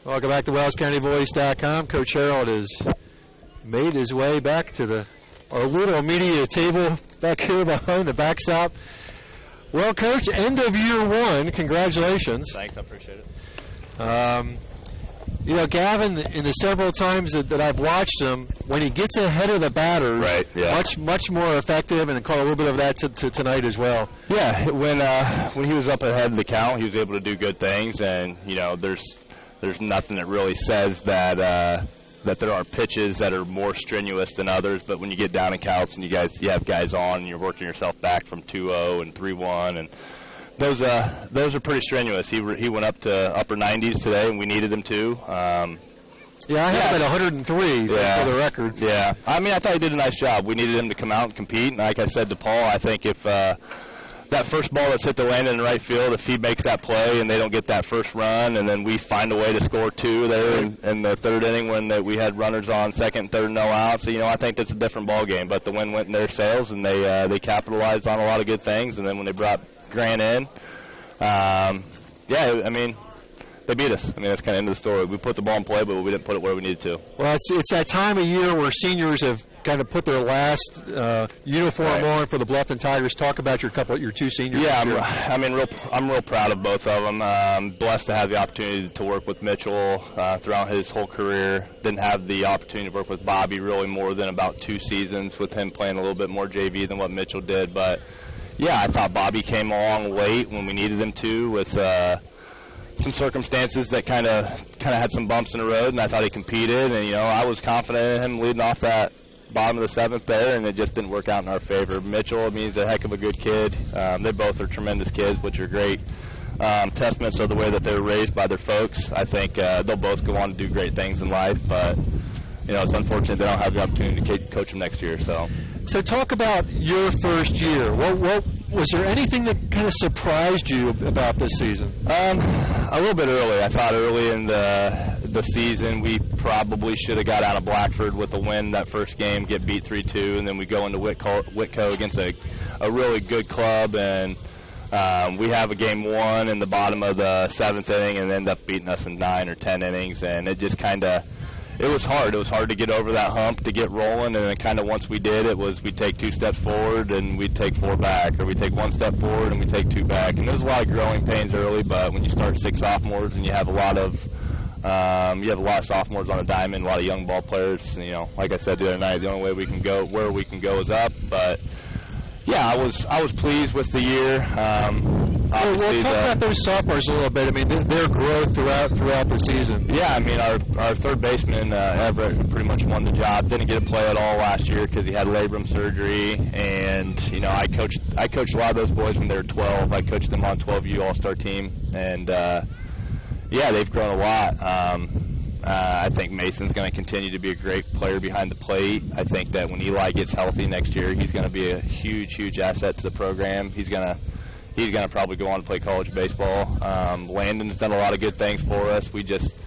B: Welcome back to WellsCountyVoice.com. Coach Harold has made his way back to our little media table back here behind the backstop. Well, Coach, end of year 1. Congratulations.
M: Thanks, I appreciate it.
B: You know, Gavin, in the several times that I've watched him, when he gets ahead of the batters,
M: right, yeah.
B: much more effective, and caught a little bit of that to tonight as well.
M: Yeah, when he was up ahead of the count, he was able to do good things, and, you know, there's nothing that really says that there are pitches that are more strenuous than others, but when you get down in counts and you have guys on and you're working yourself back from 2-0 and 3-1, and those are pretty strenuous. He went up to upper 90s today, and we needed him to.
B: I had him at 103 for the record.
M: Yeah, I mean, I thought he did a nice job. We needed him to come out and compete, and like I said to Paul, I think if that first ball that's hit the land in the right field, if he makes that play and they don't get that first run, and then we find a way to score 2 there in the third inning when we had runners on second, third, no outs, so, you know, I think that's a different ball game. But the wind went in their sails, and they capitalized on a lot of good things. And then when they brought Grant in, I mean, they beat us. I mean, that's kind of the end of the story. We put the ball in play, but we didn't put it where we needed to.
B: Well, it's that time of year where seniors have kind of put their last uniform on for the Bluffton Tigers. Talk about your 2 seniors.
M: Yeah, I'm real proud of both of them. I'm blessed to have the opportunity to work with Mitchell throughout his whole career. Didn't have the opportunity to work with Bobby really more than about 2 seasons, with him playing a little bit more JV than what Mitchell did. But, yeah, I thought Bobby came along late when we needed him to with some circumstances that kind of had some bumps in the road, and I thought he competed, and I was confident in him leading off that bottom of the seventh there, and it just didn't work out in our favor. Mitchell, I mean, he's a heck of a good kid. They both are tremendous kids, which are great testaments of the way that they were raised by their folks. I think they'll both go on to do great things in life, but it's unfortunate they don't have the opportunity to coach them next year.
B: So talk about your first year. What was there anything that kind of surprised you about this season?
M: A little bit early. I thought early in the season we probably should have got out of Blackford with a win that first game, get beat 3-2, and then we go into Whitco against a really good club, and we have a game 1 in the bottom of the 7th inning and end up beating us in 9 or 10 innings, and it just it was hard. It was hard to get over that hump, to get rolling, and then kind of once we did, it was we'd take 2 steps forward and we'd take 4 back, or we'd take 1 step forward and we'd take 2 back. And there was a lot of growing pains early, but when you start 6 sophomores and you have a lot of sophomores on the diamond, a lot of young ball players, like I said the other night, the only way we can go is up. But yeah, I was pleased with the year.
B: We'll talk about those sophomores a little bit. I mean, their growth throughout the season.
M: Yeah, I mean, our third baseman, Everett, pretty much won the job. Didn't get to play at all last year because he had labrum surgery. And, I coached a lot of those boys when they were 12. I coached them on 12U All-Star team. And, yeah, they've grown a lot. I think Mason's going to continue to be a great player behind the plate. I think that when Eli gets healthy next year, he's going to be a huge, huge asset to the program. He's going to probably go on to play college baseball. Landon's done a lot of good things for us. We just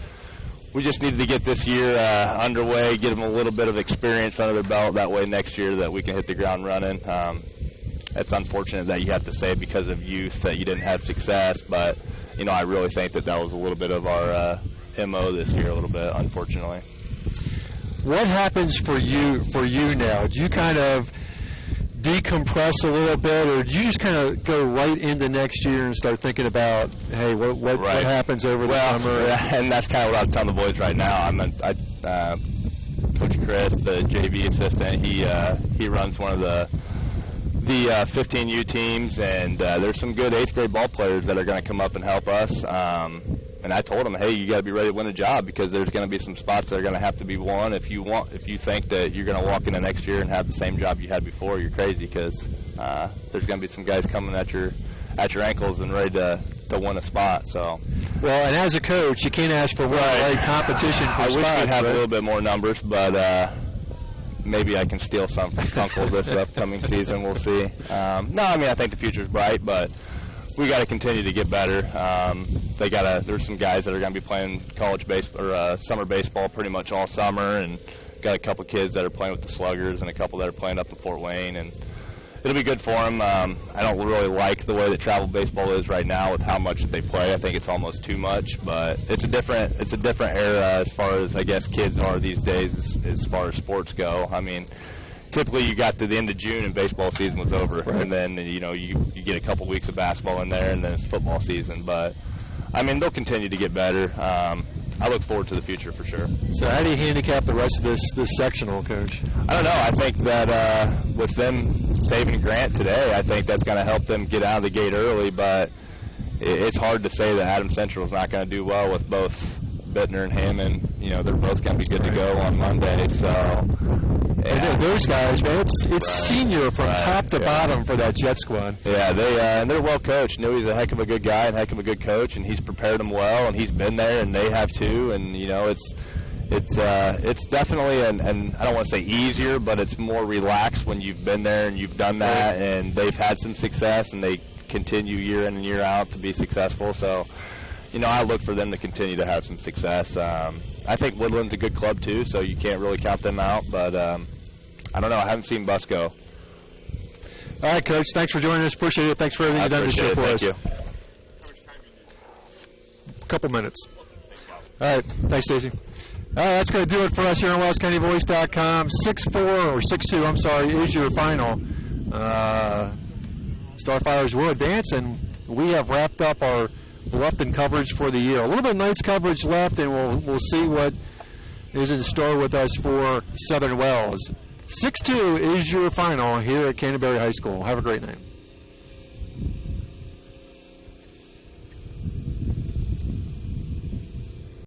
M: needed to get this year underway, get them a little bit of experience under their belt. That way next year that we can hit the ground running. It's unfortunate that you have to say because of youth that you didn't have success, but I really think that was a little bit of our MO this year, a little bit, unfortunately.
B: What happens for you now? Do you kind of decompress a little bit, or do you just kind of go right into next year and start thinking about, hey, what happens over the summer?
M: And that's kind of what I was telling the boys right now. Coach Chris, the JV assistant, he runs one of the 15U teams, and there's some good 8th grade ball players that are going to come up and help us. And I told him, hey, you got to be ready to win a job because there's going to be some spots that are going to have to be won. If you think that you're going to walk into next year and have the same job you had before, you're crazy because there's going to be some guys coming at your ankles and ready to win a spot. So,
B: well, and as a coach, you can't ask for competition for spots.
M: I wish we'd have a little bit more numbers, but maybe I can steal some from Kunkel this upcoming season. We'll see. I think the future's bright, but we got to continue to get better. There's some guys that are going to be playing college baseball or summer baseball pretty much all summer, and got a couple kids that are playing with the Sluggers and a couple that are playing up in Fort Wayne, and it'll be good for them. I don't really like the way that travel baseball is right now with how much they play. I think it's almost too much, but it's a different era as far as I guess kids are these days as far as sports go. I mean, typically you got to the end of June and baseball season was over, and then you get a couple weeks of basketball in there, and then it's football season. But I mean, they'll continue to get better. I look forward to the future for sure.
B: So how do you handicap the rest of this sectional, Coach?
M: I don't know. I think that with them saving Grant today, I think that's going to help them get out of the gate early, but it's hard to say that Adams Central is not going to do well with both Bittner and Hammond. They're both going to be good to go on Monday. So
B: yeah. Those guys, man, it's senior from top to bottom for that Jet squad.
M: Yeah, they're well coached. He's a heck of a good guy and heck of a good coach, and he's prepared them well, and he's been there, and they have too. And it's definitely and I don't want to say easier, but it's more relaxed when you've been there and you've done that, and they've had some success, and they continue year in and year out to be successful. So, I look for them to continue to have some success. I think Woodland's a good club too, so you can't really count them out. But I don't know. I haven't seen Busco.
B: All right, Coach. Thanks for joining us. Appreciate it. Thanks for everything you've done this year for us.
M: Thank you.
B: A couple minutes. All right. Thanks, Stacy. All right, that's going to do it for us here on WellsCountyVoice.com. 6-2, I'm sorry, is your final. Starfires will advance, and we have wrapped up our Bluffton coverage for the year. A little bit of Knights coverage left, and we'll see what is in store with us for Southern Wells. 6-2 is your final here at Canterbury High School. Have a great night.